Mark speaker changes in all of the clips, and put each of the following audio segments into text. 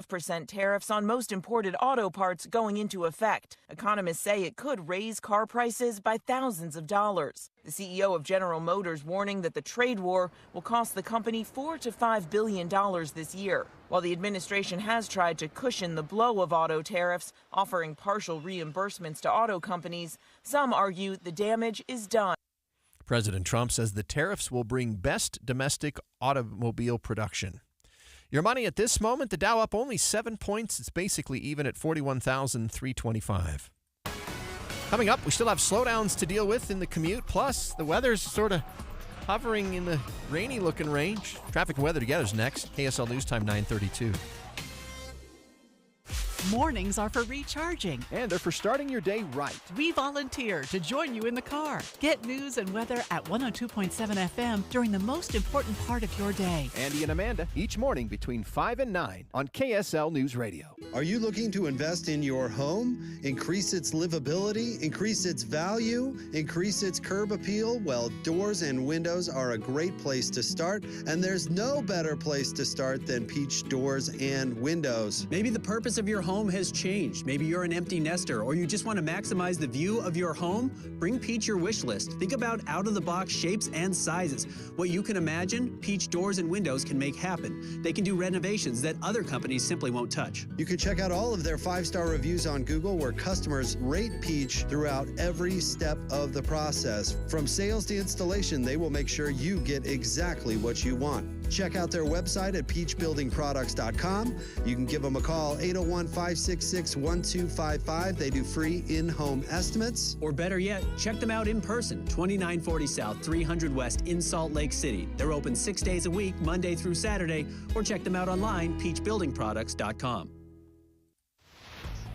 Speaker 1: % tariffs on most imported auto parts going into effect. Economists say it could raise car prices by thousands of dollars. The CEO of General Motors warning that the trade war will cost the company $4 to $5 billion this year. While the administration has tried to cushion the blow of auto tariffs, offering partial reimbursements to auto companies, some argue the damage is done.
Speaker 2: President Trump says the tariffs will bring best domestic automobile production. Your money at this moment, the Dow up only 7 points. It's basically even at 41,325. Coming up, we still have slowdowns to deal with in the commute. Plus, the weather's sort of hovering in the rainy-looking range. Traffic and weather together is next. KSL News Time 9:32.
Speaker 3: Mornings are for recharging.
Speaker 4: And they're for starting your day right.
Speaker 3: We volunteer to join you in the car. Get news and weather at 102.7 FM during the most important part of your day.
Speaker 4: Andy and Amanda, each morning between 5 and 9 on KSL News Radio.
Speaker 5: Are you looking to invest in your home, increase its livability, increase its value, increase its curb appeal? Well, doors and windows are a great place to start, and there's no better place to start than Peach Doors and Windows.
Speaker 6: Maybe the purpose of your home has changed. Maybe you're an empty nester, or you just want to maximize the view of your home. Bring Peach your wish list. Think about out-of-the-box shapes and sizes. What you can imagine, Peach Doors and Windows can make happen. They can do renovations that other companies simply won't touch.
Speaker 5: You can check out all of their 5-star reviews on Google, where customers rate Peach throughout every step of the process. From sales to installation, they will make sure you get exactly what you want. Check out their website at peachbuildingproducts.com. You can give them a call, 801-566-1255. They do free in-home estimates.
Speaker 6: Or better yet, check them out in person, 2940 South, 300 West in Salt Lake City. They're open 6 days a week, Monday through Saturday, or check them out online, peachbuildingproducts.com.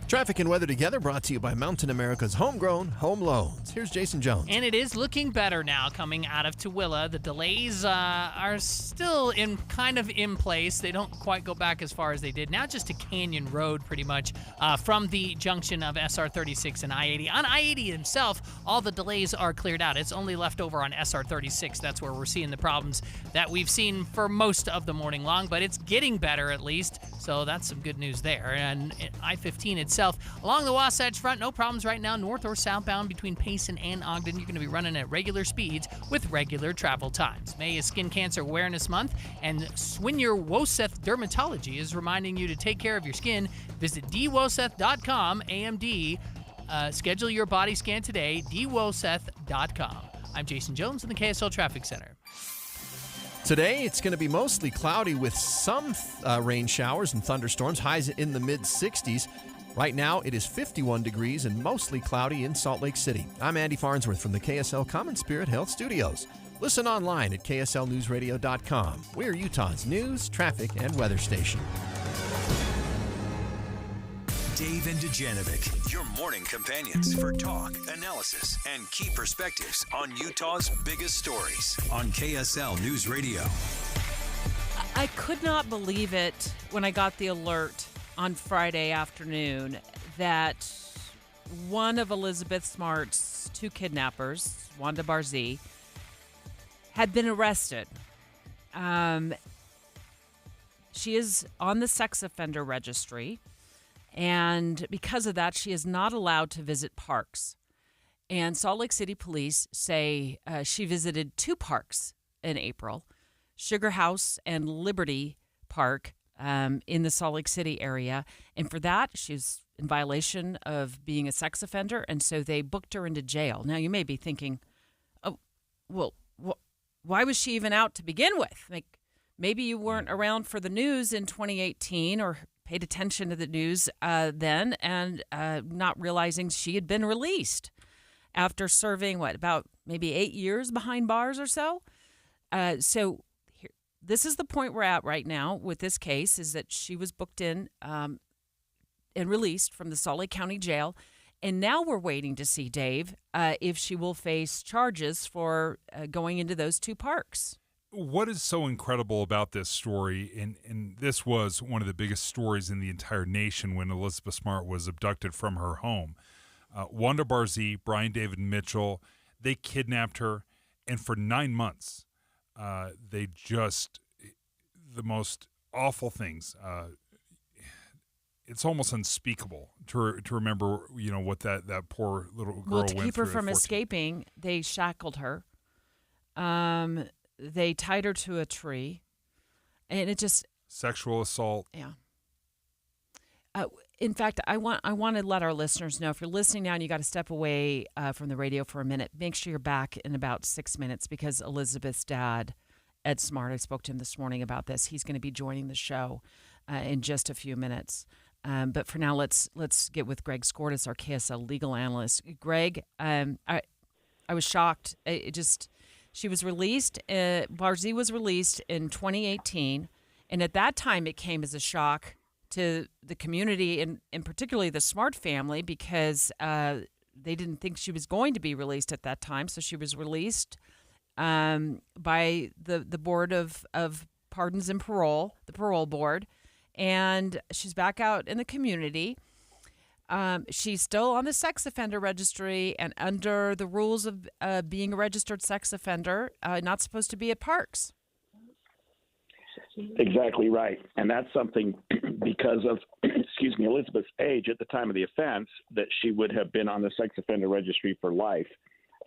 Speaker 2: Traffic and weather together brought to you by Mountain America's homegrown home loans. Here's Jason Jones.
Speaker 7: And it is looking better now coming out of Tooele. The delays are still in place. They don't quite go back as far as they did. Now just a canyon road pretty much from the junction of SR 36 and I-80. On I-80 himself, all the delays are cleared out. It's only left over on SR 36. That's where we're seeing the problems that we've seen for most of the morning long, but it's getting better at least. So that's some good news there. And I-15 itself, along the Wasatch Front, no problems right now, north or southbound between Payson and Ogden. You're going to be running at regular speeds with regular travel times. May is Skin Cancer Awareness Month, and Swinyer Woseth Dermatology is reminding you to take care of your skin. Visit dwoseth.com, AMD. Schedule your body scan today, dwoseth.com. I'm Jason Jones in the KSL Traffic Center.
Speaker 2: Today, it's going to be mostly cloudy with some rain showers and thunderstorms, highs in the mid-60s. Right now, it is 51 degrees and mostly cloudy in Salt Lake City. I'm Andy Farnsworth from the KSL Common Spirit Health Studios. Listen online at kslnewsradio.com. We're Utah's news, traffic, and weather station.
Speaker 8: Dave and Dujanovic, your morning companions for talk, analysis, and key perspectives on Utah's biggest stories on KSL News Radio.
Speaker 9: I could not believe it when I got the alert on Friday afternoon that one of Elizabeth Smart's two kidnappers, Wanda Barzee, had been arrested. She is on the sex offender registry, and because of that, she is not allowed to visit parks. And Salt Lake City police say she visited two parks in April, Sugar House and Liberty Park, in the Salt Lake City area. And for that, she's in violation of being a sex offender, and so they booked her into jail. Now, you may be thinking, oh, well, why was she even out to begin with? Like, maybe you weren't around for the news in 2018 or paid attention to the news then and not realizing she had been released after serving, about maybe 8 years behind bars or so? This is the point we're at right now with this case, is that she was booked in and released from the Salt Lake County Jail. And now we're waiting to see, Dave, if she will face charges for going into those two parks.
Speaker 10: What is so incredible about this story, and this was one of the biggest stories in the entire nation when Elizabeth Smart was abducted from her home. Wanda Barzee, Brian David Mitchell, they kidnapped her, and for 9 months, the most awful things. it's almost unspeakable to remember, what that poor little girl
Speaker 9: Well, to
Speaker 10: went
Speaker 9: keep her
Speaker 10: through
Speaker 9: from
Speaker 10: at 14.
Speaker 9: escaping, they shackled her. They tied her to a tree, and it just
Speaker 10: Sexual assault.
Speaker 9: yeah. In fact, I want to let our listeners know, if you're listening now and you got to step away from the radio for a minute, make sure you're back in about 6 minutes, because Elizabeth's dad, Ed Smart, I spoke to him this morning about this. He's going to be joining the show in just a few minutes. But for now, let's get with Greg Skordas, our KSL legal analyst. Greg, I was shocked. She was released. Barzee was released in 2018, and at that time, it came as a shock to the community and particularly the Smart family, because they didn't think she was going to be released at that time. So she was released by the Board of Pardons and Parole, the parole board, and she's back out in the community. She's still on the sex offender registry and under the rules of being a registered sex offender, not supposed to be at parks.
Speaker 11: Exactly right. And that's something because of, Elizabeth's age at the time of the offense, that she would have been on the sex offender registry for life.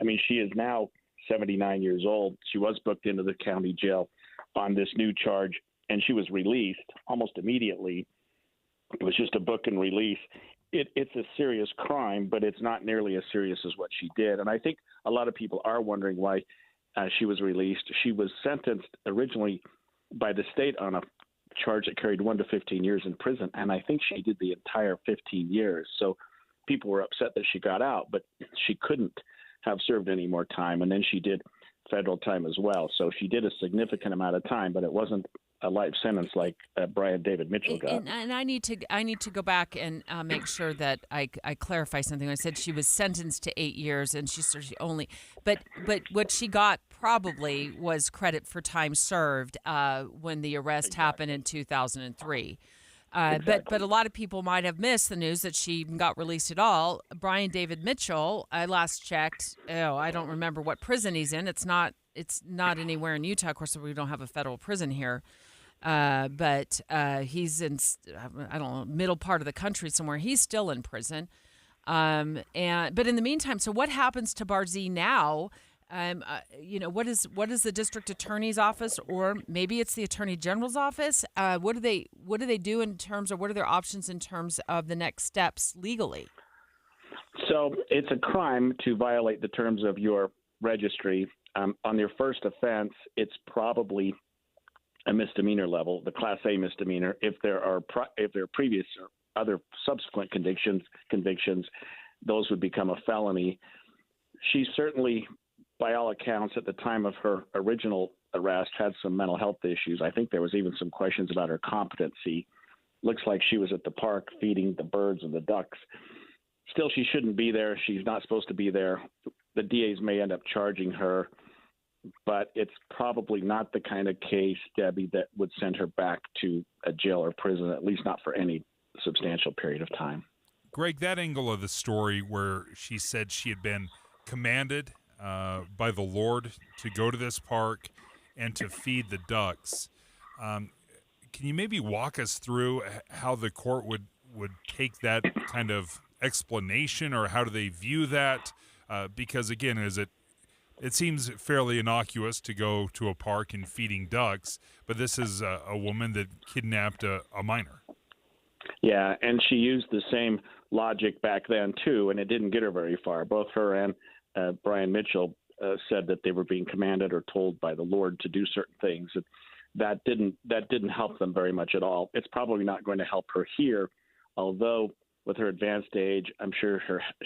Speaker 11: I mean, she is now 79 years old. She was booked into the county jail on this new charge, and she was released almost immediately. It was just a book and release. It's a serious crime, but it's not nearly as serious as what she did. And I think a lot of people are wondering why she was released. She was sentenced originally by the state on a charge that carried 1 to 15 years in prison, and I think she did the entire 15 years. So people were upset that she got out, but she couldn't have served any more time, and then she did federal time as well. So she did a significant amount of time, but it wasn't a life sentence like Brian David Mitchell got.
Speaker 9: And I need to go back and make sure that I clarify something. I said she was sentenced to 8 years, and she only, but what she got probably was credit for time served when the arrest happened in 2003. But a lot of people might have missed the news that she even got released at all. Brian David Mitchell, I last checked. I don't remember what prison he's in. It's not anywhere in Utah. Of course, we don't have a federal prison here. But he's in, I don't know, middle part of the country somewhere. He's still in prison. But in the meantime, so what happens to Barzee now? What is the district attorney's office, or maybe it's the attorney general's office? What do they do in terms, or what are their options in terms of the next steps legally?
Speaker 11: So it's a crime to violate the terms of your registry. On your first offense, it's probably a misdemeanor level, the Class A misdemeanor. If there are previous or other subsequent convictions, those would become a felony. She certainly, by all accounts, at the time of her original arrest, had some mental health issues. I think there was even some questions about her competency. Looks like she was at the park feeding the birds and the ducks. Still, she shouldn't be there. She's not supposed to be there. The DAs may end up charging her, but it's probably not the kind of case, Debbie, that would send her back to a jail or prison, at least not for any substantial period of time.
Speaker 10: Greg, that angle of the story where she said she had been commanded by the Lord to go to this park and to feed the ducks, can you maybe walk us through how the court would take that kind of explanation, or how do they view that? Because, again, it seems fairly innocuous to go to a park and feeding ducks, but this is a woman that kidnapped a minor.
Speaker 11: Yeah, and she used the same logic back then, too, and it didn't get her very far. Both her and Brian Mitchell said that they were being commanded or told by the Lord to do certain things. That didn't help them very much at all. It's probably not going to help her here, although with her advanced age, I'm sure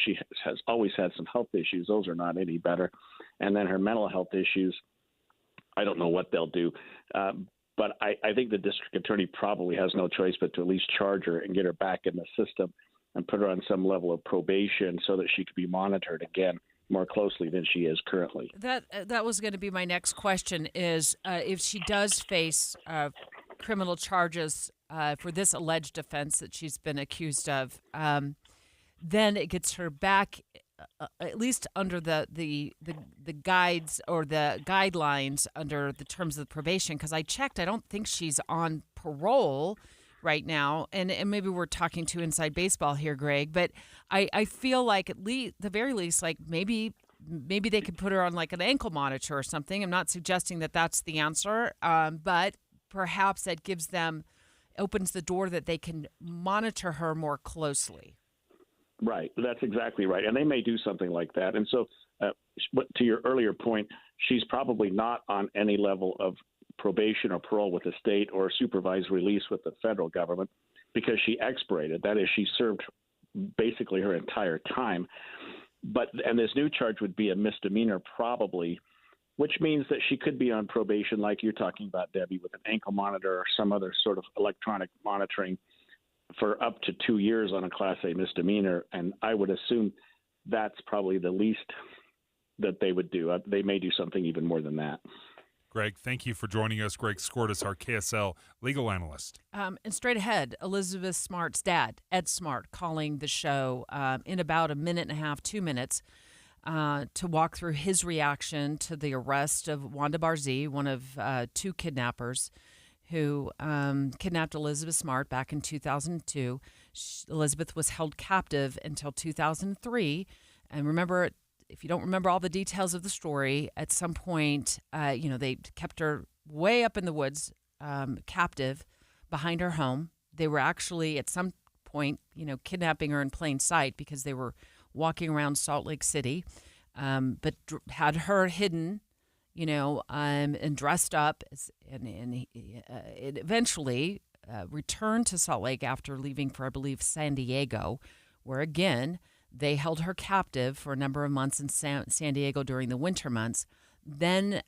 Speaker 11: she has always had some health issues. Those are not any better. And then her mental health issues, I don't know what they'll do. But I think the district attorney probably has no choice but to at least charge her and get her back in the system and put her on some level of probation so that she could be monitored again more closely than she is currently.
Speaker 9: That was going to be my next question, is if she does face criminal charges for this alleged offense that she's been accused of, then it gets her back at least under the guides or the guidelines under the terms of the probation. Because I checked, I don't think she's on parole right now, and maybe we're talking to inside baseball here, Greg, but I feel like at least, the very least, like maybe they could put her on like an ankle monitor or something. I'm not suggesting that that's the answer, but perhaps that opens the door that they can monitor her more closely.
Speaker 11: Right. That's exactly right. And they may do something like that. And so to your earlier point, she's probably not on any level of probation or parole with the state or supervised release with the federal government because she expirated. That is, she served basically her entire time. And this new charge would be a misdemeanor probably, which means that she could be on probation like you're talking about, Debbie, with an ankle monitor or some other sort of electronic monitoring for up to 2 years on a Class A misdemeanor. And I would assume that's probably the least that they would do. They may do something even more than that.
Speaker 10: Greg, thank you for joining us. Greg Skordas, our KSL legal analyst.
Speaker 9: And straight ahead, Elizabeth Smart's dad, Ed Smart, calling the show in about a minute and a half, 2 minutes, to walk through his reaction to the arrest of Wanda Barzee, one of two kidnappers who kidnapped Elizabeth Smart back in 2002. Elizabeth was held captive until 2003. And remember, if you don't remember all the details of the story, at some point, they kept her way up in the woods, captive behind her home. They were actually at some point, kidnapping her in plain sight because they were walking around Salt Lake City, but had her hidden, and dressed up, and it eventually returned to Salt Lake after leaving for, I believe, San Diego, where again, they held her captive for a number of months in San Diego during the winter months, then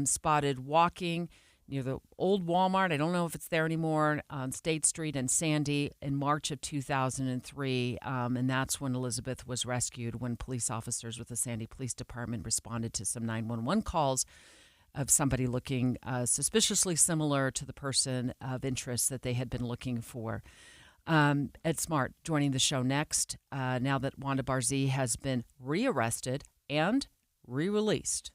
Speaker 9: spotted walking near the old Walmart. I don't know if it's there anymore, on State Street and Sandy in March of 2003. And that's when Elizabeth was rescued, when police officers with the Sandy Police Department responded to some 911 calls of somebody looking suspiciously similar to the person of interest that they had been looking for. Ed Smart joining the show next, now that Wanda Barzee has been rearrested and re-released.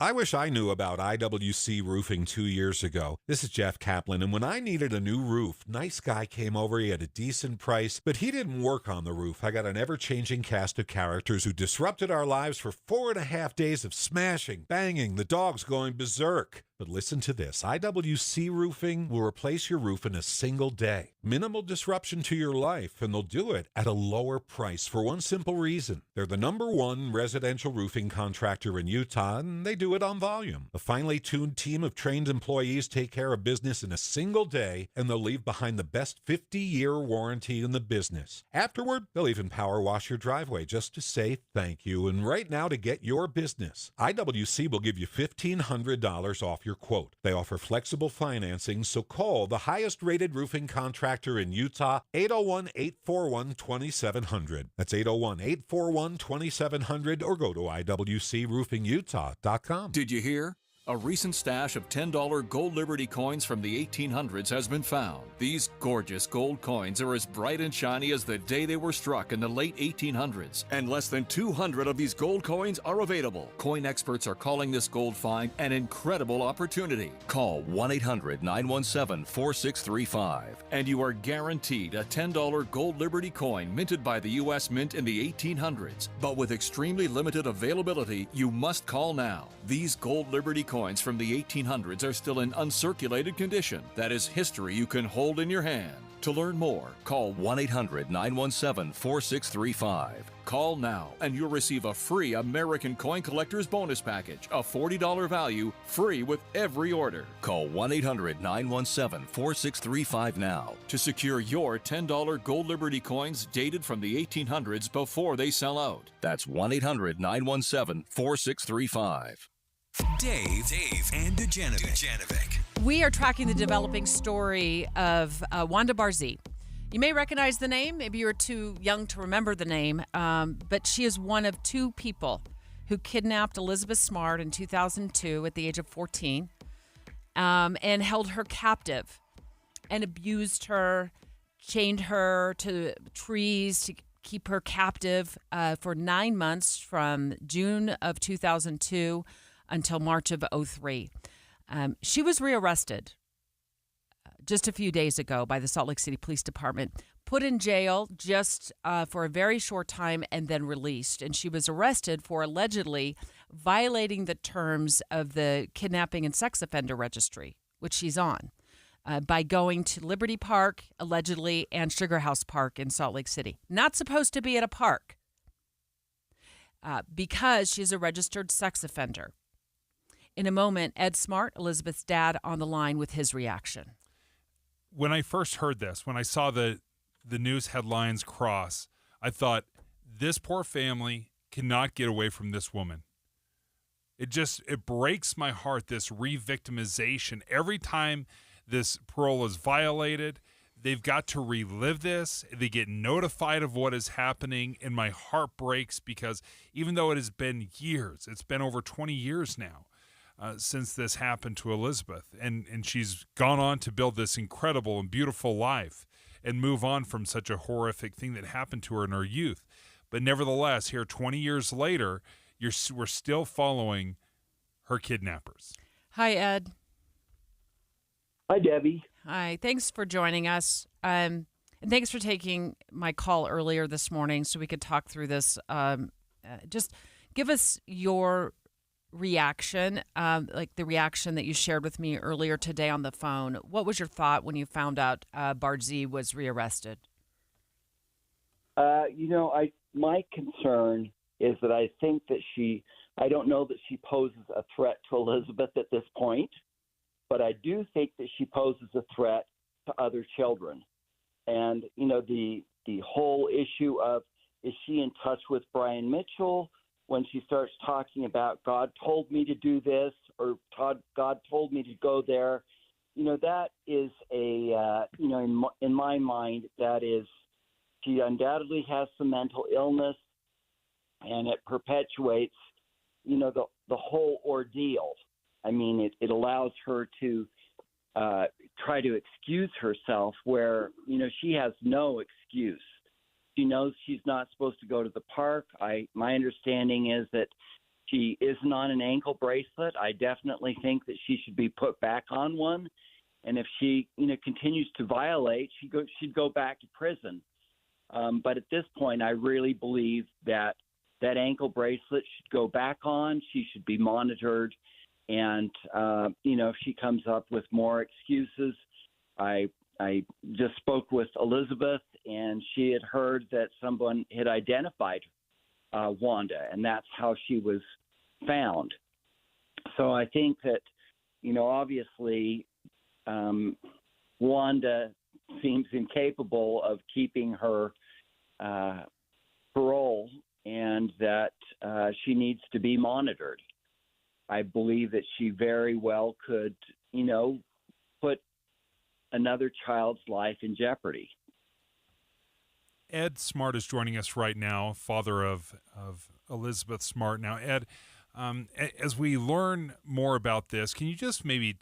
Speaker 12: I wish I knew about IWC roofing 2 years ago. This is Jeff Kaplan, and when I needed a new roof, nice guy came over, he had a decent price, but he didn't work on the roof. I got an ever-changing cast of characters who disrupted our lives for 4.5 days of smashing, banging, the dogs going berserk. But listen to this. IWC Roofing will replace your roof in a single day. Minimal disruption to your life, and they'll do it at a lower price for one simple reason. They're the #1 residential roofing contractor in Utah, and they do it on volume. A finely tuned team of trained employees take care of business in a single day, and they'll leave behind the best 50-year warranty in the business. Afterward, they'll even power wash your driveway just to say thank you. And right now, to get your business, IWC will give you $1,500 off your quote. They offer flexible financing, so call the highest-rated roofing contractor in Utah, 801-841-2700. That's 801-841-2700, or go to IWCRoofingUtah.com.
Speaker 13: Did you hear? A recent stash of $10 gold Liberty coins from the 1800s has been found. These gorgeous gold coins are as bright and shiny as the day they were struck in the late 1800s, and less than 200 of these gold coins are available. Coin experts are calling this gold find an incredible opportunity. Call 1-800-917-4635, and you are guaranteed a $10 gold Liberty coin minted by the U.S. Mint in the 1800s. But with extremely limited availability, you must call now. These gold Liberty coins from the 1800s are still in uncirculated condition. That is history you can hold in your hand. To learn more, call 1-800-917-4635. Call now and you'll receive a free American Coin Collector's Bonus Package, a $40 value, free with every order. Call 1-800-917-4635 now to secure your $10 gold Liberty coins dated from the 1800s before they sell out. That's 1-800-917-4635.
Speaker 8: Dave, and Dujanovic.
Speaker 9: We are tracking the developing story of Wanda Barzee. You may recognize the name. Maybe you're too young to remember the name, but she is one of two people who kidnapped Elizabeth Smart in 2002 at the age of 14 and held her captive and abused her, chained her to trees to keep her captive for 9 months from June of 2002 until March of 2003. She was rearrested just a few days ago by the Salt Lake City Police Department, put in jail just for a very short time and then released. And she was arrested for allegedly violating the terms of the kidnapping and sex offender registry, which she's on, by going to Liberty Park, allegedly, and Sugar House Park in Salt Lake City. Not supposed to be at a park because she's a registered sex offender. In a moment, Ed Smart, Elizabeth's dad, on the line with his reaction.
Speaker 10: When I first heard this, when I saw the news headlines cross, I thought, this poor family cannot get away from this woman. It breaks my heart, this re-victimization. Every time this parole is violated, they've got to relive this. They get notified of what is happening, and my heart breaks because even though it has been years, it's been over 20 years now, since this happened to Elizabeth. And she's gone on to build this incredible and beautiful life and move on from such a horrific thing that happened to her in her youth. But nevertheless, here 20 years later, we're still following her kidnappers.
Speaker 9: Hi, Ed.
Speaker 14: Hi, Debbie.
Speaker 9: Hi. Thanks for joining us. And thanks for taking my call earlier this morning so we could talk through this. Just give us your reaction, like the reaction that you shared with me earlier today on the phone. What was your thought when you found out Barzee was rearrested?
Speaker 14: My concern is that I think that I don't know that she poses a threat to Elizabeth at this point, but I do think that she poses a threat to other children. And, the whole issue of, is she in touch with Brian Mitchell? When she starts talking about God told me to do this or God told me to go there, that is in my mind, that is, she undoubtedly has some mental illness, and it perpetuates, the whole ordeal. I mean, it allows her to try to excuse herself where, she has no excuse. She knows she's not supposed to go to the park. My understanding is that she isn't on an ankle bracelet. I definitely think that she should be put back on one. And if she, continues to violate, she'd go back to prison. But at this point, I really believe that ankle bracelet should go back on. She should be monitored. And, if she comes up with more excuses, I just spoke with Elizabeth, and she had heard that someone had identified Wanda, and that's how she was found. So I think that, obviously Wanda seems incapable of keeping her parole, and that she needs to be monitored. I believe that she very well could, put another child's life in jeopardy.
Speaker 10: Ed Smart is joining us right now, father of Elizabeth Smart. Now, Ed, as we learn more about this, can you just maybe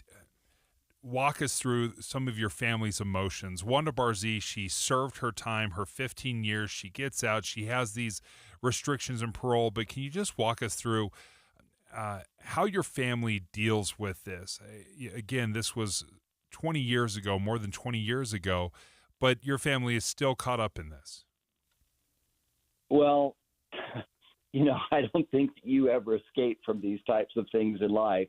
Speaker 10: walk us through some of your family's emotions? Wanda Barzee, she served her time, her 15 years. She gets out. She has these restrictions and parole. But can you just walk us through how your family deals with this? Again, this was 20 years ago, more than 20 years ago, but your family is still caught up in this.
Speaker 14: Well, I don't think that you ever escape from these types of things in life.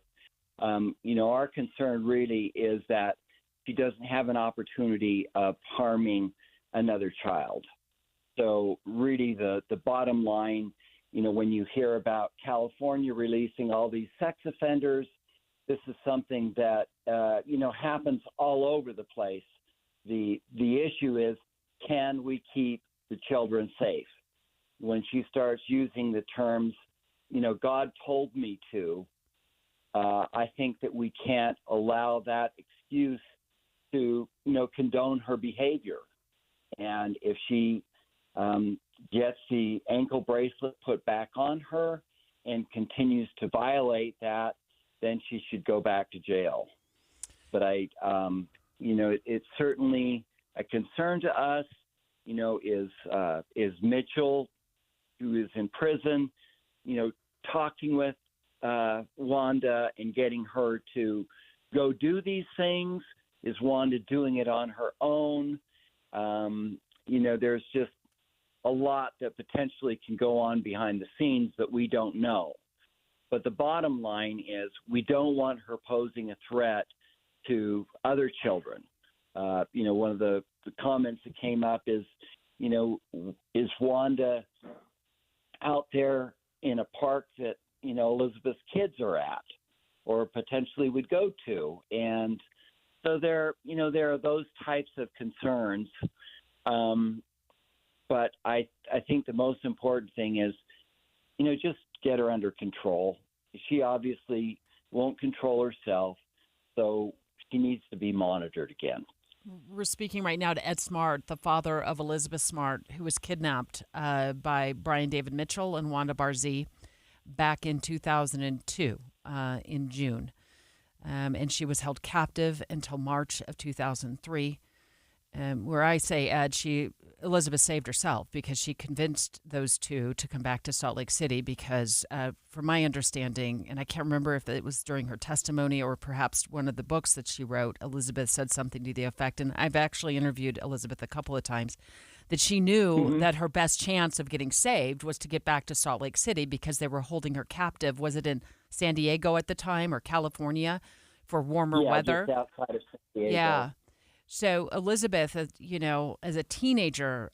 Speaker 14: Our concern really is that she doesn't have an opportunity of harming another child. So really the bottom line, when you hear about California releasing all these sex offenders, this is something that, happens all over the place. The issue is, can we keep the children safe? When she starts using the terms, God told me to, I think that we can't allow that excuse to, condone her behavior. And if she gets the ankle bracelet put back on her and continues to violate that, then she should go back to jail. But it's certainly a concern to us, is Mitchell, who is in prison, talking with Wanda and getting her to go do these things is Wanda doing it on her own? There's just a lot that potentially can go on behind the scenes that we don't know. But the bottom line is we don't want her posing a threat to other children. One of the comments that came up is, is Wanda out there in a park that, Elizabeth's kids are at or potentially would go to? And so there are those types of concerns. But I think the most important thing is, just get her under control. She obviously won't control herself, so she needs to be monitored again.
Speaker 9: We're speaking right now to Ed Smart, the father of Elizabeth Smart, who was kidnapped by Brian David Mitchell and Wanda Barzee back in 2002 in June. And she was held captive until March of 2003. Where I say, Ed, Elizabeth saved herself because she convinced those two to come back to Salt Lake City because, from my understanding, and I can't remember if it was during her testimony or perhaps one of the books that she wrote, Elizabeth said something to the effect, and I've actually interviewed Elizabeth a couple of times, that she knew that her best chance of getting saved was to get back to Salt Lake City because they were holding her captive. Was it in San Diego at the time or California for warmer weather?
Speaker 14: Just outside of San Diego.
Speaker 9: Yeah. So Elizabeth, as a teenager,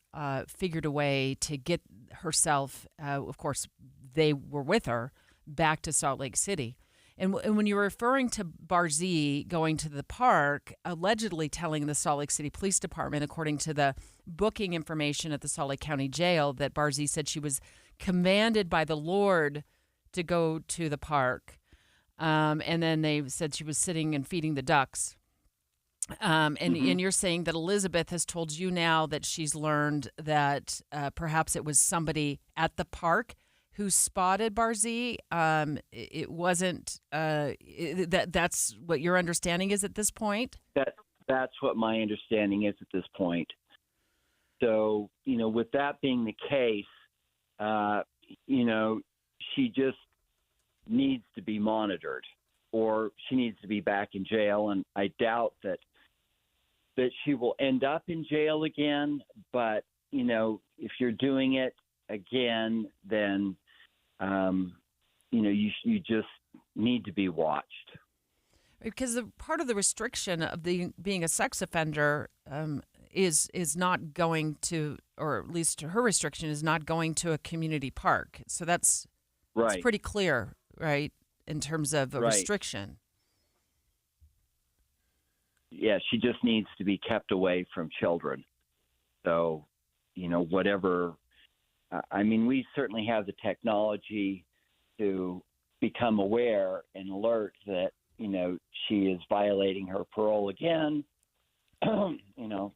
Speaker 9: figured a way to get herself, of course, they were with her, back to Salt Lake City. And when you're referring to Barzee going to the park, allegedly telling the Salt Lake City Police Department, according to the booking information at the Salt Lake County Jail, that Barzee said she was commanded by the Lord to go to the park. And then they said she was sitting and feeding the ducks. And you're saying that Elizabeth has told you now that she's learned that perhaps it was somebody at the park who spotted Barzee. It wasn't that's what your understanding is at this point?
Speaker 14: That's what my understanding is at this point. So, with that being the case, she just needs to be monitored or she needs to be back in jail. And I doubt that she will end up in jail again. But, if you're doing it again, then, you just need to be watched.
Speaker 9: Because part of the restriction of being a sex offender is not going to, or at least her restriction is not going to a community park. So that's pretty clear, right, in terms of a restriction.
Speaker 14: Yeah, she just needs to be kept away from children. So, whatever. We certainly have the technology to become aware and alert that, she is violating her parole again.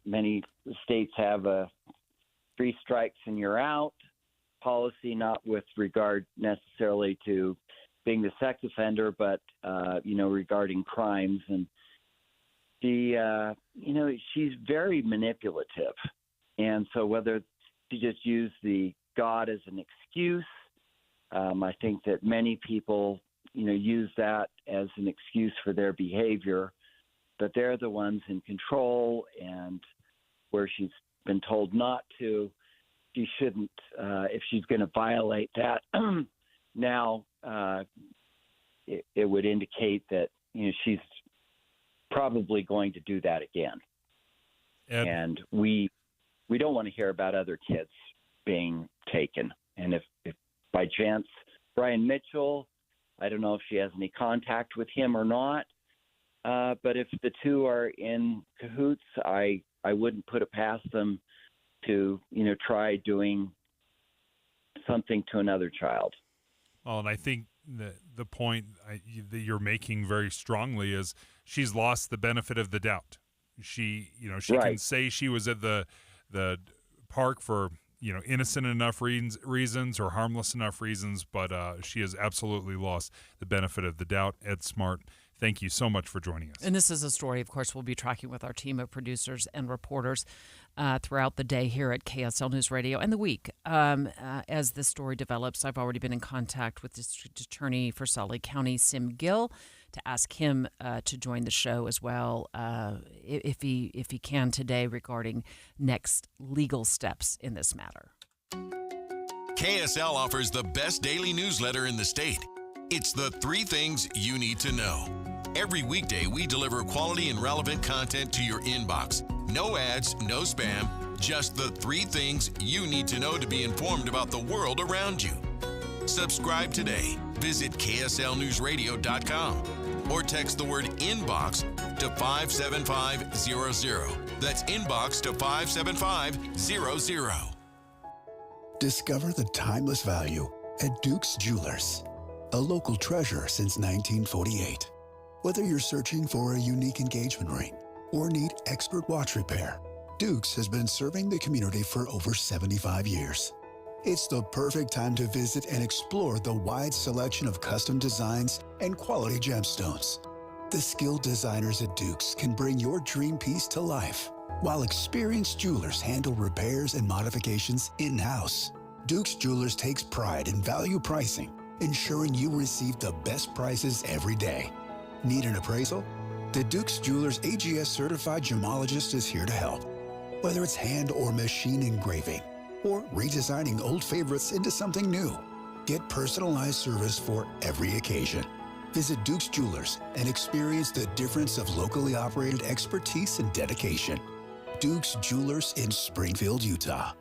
Speaker 14: Many states have a 3 strikes and you're out policy, not with regard necessarily to being the sex offender, but, regarding crimes. And she's very manipulative. And so whether she just used the God as an excuse, I think that many people, use that as an excuse for their behavior, but they're the ones in control, and where she's been told not to, she shouldn't, if she's going to violate that, now it would indicate that, she's probably going to do that again. And we don't want to hear about other kids being taken. And if by chance Brian Mitchell, I don't know if she has any contact with him or not, but if the two are in cahoots, I wouldn't put it past them to, try doing something to another child.
Speaker 10: Well, and I think the point that you're making very strongly is she's lost the benefit of the doubt. She can say she was at the park for, innocent enough reasons or harmless enough reasons, but she has absolutely lost the benefit of the doubt. Ed Smart, thank you so much for joining us.
Speaker 9: And this is a story, of course, we'll be tracking with our team of producers and reporters throughout the day here at KSL News Radio and the week. As this story develops, I've already been in contact with District Attorney for Salt Lake County, Sim Gill, to ask him to join the show as well, if he can today, regarding next legal steps in this matter.
Speaker 15: KSL offers the best daily newsletter in the state. It's the 3 things you need to know. Every weekday, we deliver quality and relevant content to your inbox. No ads, no spam, just the 3 things you need to know to be informed about the world around you. Subscribe today. Visit KSLNewsRadio.com or text the word inbox to 57500. That's inbox to 57500.
Speaker 16: Discover the timeless value at Duke's Jewelers, a local treasure since 1948. Whether you're searching for a unique engagement ring or need expert watch repair, Duke's has been serving the community for over 75 years. It's the perfect time to visit and explore the wide selection of custom designs and quality gemstones. The skilled designers at Duke's can bring your dream piece to life, while experienced jewelers handle repairs and modifications in-house. Duke's Jewelers takes pride in value pricing, ensuring you receive the best prices every day. Need an appraisal? The Duke's Jewelers AGS certified gemologist is here to help. Whether it's hand or machine engraving, or redesigning old favorites into something new, get personalized service for every occasion. Visit Duke's Jewelers and experience the difference of locally operated expertise and dedication. Duke's Jewelers in Springfield, Utah.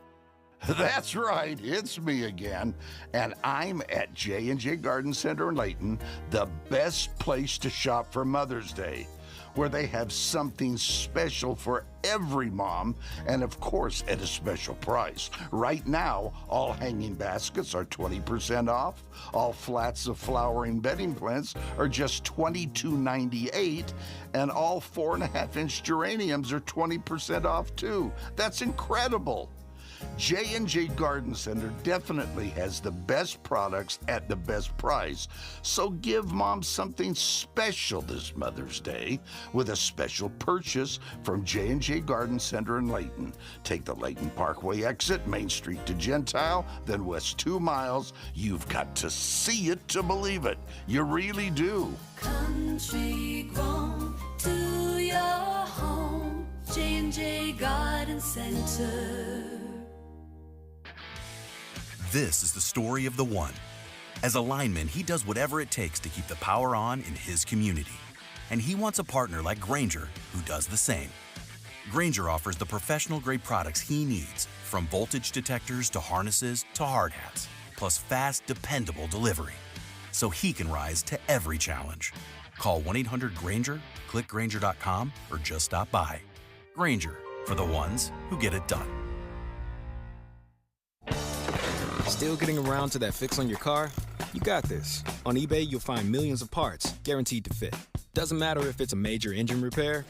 Speaker 17: That's right, it's me again, and I'm at J&J Garden Center in Layton, the best place to shop for Mother's Day, where they have something special for every mom, and of course at a special price. Right now, all hanging baskets are 20% off, all flats of flowering bedding plants are just $22.98, and all 4.5-inch geraniums are 20% off too. That's incredible. J&J Garden Center definitely has the best products at the best price, so give Mom something special this Mother's Day with a special purchase from J&J Garden Center in Layton. Take the Layton Parkway exit, Main Street to Gentile, then west 2 miles. You've got to see it to believe it. You really do.
Speaker 18: Country grown to your home, J&J Garden Center.
Speaker 19: This is the story of the one. As a lineman, he does whatever it takes to keep the power on in his community. And he wants a partner like Grainger who does the same. Grainger offers the professional-grade products he needs, from voltage detectors to harnesses to hard hats, plus fast, dependable delivery, so he can rise to every challenge. Call 1-800-GRAINGER, click Grainger.com, or just stop by. Grainger, for the ones who get it done.
Speaker 20: Still getting around to that fix on your car? You got this. On eBay, you'll find millions of parts guaranteed to fit. Doesn't matter if it's a major engine repair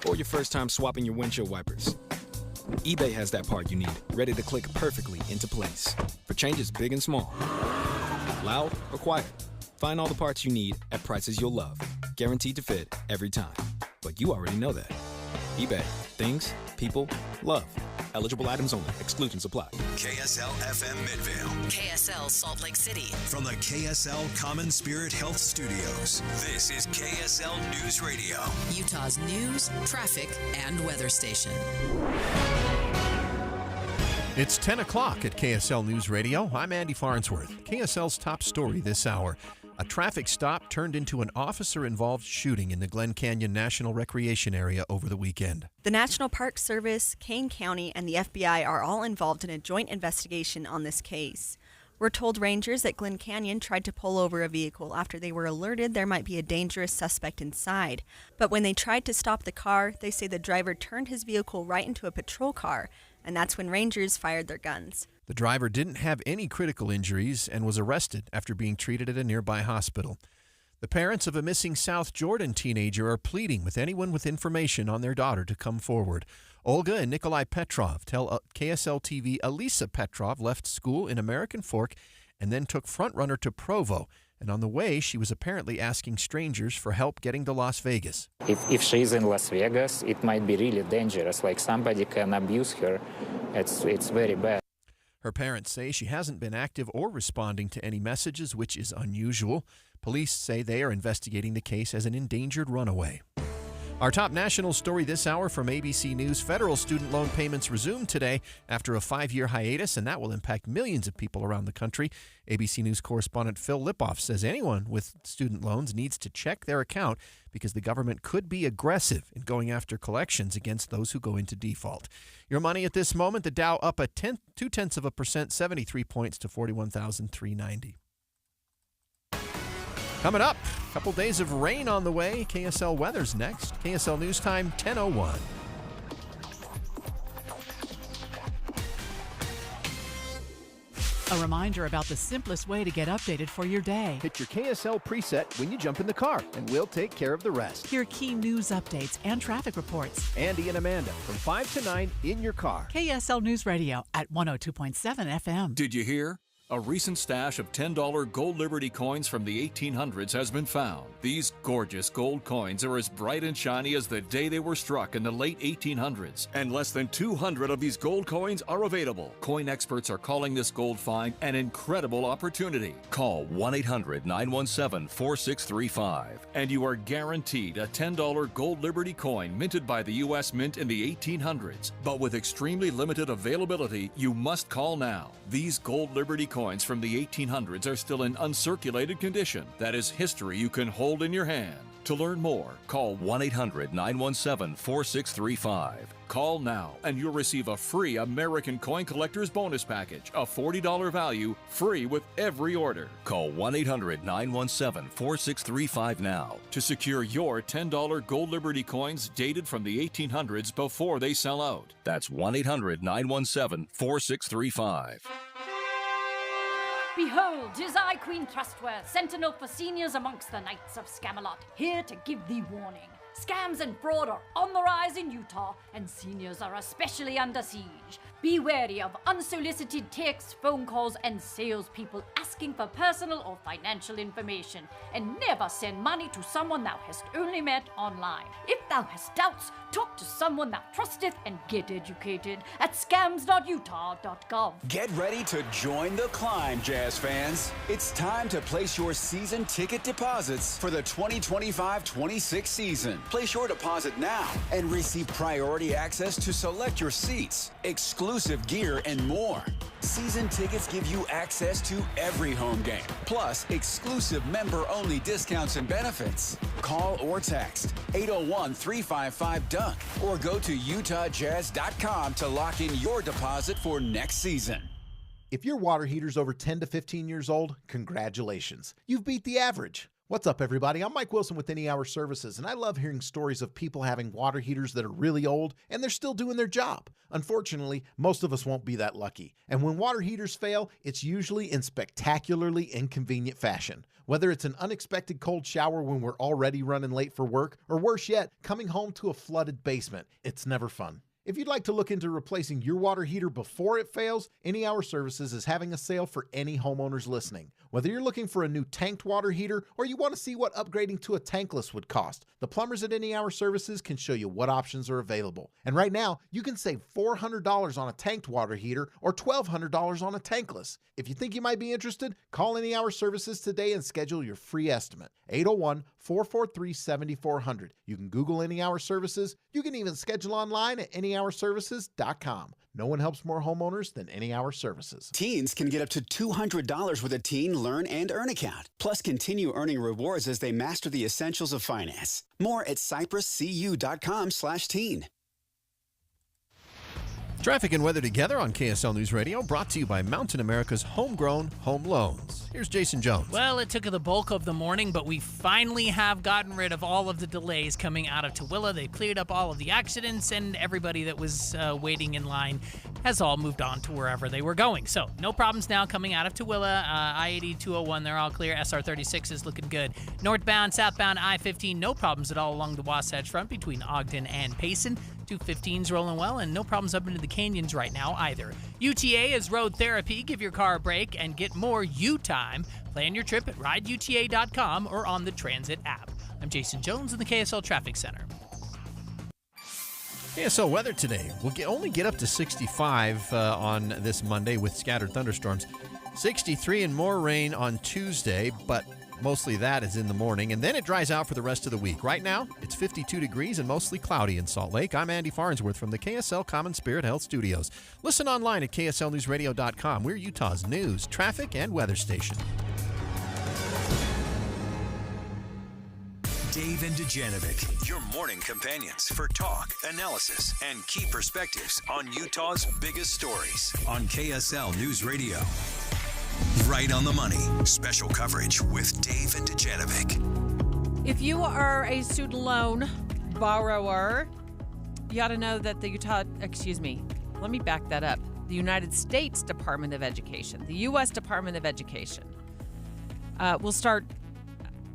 Speaker 20: or your first time swapping your windshield wipers. eBay has that part you need, ready to click perfectly into place for changes big and small. Loud or quiet, find all the parts you need at prices you'll love. Guaranteed to fit every time. But you already know that. eBay. Things, people, love. Eligible items only. Exclusions apply.
Speaker 8: KSL FM Midvale.
Speaker 21: KSL Salt Lake City.
Speaker 8: From the KSL Common Spirit Health Studios, this is KSL News Radio.
Speaker 21: Utah's news, traffic, and weather station.
Speaker 2: It's 10 o'clock at KSL News Radio. I'm Andy Farnsworth. KSL's top story this hour. A traffic stop turned into an officer-involved shooting in the Glen Canyon National Recreation Area over the weekend.
Speaker 22: The National Park Service, Kane County, and the FBI are all involved in a joint investigation on this case. We're told rangers at Glen Canyon tried to pull over a vehicle after they were alerted there might be a dangerous suspect inside. But when they tried to stop the car, they say the driver turned his vehicle right into a patrol car, and that's when rangers fired their guns.
Speaker 2: The driver didn't have any critical injuries and was arrested after being treated at a nearby hospital. The parents of a missing South Jordan teenager are pleading with anyone with information on their daughter to come forward. Olga and Nikolai Petrov tell KSL TV Elisa Petrov left school in American Fork and then took frontrunner to Provo. And on the way, she was apparently asking strangers for help getting to Las Vegas.
Speaker 23: If she's in Las Vegas, it might be really dangerous. Like somebody can abuse her. It's very bad.
Speaker 2: Her parents say she hasn't been active or responding to any messages, which is unusual. Police say they are investigating the case as an endangered runaway. Our top national story this hour from ABC News. Federal student loan payments resumed today after a 5-year hiatus, and that will impact millions of people around the country. ABC News correspondent Phil Lipoff says anyone with student loans needs to check their account because the government could be aggressive in going after collections against those who go into default. Your money at this moment, the Dow up 0.2%, 73 points to 41,390. Coming up, a couple days of rain on the way. KSL weather's next. KSL News Time, 10:01.
Speaker 1: A reminder about the simplest way to get updated for your day.
Speaker 3: Hit your KSL preset when you jump in the car, and we'll take care of the rest.
Speaker 1: Hear key news updates and traffic reports.
Speaker 3: Andy and Amanda from 5 to 9 in your car.
Speaker 1: KSL News Radio at 102.7 FM.
Speaker 13: Did you hear? A recent stash of $10 gold Liberty coins from the 1800s has been found. These gorgeous gold coins are as bright and shiny as the day they were struck in the late 1800s. And less than 200 of these gold coins are available. Coin experts are calling this gold find an incredible opportunity. Call 1-800-917-4635 and you are guaranteed a $10 gold Liberty coin minted by the U.S. Mint in the 1800s. But with extremely limited availability, you must call now. These gold Liberty coins from the 1800s are still in uncirculated condition. That is history you can hold in your hand. To learn more, call 1-800-917-4635. Call now and you'll receive a free American Coin Collector's Bonus Package, a $40 value, free with every order. Call 1-800-917-4635 now to secure your $10 gold Liberty coins dated from the 1800s before they sell out. That's 1-800-917-4635.
Speaker 4: Behold, is I, Queen Trustworth, sentinel for seniors amongst the Knights of Scamelot, here to give thee warning. Scams and fraud are on the rise in Utah, and seniors are especially under siege. Be wary of unsolicited texts, phone calls, and salespeople asking for personal or financial information, and never send money to someone thou hast only met online. If thou hast doubts, talk to someone thou trusteth and get educated at scams.utah.gov.
Speaker 24: Get ready to join the climb, Jazz fans. It's time to place your season ticket deposits for the 2025-26 season. Place your deposit now and receive priority access to select your seats, exclusive gear, and more. Season tickets give you access to every home game, plus exclusive member-only discounts and benefits. Call or text 801-355-DUNK or go to utahjazz.com to lock in your deposit for next season.
Speaker 25: If your water heater's over 10 to 15 years old, congratulations. You've beat the average. What's up, everybody? I'm Mike Wilson with Any Hour Services, and I love hearing stories of people having water heaters that are really old and they're still doing their job. Unfortunately, most of us won't be that lucky. And when water heaters fail, it's usually in spectacularly inconvenient fashion. Whether it's an unexpected cold shower when we're already running late for work, or worse yet, coming home to a flooded basement, it's never fun. If you'd like to look into replacing your water heater before it fails, Any Hour Services is having a sale for any homeowners listening. Whether you're looking for a new tanked water heater or you want to see what upgrading to a tankless would cost, the plumbers at Any Hour Services can show you what options are available. And right now, you can save $400 on a tanked water heater or $1,200 on a tankless. If you think you might be interested, call Any Hour Services today and schedule your free estimate. 801-443-7400. You can Google Any Hour Services. You can even schedule online at anyhourservices.com. No one helps more homeowners than Any Hour Services.
Speaker 24: Teens can get up to $200 with a Teen Learn and Earn account. Plus, continue earning rewards as they master the essentials of finance. More at cypresscu.com/teen.
Speaker 2: Traffic and weather together on KSL News Radio, brought to you by Mountain America's Homegrown Home Loans. Here's Jason Jones.
Speaker 7: Well, it took the bulk of the morning, but we finally have gotten rid of all of the delays coming out of Tooele. They cleared up all of the accidents, and everybody that was waiting in line has all moved on to wherever they were going. So no problems now coming out of Tooele. I-80, 201, they're all clear. SR-36 is looking good. Northbound, southbound, I-15, no problems at all along the Wasatch Front between Ogden and Payson. 215's rolling well, and no problems up into the canyons right now either. UTA is road therapy. Give your car a break and get more U-time. Plan your trip at rideuta.com or on the Transit app. I'm Jason Jones in the KSL Traffic Center.
Speaker 2: KSL weather today. We'll only get up to 65 on this Monday with scattered thunderstorms. 63 and more rain on Tuesday, but mostly that is in the morning, and then it dries out for the rest of the week. Right now, it's 52 degrees and mostly cloudy in Salt Lake. I'm Andy Farnsworth from the KSL Common Spirit Health Studios. Listen online at kslnewsradio.com. We're Utah's news, traffic, and weather station.
Speaker 8: Dave and Dujanovic, your morning companions for talk, analysis, and key perspectives on Utah's biggest stories on KSL News Radio. Right on the money. Special coverage with Dave and Dujanovic.
Speaker 9: If you are a student loan borrower, you ought to know that the let me back that up. The United States Department of Education, the U.S. Department of Education, will start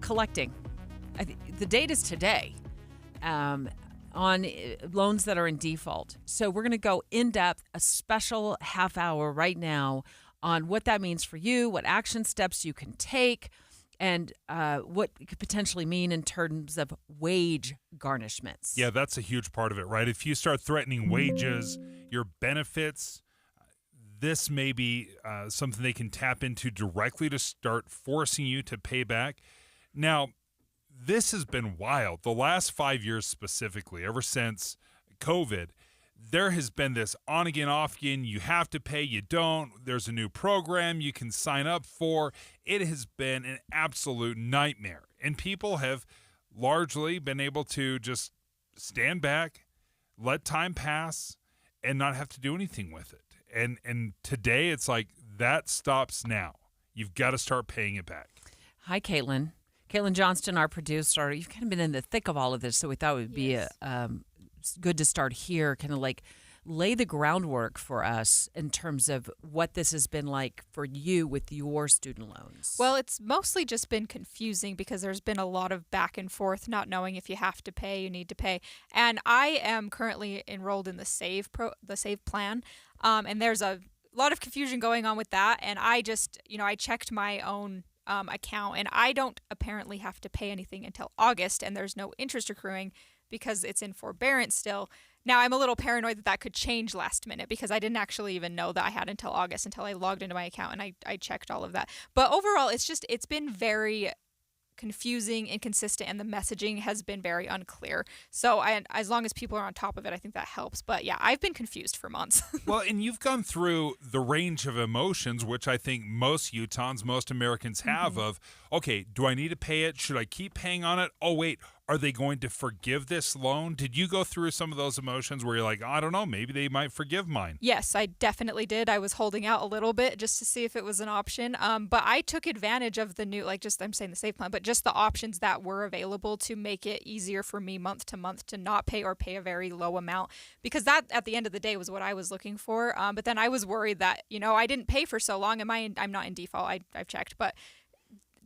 Speaker 9: collecting. The date is today on loans that are in default. So we're going to go in depth, a special half hour right now on what that means for you, what action steps you can take, and what it could potentially mean in terms of wage garnishments.
Speaker 10: Yeah, that's a huge part of it, right? If you start threatening wages, your benefits, this may be something they can tap into directly to start forcing you to pay back. Now, this has been wild. The last 5 years specifically, ever since COVID, there has been this on again, off again. You have to pay, you don't. There's a new program you can sign up for. It has been an absolute nightmare. And people have largely been able to just stand back, let time pass, and not have to do anything with it. And today it's like that stops now. You've got to start paying it back.
Speaker 9: Hi, Caitlin. Caitlin Johnston, our producer. You've kind of been in the thick of all of this, so we thought it would be good to start here, kind of like lay the groundwork for us in terms of what this has been like for you with your student loans.
Speaker 5: Well, it's mostly just been confusing because there's been a lot of back and forth, not knowing if you have to pay, you need to pay. And I am currently enrolled in the Save plan, and there's a lot of confusion going on with that. And I just, I checked my own account, and I don't apparently have to pay anything until August, and there's no interest accruing because it's in forbearance still. Now, I'm a little paranoid that could change last minute because I didn't actually even know that I had until August until I logged into my account and I checked all of that. But overall, it's been very confusing, inconsistent, and the messaging has been very unclear. So as long as people are on top of it, I think that helps. But yeah, I've been confused for months.
Speaker 10: Well, and you've gone through the range of emotions, which I think most Utahns, most Americans have of, okay, do I need to pay it? Should I keep paying on it? Oh, wait, are they going to forgive this loan? Did you go through some of those emotions where you're like, I don't know, maybe they might forgive mine?
Speaker 5: Yes, I definitely did. I was holding out a little bit just to see if it was an option. But I took advantage of the new, I'm saying the Save plan, but just the options that were available to make it easier for me month to month to not pay or pay a very low amount. Because that, at the end of the day, was what I was looking for. But then I was worried that, I didn't pay for so long. I'm not in default. I've checked. But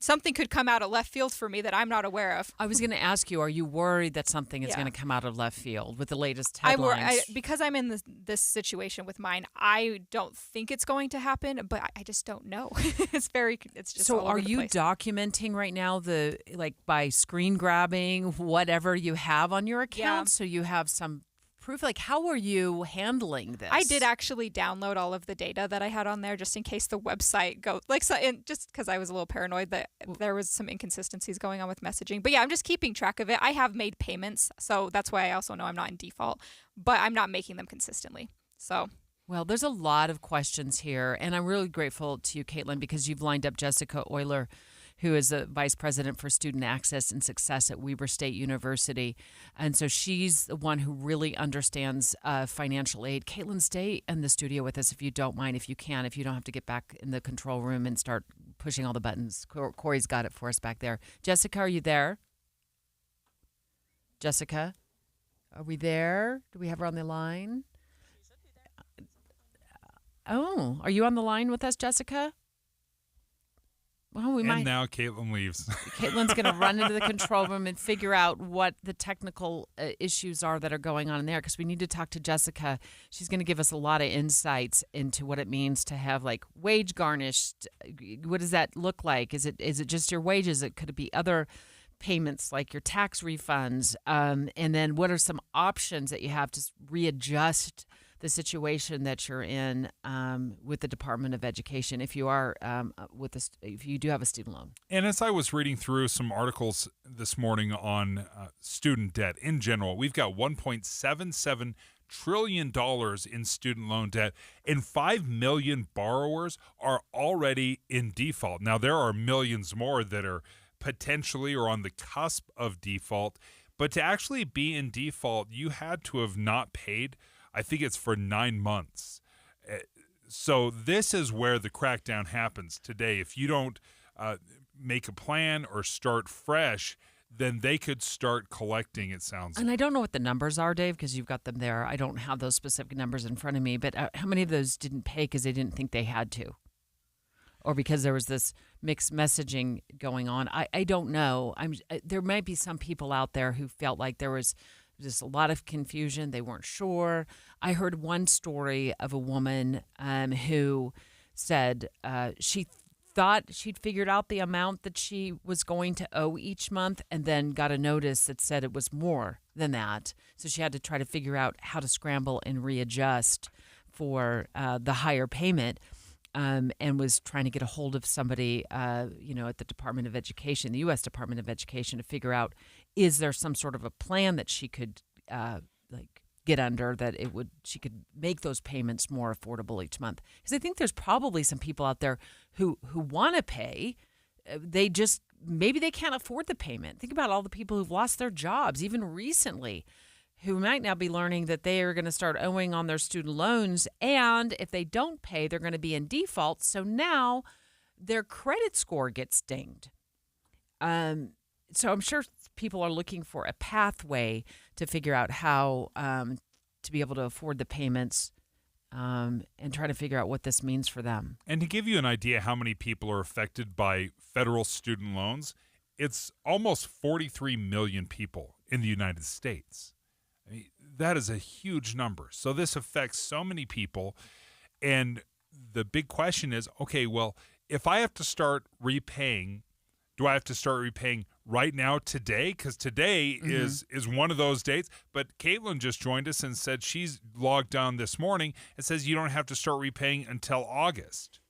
Speaker 5: something could come out of left field for me that I'm not aware of.
Speaker 9: I was going to ask you, are you worried that something is going to come out of left field with the latest headlines?
Speaker 5: Because I'm in this situation with mine, I don't think it's going to happen, but I just don't know. It's just
Speaker 9: so
Speaker 5: all over
Speaker 9: are
Speaker 5: the
Speaker 9: you
Speaker 5: place.
Speaker 9: documenting right now by screen grabbing whatever you have on your account so you have some proof? How are you handling this?
Speaker 5: I did actually download all of the data that I had on there just in case the website just because I was a little paranoid that there was some inconsistencies going on with messaging. But yeah, I'm just keeping track of it. I have made payments, so that's why I also know I'm not in default, but I'm not making them consistently. So.
Speaker 9: Well, there's a lot of questions here, and I'm really grateful to you, Caitlin, because you've lined up Jessica Euler, who is the Vice President for Student Access and Success at Weber State University. And so she's the one who really understands financial aid. Caitlin, stay in the studio with us if you don't mind, if you can, if you don't have to get back in the control room and start pushing all the buttons. Corey's got it for us back there. Jessica, are you there? Jessica, are we there? Do we have her on the line? Oh, are you on the line with us, Jessica? Well,
Speaker 10: now Caitlin leaves.
Speaker 9: Caitlin's going to run into the control room and figure out what the technical issues are that are going on in there, because we need to talk to Jessica. She's going to give us a lot of insights into what it means to have wage garnished. What does that look like? Is it just your wages? Could it be other payments like your tax refunds, and then what are some options that you have to readjust the situation that you're in with the Department of Education if you are if you do have a student loan.
Speaker 10: And as I was reading through some articles this morning on student debt in general, we've got $1.77 trillion in student loan debt, and 5 million borrowers are already in default. Now, there are millions more that are potentially or on the cusp of default, but to actually be in default, you had to have not paid, I think it's for 9 months. So this is where the crackdown happens today. If you don't make a plan or start fresh, then they could start collecting, it sounds.
Speaker 9: And I don't know what the numbers are, Dave, because you've got them there. I don't have those specific numbers in front of me, but how many of those didn't pay because they didn't think they had to? Or because there was this mixed messaging going on? I don't know. There might be some people out there who felt like there was just a lot of confusion. They weren't sure. I heard one story of a woman who said she thought she'd figured out the amount that she was going to owe each month and then got a notice that said it was more than that. So she had to try to figure out how to scramble and readjust for the higher payment. And was trying to get a hold of somebody, at the Department of Education, the U.S. Department of Education, to figure out, is there some sort of a plan that she could get under that she could make those payments more affordable each month? Because I think there's probably some people out there who want to pay. Maybe they can't afford the payment. Think about all the people who've lost their jobs, even recently, who might now be learning that they are going to start owing on their student loans. And if they don't pay, they're going to be in default. So now their credit score gets dinged. So I'm sure people are looking for a pathway to figure out how to be able to afford the payments and try to figure out what this means for them.
Speaker 10: And to give you an idea how many people are affected by federal student loans, it's almost 43 million people in the United States. I mean, that is a huge number. So this affects so many people. And the big question is, okay, well, if I have to start repaying, do I have to start repaying right now today? Because today is one of those dates. But Caitlin just joined us and said she's logged on this morning and says you don't have to start repaying until August.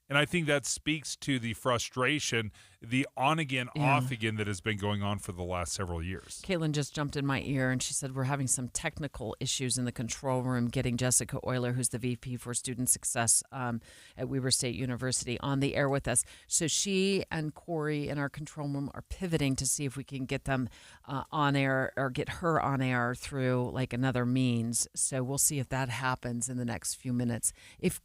Speaker 10: And I think that speaks to the frustration, the on-again, off-again that has been going on for the last several years.
Speaker 9: Caitlin just jumped in my ear, and she said we're having some technical issues in the control room getting Jessica Euler, who's the VP for Student Success at Weber State University, on the air with us. So she and Corey in our control room are pivoting to see if we can get them on air or get her on air through like another means. So we'll see if that happens in the next few minutes. If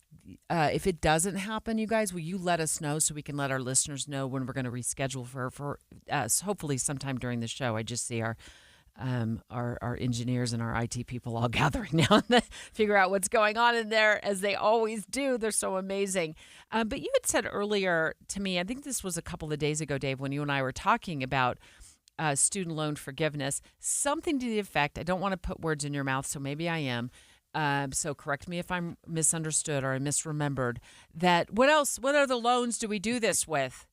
Speaker 9: it doesn't happen, you guys, will you let us know so we can let our listeners know when we're going to reschedule for us? Hopefully sometime during the show. I just see our engineers and our IT people all gathering now to figure out what's going on in there, as they always do. They're so amazing. But you had said earlier to me, I think this was a couple of days ago, Dave, when you and I were talking about student loan forgiveness, something to the effect, I don't want to put words in your mouth, so maybe I am. So correct me if I'm misunderstood or I misremembered, that what other loans do we do this with?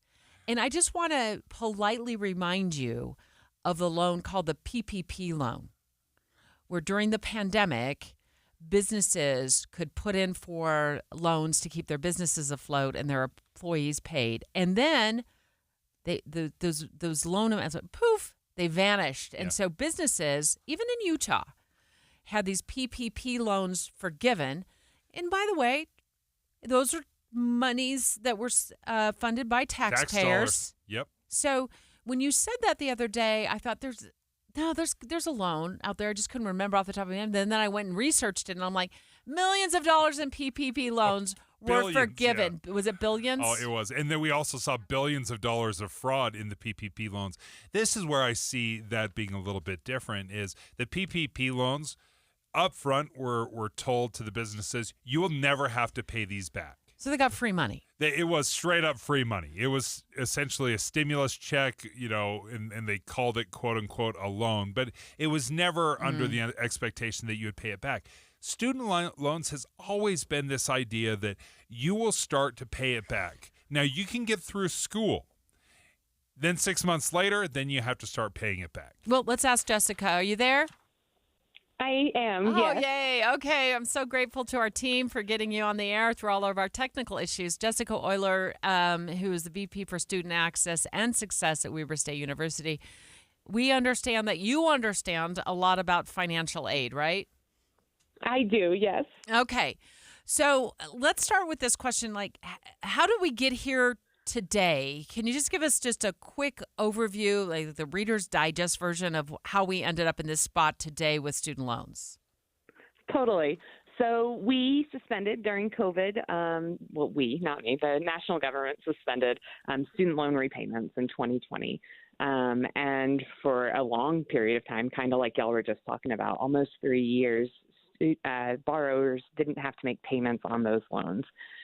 Speaker 9: And I just want to politely remind you of the loan called the PPP loan, where during the pandemic, businesses could put in for loans to keep their businesses afloat and their employees paid. And then those loan amounts, poof, they vanished. And so businesses, even in Utah, had these PPP loans forgiven. And by the way, those are monies that were funded by taxpayers.
Speaker 10: Yep.
Speaker 9: So when you said that the other day, I thought there's a loan out there. I just couldn't remember off the top of my head. And then I went and researched it, and I'm like, millions of dollars in PPP loans were forgiven. Yeah. Was it billions?
Speaker 10: Oh, it was. And then we also saw billions of dollars of fraud in the PPP loans. This is where I see that being a little bit different, is the PPP loans up front were told to the businesses, you will never have to pay these back.
Speaker 9: So they got free money.
Speaker 10: It was straight up free money. It was essentially a stimulus check, and they called it, quote unquote, a loan. But it was never under the expectation that you would pay it back. Student loans has always been this idea that you will start to pay it back. Now, you can get through school. Then 6 months later, then you have to start paying it back.
Speaker 9: Well, let's ask Jessica. Are you there?
Speaker 6: I am,
Speaker 9: Oh,
Speaker 6: yes.
Speaker 9: yay. Okay. I'm so grateful to our team for getting you on the air through all of our technical issues. Jessica Euler, who is the VP for Student Access and Success at Weber State University. We understand that you understand a lot about financial aid, right?
Speaker 6: I do, yes.
Speaker 9: Okay. So let's start with this question. Like, how did we get here today? Can you just give us just a quick overview, like the Reader's Digest version of how we ended up in this spot today with student loans?
Speaker 6: Totally. So we suspended during COVID, well, we, not me, the national government suspended student loan repayments in 2020. And for a long period of time, kind of like y'all were just talking about, almost 3 years, borrowers didn't have to make payments on those loans.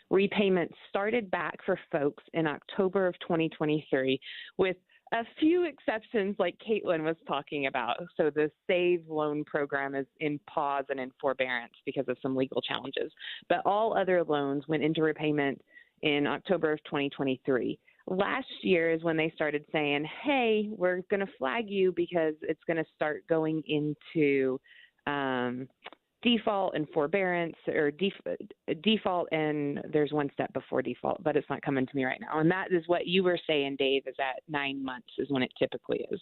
Speaker 6: Repayments started back for folks in October of 2023 with a few exceptions like Caitlin was talking about. So the SAVE loan program is in pause and in forbearance because of some legal challenges. But all other loans went into repayment in October of 2023. Last year is when they started saying, hey, we're going to flag you because it's going to start going into default and forbearance, or default, and there's one step before default, but it's not coming to me right now. And that is what you were saying, Dave, is at 9 months is when it typically is.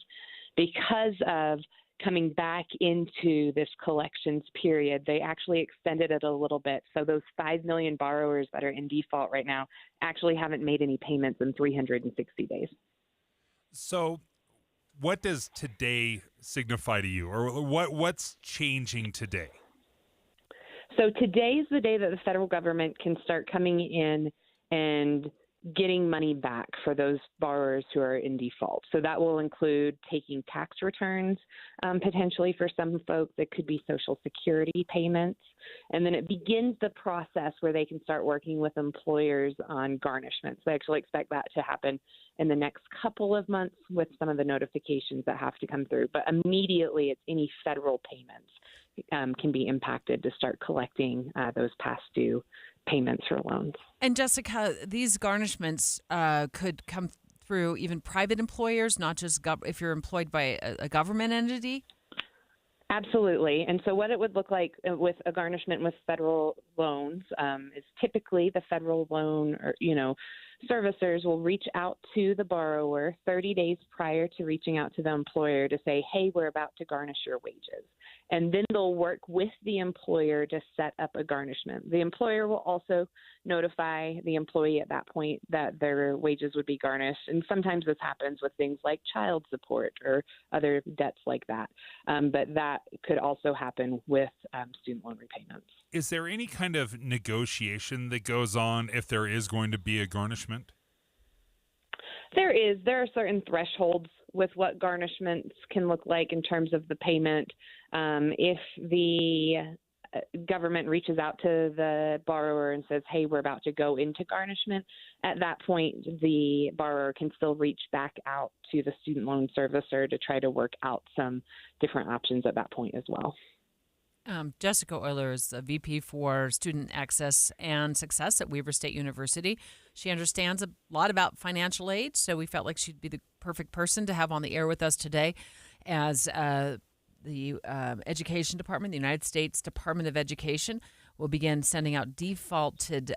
Speaker 6: Because of coming back into this collections period, they actually extended it a little bit. So those 5 million borrowers that are in default right now actually haven't made any payments in 360 days.
Speaker 10: So what does today signify to you, or what's changing today?
Speaker 6: So today is the day that the federal government can start coming in and getting money back for those borrowers who are in default. So that will include taking tax returns, potentially for some folks. It could be Social Security payments. And then it begins the process where they can start working with employers on garnishments. They actually expect that to happen in the next couple of months with some of the notifications that have to come through. But immediately, it's any federal payments can be impacted to start collecting those past due payments for loans.
Speaker 9: And Jessica, these garnishments could come through even private employers, not just if you're employed by a government entity?
Speaker 6: Absolutely. And so what it would look like with a garnishment with federal loans is typically the federal loan or, servicers will reach out to the borrower 30 days prior to reaching out to the employer to say, hey, we're about to garnish your wages. And then they'll work with the employer to set up a garnishment. The employer will also notify the employee at that point that their wages would be garnished. And sometimes this happens with things like child support or other debts like that. But that could also happen with student loan repayments.
Speaker 10: Is there any kind of negotiation that goes on if there is going to be a garnishment?
Speaker 6: There is. There are certain thresholds with what garnishments can look like in terms of the payment. If the government reaches out to the borrower and says, hey, we're about to go into garnishment, at that point, the borrower can still reach back out to the student loan servicer to try to work out some different options at that point as well.
Speaker 9: Jessica Euler is the VP for Student Access and Success at Weber State University. She understands a lot about financial aid, so we felt like she'd be the perfect person to have on the air with us today as the Education Department, the United States Department of Education, will begin sending defaulted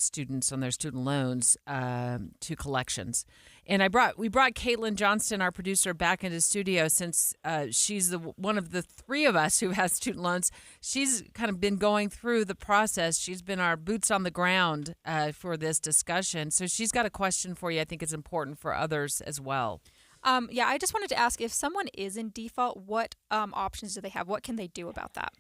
Speaker 9: students on their student loans to collections. And we brought Caitlin Johnston, our producer, back into studio since she's one of the three of us who has student loans. She's kind of been going through the process. She's been our boots on the ground for this discussion. So she's got a question for you. I think it's important for others as well.
Speaker 5: I just wanted to ask, if someone is in default, what options do they have? What can they do about that?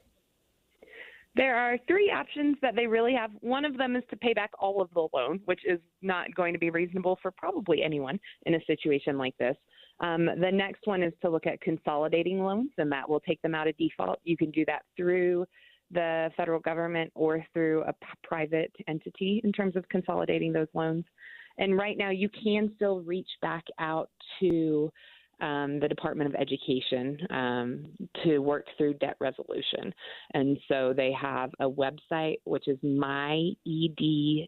Speaker 6: There are three options that they really have. One of them is to pay back all of the loan, which is not going to be reasonable for probably anyone in a situation like this. The next one is to look at consolidating loans, and that will take them out of default. You can do that through the federal government or through a private entity in terms of consolidating those loans. And right now, you can still reach back out to the Department of Education to work through debt resolution. And so they have a website, which is myedebt.ev.gov.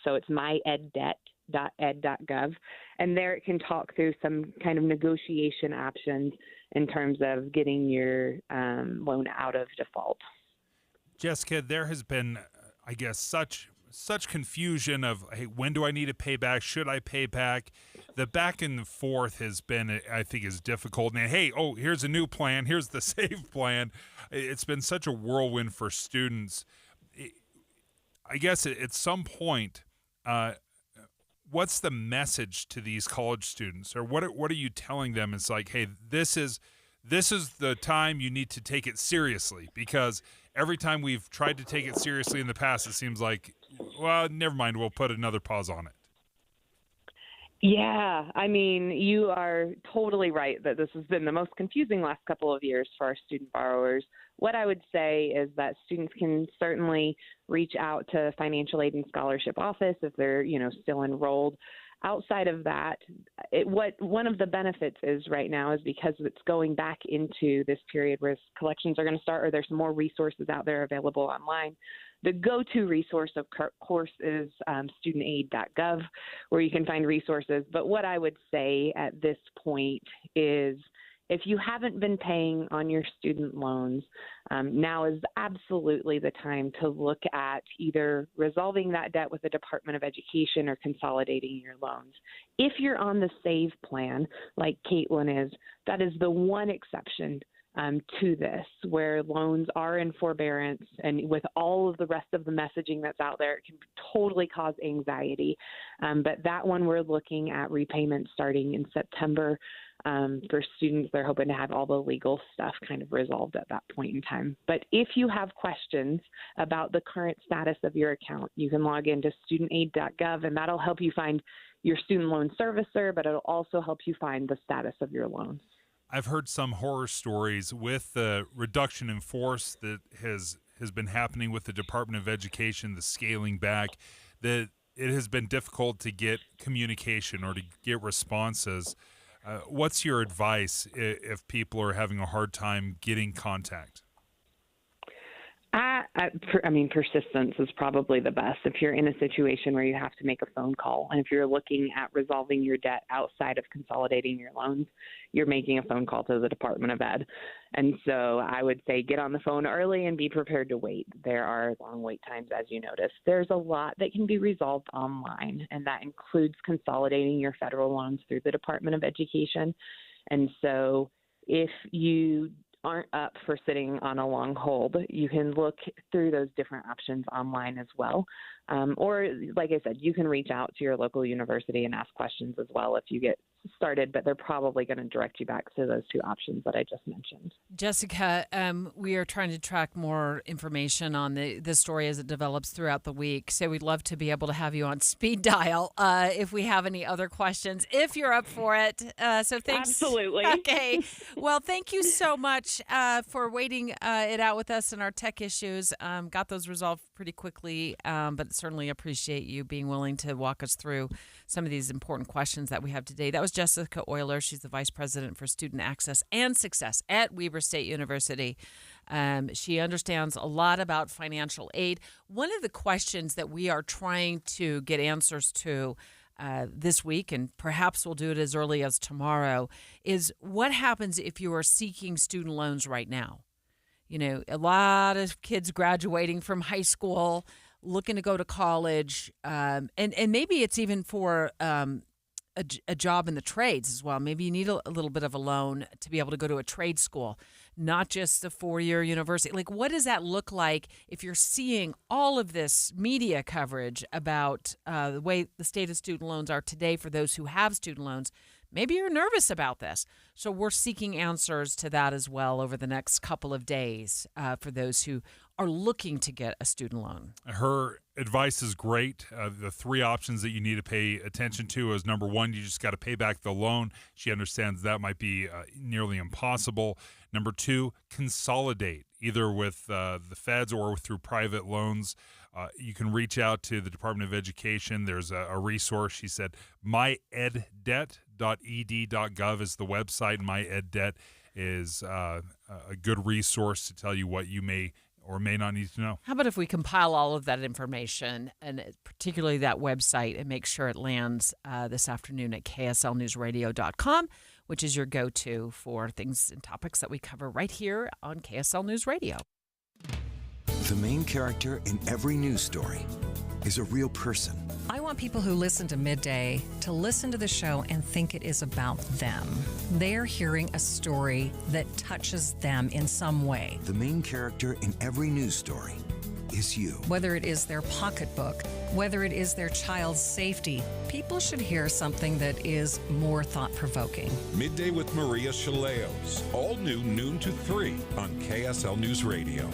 Speaker 6: So it's myeddebt.ed.gov. And there it can talk through some kind of negotiation options in terms of getting your loan out of default.
Speaker 10: Jessica, there has been, I guess, such confusion of, hey, when do I need to pay back? Should I pay back? The back and forth has been, I think, is difficult. And hey, here's a new plan. Here's the save plan. It's been such a whirlwind for students. I guess at some point, what's the message to these college students, or what are you telling them? It's like, hey, this is the time you need to take it seriously, because every time we've tried to take it seriously in the past, it seems like, well, never mind, we'll put another pause on it.
Speaker 6: Yeah, I mean, you are totally right that this has been the most confusing last couple of years for our student borrowers. What I would say is that students can certainly reach out to financial aid and scholarship office if they're, still enrolled. Outside of that, what one of the benefits is right now is because it's going back into this period where collections are going to start, or there's some more resources out there available online. The go-to resource, of course, is studentaid.gov, where you can find resources. But what I would say at this point is, if you haven't been paying on your student loans, now is absolutely the time to look at either resolving that debt with the Department of Education or consolidating your loans. If you're on the SAVE plan, like Caitlin is, that is the one exception to this, where loans are in forbearance, and with all of the rest of the messaging that's out there, it can totally cause anxiety. But that one, we're looking at repayment starting in September. For students, they're hoping to have all the legal stuff kind of resolved at that point in time. But if you have questions about the current status of your account, you can log into studentaid.gov, and that'll help you find your student loan servicer, but it'll also help you find the status of your loans.
Speaker 10: I've heard some horror stories with the reduction in force that has been happening with the Department of Education, the scaling back, that it has been difficult to get communication or to get responses. What's your advice if people are having a hard time getting contact?
Speaker 6: I mean, persistence is probably the best. If you're in a situation where you have to make a phone call, and if you're looking at resolving your debt outside of consolidating your loans, you're making a phone call to the Department of Ed. And so I would say get on the phone early and be prepared to wait. There are long wait times, as you noticed. There's a lot that can be resolved online, and that includes consolidating your federal loans through the Department of Education. And so if you aren't up for sitting on a long hold, you can look through those different options online as well. Or, like I said, you can reach out to your local university and ask questions as well if you get started, but they're probably going to direct you back to those two options that I just mentioned.
Speaker 9: Jessica, we are trying to track more information on the story as it develops throughout the week, so we'd love to be able to have you on speed dial if we have any other questions, if you're up for it. So thanks.
Speaker 6: Absolutely.
Speaker 9: Okay. Well, thank you so much for waiting it out with us in our tech issues. Got those resolved pretty quickly, but certainly appreciate you being willing to walk us through some of these important questions that we have today. That was Jessica Euler. She's the Vice President for Student Access and Success at Weber State University. She understands a lot about financial aid. One of the questions that we are trying to get answers to this week, and perhaps we'll do it as early as tomorrow, is what happens if you are seeking student loans right now? You know, a lot of kids graduating from high school, looking to go to college, and maybe it's even for a job in the trades as well. Maybe you need a little bit of a loan to be able to go to a trade school, not just the four-year university. Like, what does that look like if you're seeing all of this media coverage about the way the state of student loans are today for those who have student loans? Maybe you're nervous about this. So we're seeking answers to that as well over the next couple of days for those who are looking to get a student loan.
Speaker 10: Her advice is great. The three options that you need to pay attention to is, number one, you just got to pay back the loan. She understands that might be nearly impossible. Number two, consolidate, either with the feds or through private loans. You can reach out to the Department of Education. There's a resource. She said myeddebt.ed.gov is the website. MyEdDebt is a good resource to tell you what you may or may not need to know.
Speaker 9: How about if we compile all of that information, and particularly that website, and make sure it lands this afternoon at kslnewsradio.com, which is your go-to for things and topics that we cover right here on KSL News Radio.
Speaker 11: The main character in every news story is a real person.
Speaker 12: I want people who listen to Midday to listen to the show and think it is about them. They're hearing a story that touches them in some way.
Speaker 11: The main character in every news story is you.
Speaker 12: Whether it is their pocketbook, whether it is their child's safety, people should hear something that is more thought-provoking.
Speaker 14: Midday with Maria Chaleos. All new noon to 3 on KSL News Radio.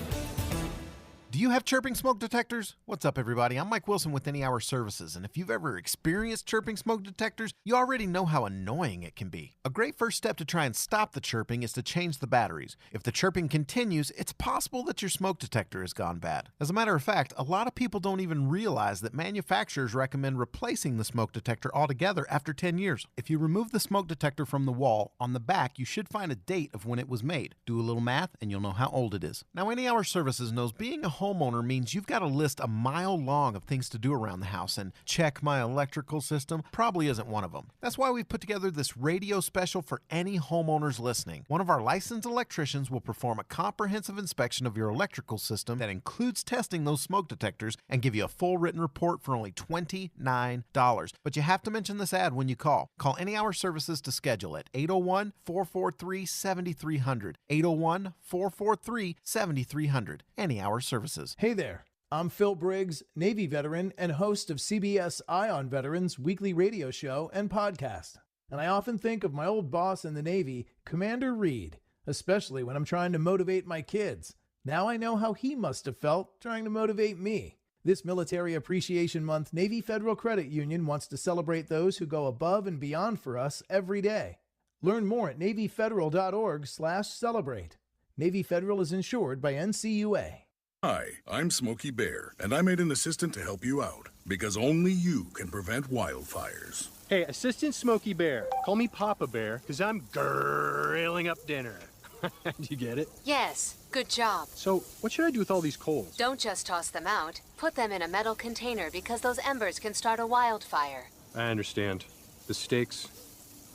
Speaker 25: Do you have chirping smoke detectors? What's up, everybody? I'm Mike Wilson with Any Hour Services, and if you've ever experienced chirping smoke detectors, you already know how annoying it can be. A great first step to try and stop the chirping is to change the batteries. If the chirping continues, it's possible that your smoke detector has gone bad. As a matter of fact, a lot of people don't even realize that manufacturers recommend replacing the smoke detector altogether after 10 years. If you remove the smoke detector from the wall, on the back you should find a date of when it was made. Do a little math and you'll know how old it is. Now, Any Hour Services knows being a homeowner means you've got a list a mile long of things to do around the house, and check my electrical system probably isn't one of them. That's why we've put together this radio special for any homeowners listening. One of our licensed electricians will perform a comprehensive inspection of your electrical system that includes testing those smoke detectors and give you a full written report for only $29. But you have to mention this ad when you call. Call Any Hour Services to schedule at 801-443-7300. 801-443-7300. Any Hour Services.
Speaker 15: Hey there, I'm Phil Briggs, Navy veteran and host of CBS Ion Veterans weekly radio show and podcast. And I often think of my old boss in the Navy, Commander Reed, especially when I'm trying to motivate my kids. Now I know how he must have felt trying to motivate me. This Military Appreciation Month, Navy Federal Credit Union wants to celebrate those who go above and beyond for us every day. Learn more at NavyFederal.org/celebrate. Navy Federal is insured by NCUA.
Speaker 16: Hi, I'm Smokey Bear, and I made an assistant to help you out, because only you can prevent wildfires.
Speaker 26: Hey, Assistant Smokey Bear, call me Papa Bear, because I'm grilling up dinner. Do you get it?
Speaker 27: Yes, good job.
Speaker 26: So, what should I do with all these coals?
Speaker 27: Don't just toss them out. Put them in a metal container because those embers can start a wildfire.
Speaker 26: I understand. The stakes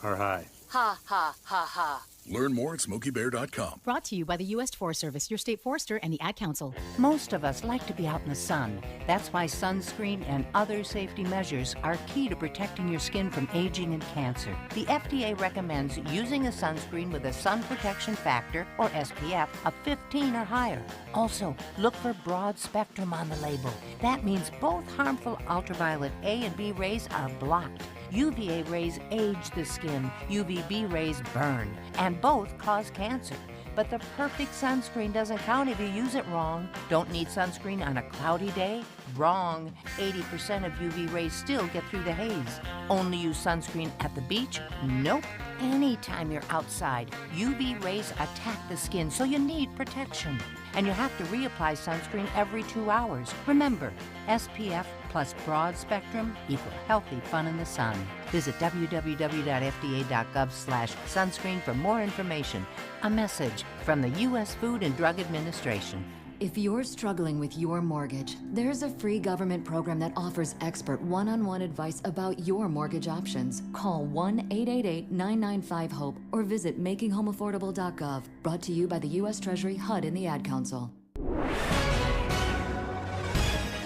Speaker 26: are high.
Speaker 27: Ha, ha, ha, ha.
Speaker 16: Learn more at SmokeyBear.com.
Speaker 28: Brought to you by the U.S. Forest Service, your state forester, and the Ad Council.
Speaker 29: Most of us like to be out in the sun. That's why sunscreen and other safety measures are key to protecting your skin from aging and cancer. The FDA recommends using a sunscreen with a sun protection factor, or SPF, of 15 or higher. Also, look for broad spectrum on the label. That means both harmful ultraviolet A and B rays are blocked. UVA rays age the skin, UVB rays burn, and both cause cancer. But the perfect sunscreen doesn't count if you use it wrong. Don't need sunscreen on a cloudy day? Wrong. 80% of UV rays still get through the haze. Only use sunscreen at the beach? Nope. Anytime you're outside, UV rays attack the skin, so you need protection. And you have to reapply sunscreen every 2 hours. Remember, SPF plus broad spectrum equal healthy fun in the sun. Visit www.fda.gov/sunscreen for more information. A message from the U.S. Food and Drug Administration.
Speaker 30: If you're struggling with your mortgage, there's a free government program that offers expert one-on-one advice about your mortgage options. Call 1-888-995-HOPE or visit makinghomeaffordable.gov. Brought to you by the U.S. Treasury, HUD, and the Ad Council.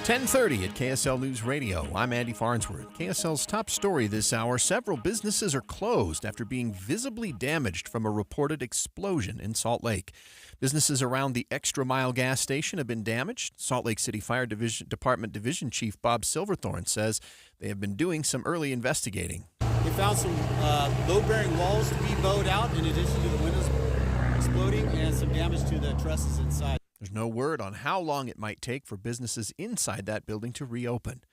Speaker 2: 10:30 at KSL News Radio. I'm Andy Farnsworth. KSL's top story this hour: several businesses are closed after being visibly damaged from a reported explosion in Salt Lake. Businesses around the Extra Mile gas station have been damaged. Salt Lake City Fire Department Division Chief Bob Silverthorne says they have been doing some early investigating.
Speaker 31: We found some load-bearing walls to be bowed out in addition to the windows exploding and some damage to the trusses inside.
Speaker 2: There's no word on how long it might take for businesses inside that building to reopen.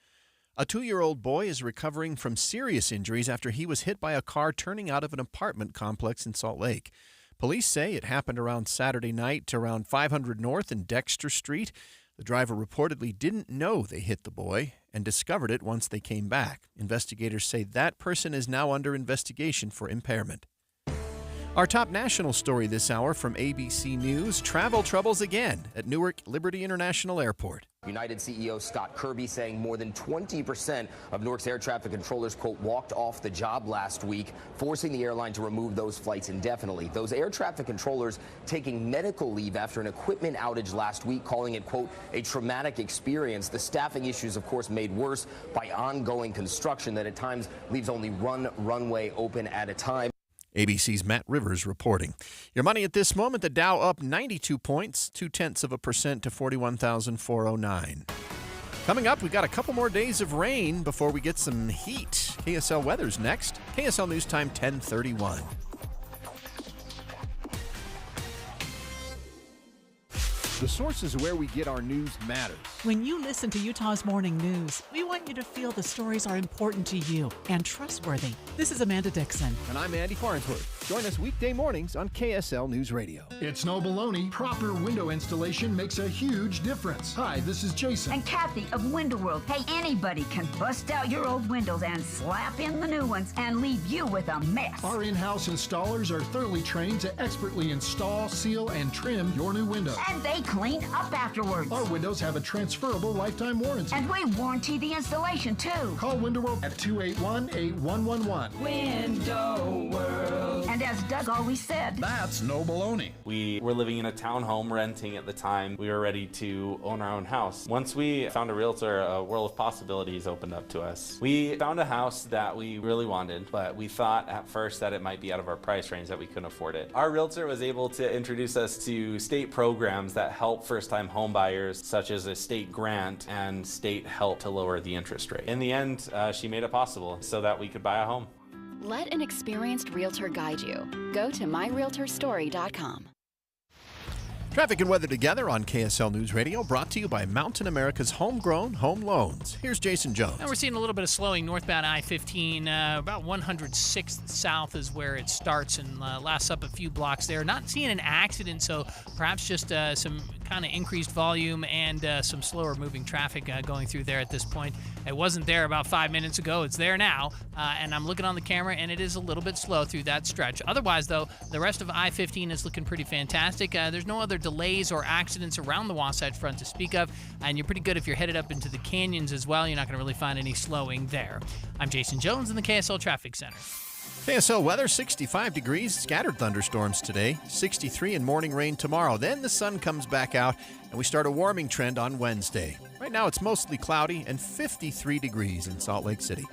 Speaker 2: A 2-year-old boy is recovering from serious injuries after he was hit by a car turning out of an apartment complex in Salt Lake. Police say it happened around Saturday night around 500 North and Dexter Street. The driver reportedly didn't know they hit the boy and discovered it once they came back. Investigators say that person is now under investigation for impairment. Our top national story this hour from ABC News, travel troubles again at Newark Liberty International Airport.
Speaker 1: United CEO Scott Kirby saying more than 20% of Newark's air traffic controllers, quote, walked off the job last week, forcing the airline to remove those flights indefinitely. Those air traffic controllers taking medical leave after an equipment outage last week, calling it, quote, a traumatic experience. The staffing issues, of course, made worse by ongoing construction that at times leaves only one runway open at a time.
Speaker 2: ABC's Matt Rivers reporting. Your money at this moment, the Dow up 92 points, 0.2% to 41,409. Coming up, we've got a couple more days of rain before we get some heat. KSL weather's next. KSL News Time 10:31.
Speaker 3: The sources where we get our news matters.
Speaker 4: When you listen to Utah's Morning News, we want you to feel the stories are important to you and trustworthy. This is Amanda Dixon.
Speaker 3: And I'm Andy Farnsworth. Join us weekday mornings on KSL News Radio.
Speaker 13: It's no baloney. Proper window installation makes a huge difference. Hi, this is Jason.
Speaker 17: And Kathy of Window World. Hey, anybody can bust out your old windows and slap in the new ones and leave you with a mess.
Speaker 13: Our in-house installers are thoroughly trained to expertly install, seal, and trim your new windows.
Speaker 17: And they clean up afterwards.
Speaker 13: Our windows have a transferable lifetime warranty.
Speaker 17: And we warranty the installation, too.
Speaker 13: Call Window World at 281-8111.
Speaker 17: Window World. And as Doug always said,
Speaker 13: that's no baloney.
Speaker 18: We were living in a townhome renting at the time. We were ready to own our own house. Once we found a realtor, a world of possibilities opened up to us. We found a house that we really wanted, but we thought at first that it might be out of our price range, that we couldn't afford it. Our realtor was able to introduce us to state programs that help first-time home buyers, such as a state grant and state help to lower the interest rate. In the end, she made it possible so that we could buy a home.
Speaker 19: Let an experienced realtor guide you. Go to myrealtorstory.com.
Speaker 2: Traffic and weather together on KSL News Radio, brought to you by Mountain America's Homegrown Home Loans. Here's Jason Jones.
Speaker 7: Now we're seeing a little bit of slowing northbound I-15. About 106th south is where it starts and lasts up a few blocks there. Not seeing an accident, so perhaps just some kind of increased volume and some slower moving traffic going through there at this point. It wasn't there about 5 minutes ago. It's there now, and I'm looking on the camera, and it is a little bit slow through that stretch. Otherwise, though, the rest of I-15 is looking pretty fantastic. There's no other delays or accidents around the Wasatch Front to speak of, and you're pretty good if you're headed up into the canyons as well. You're not going to really find any slowing there. I'm Jason Jones in the KSL Traffic Center.
Speaker 2: KSL weather, 65 degrees, scattered thunderstorms today, 63 and morning rain tomorrow. Then the sun comes back out, and we start a warming trend on Wednesday. Right now it's mostly cloudy and 53 degrees in Salt Lake City.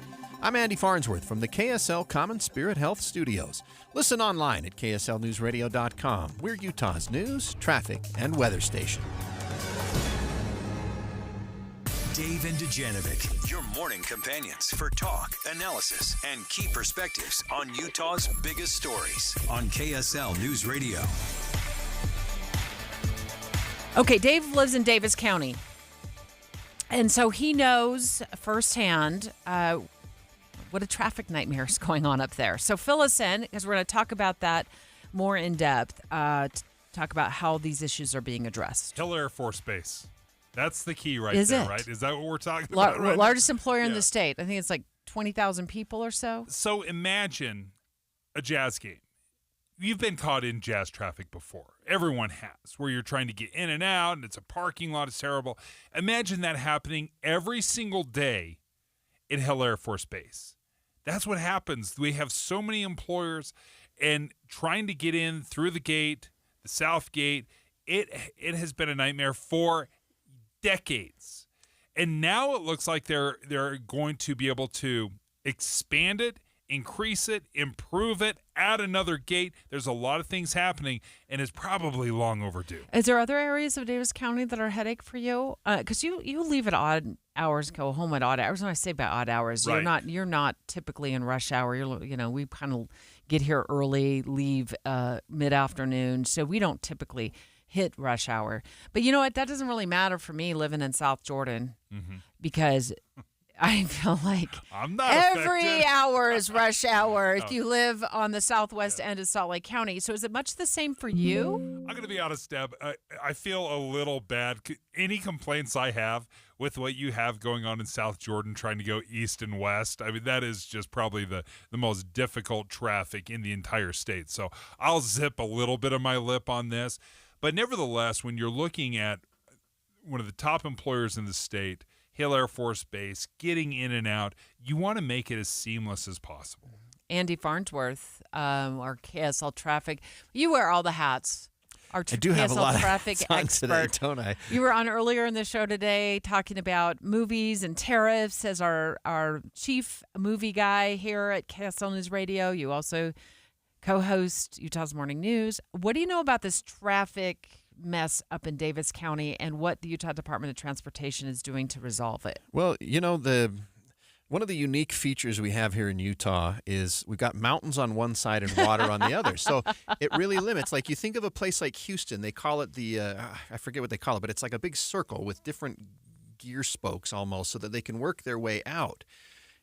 Speaker 2: I'm Andy Farnsworth from the KSL Common Spirit Health Studios. Listen online at kslnewsradio.com. We're Utah's news, traffic, and weather station.
Speaker 8: Dave and Dujanovic, your morning companions for talk, analysis, and key perspectives on Utah's biggest stories on KSL News Radio.
Speaker 9: Okay, Dave lives in Davis County, and so he knows firsthand what a traffic nightmare is going on up there. So fill us in, because we're going to talk about that more in depth, talk about how these issues are being addressed.
Speaker 10: Hill Air Force Base. That's the key right
Speaker 9: Is
Speaker 10: there,
Speaker 9: it?
Speaker 10: right? Is that what we're talking about? Right
Speaker 9: largest employer in
Speaker 10: Yeah.
Speaker 9: the state. I think it's like 20,000 people or so.
Speaker 10: So imagine a Jazz game. You've been caught in Jazz traffic before. Everyone has, where you're trying to get in and out, and it's a parking lot. It's terrible. Imagine that happening every single day in Hill Air Force Base. That's what happens. We have so many employers, and trying to get in through the gate, the south gate, it has been a nightmare for decades. And now it looks like they're going to be able to expand it, increase it, improve it, add another gate. There's a lot of things happening, and it's probably long overdue.
Speaker 9: Is there other areas of Davis County that are a headache for you? Because you leave at odd hours, go home at odd hours. When I say by odd hours,
Speaker 10: Right.
Speaker 9: you're not typically in rush hour. We kind of get here early, leave mid-afternoon, so we don't typically hit rush hour. But you know what? That doesn't really matter for me living in South Jordan, because I feel like
Speaker 10: I'm not
Speaker 9: every
Speaker 10: affected.
Speaker 9: hour is rush hour if
Speaker 10: No.
Speaker 9: you live on the southwest end of Salt Lake County. So is it much the same for you?
Speaker 10: I'm going to be honest, Deb. I feel a little bad. Any complaints I have with what you have going on in South Jordan trying to go east and west, I mean, that is just probably the most difficult traffic in the entire state. So I'll zip a little bit of my lip on this. But nevertheless, when you're looking at one of the top employers in the state, Hill Air Force Base, getting in and out, you want to make it as seamless as possible.
Speaker 9: Andy Farnsworth, our KSL traffic. You wear all the hats. Our
Speaker 2: I do have a
Speaker 9: KSL
Speaker 2: lot of
Speaker 9: traffic
Speaker 2: hats on
Speaker 9: expert.
Speaker 2: today, don't I?
Speaker 9: You were on earlier in the show today talking about movies and tariffs as our chief movie guy here at KSL News Radio. You also co-host Utah's Morning News. What do you know about this traffic mess up in Davis County and what the Utah Department of Transportation is doing to resolve it?
Speaker 2: Well, one of the unique features we have here in Utah is we've got mountains on one side and water on the other. So it really limits. Like you think of a place like Houston, they call it I forget what they call it, but it's like a big circle with different gear spokes almost so that they can work their way out.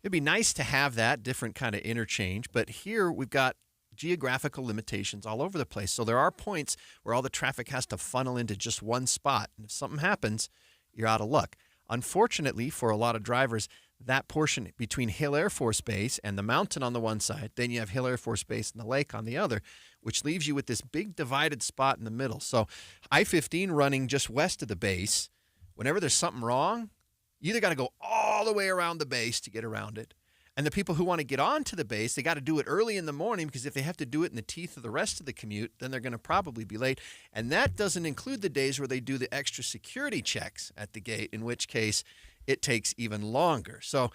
Speaker 2: It'd be nice to have that different kind of interchange, but here we've got geographical limitations all over the place. So there are points where all the traffic has to funnel into just one spot. And if something happens, you're out of luck. Unfortunately, for a lot of drivers, that portion between Hill Air Force Base and the mountain on the one side, then you have Hill Air Force Base and the lake on the other, which leaves you with this big divided spot in the middle. So I-15 running just west of the base, whenever there's something wrong, you either got to go all the way around the base to get around it. And the people who want to get onto the base, they got to do it early in the morning because if they have to do it in the teeth of the rest of the commute, then they're going to probably be late. And that doesn't include the days where they do the extra security checks at the gate, in which case it takes even longer. So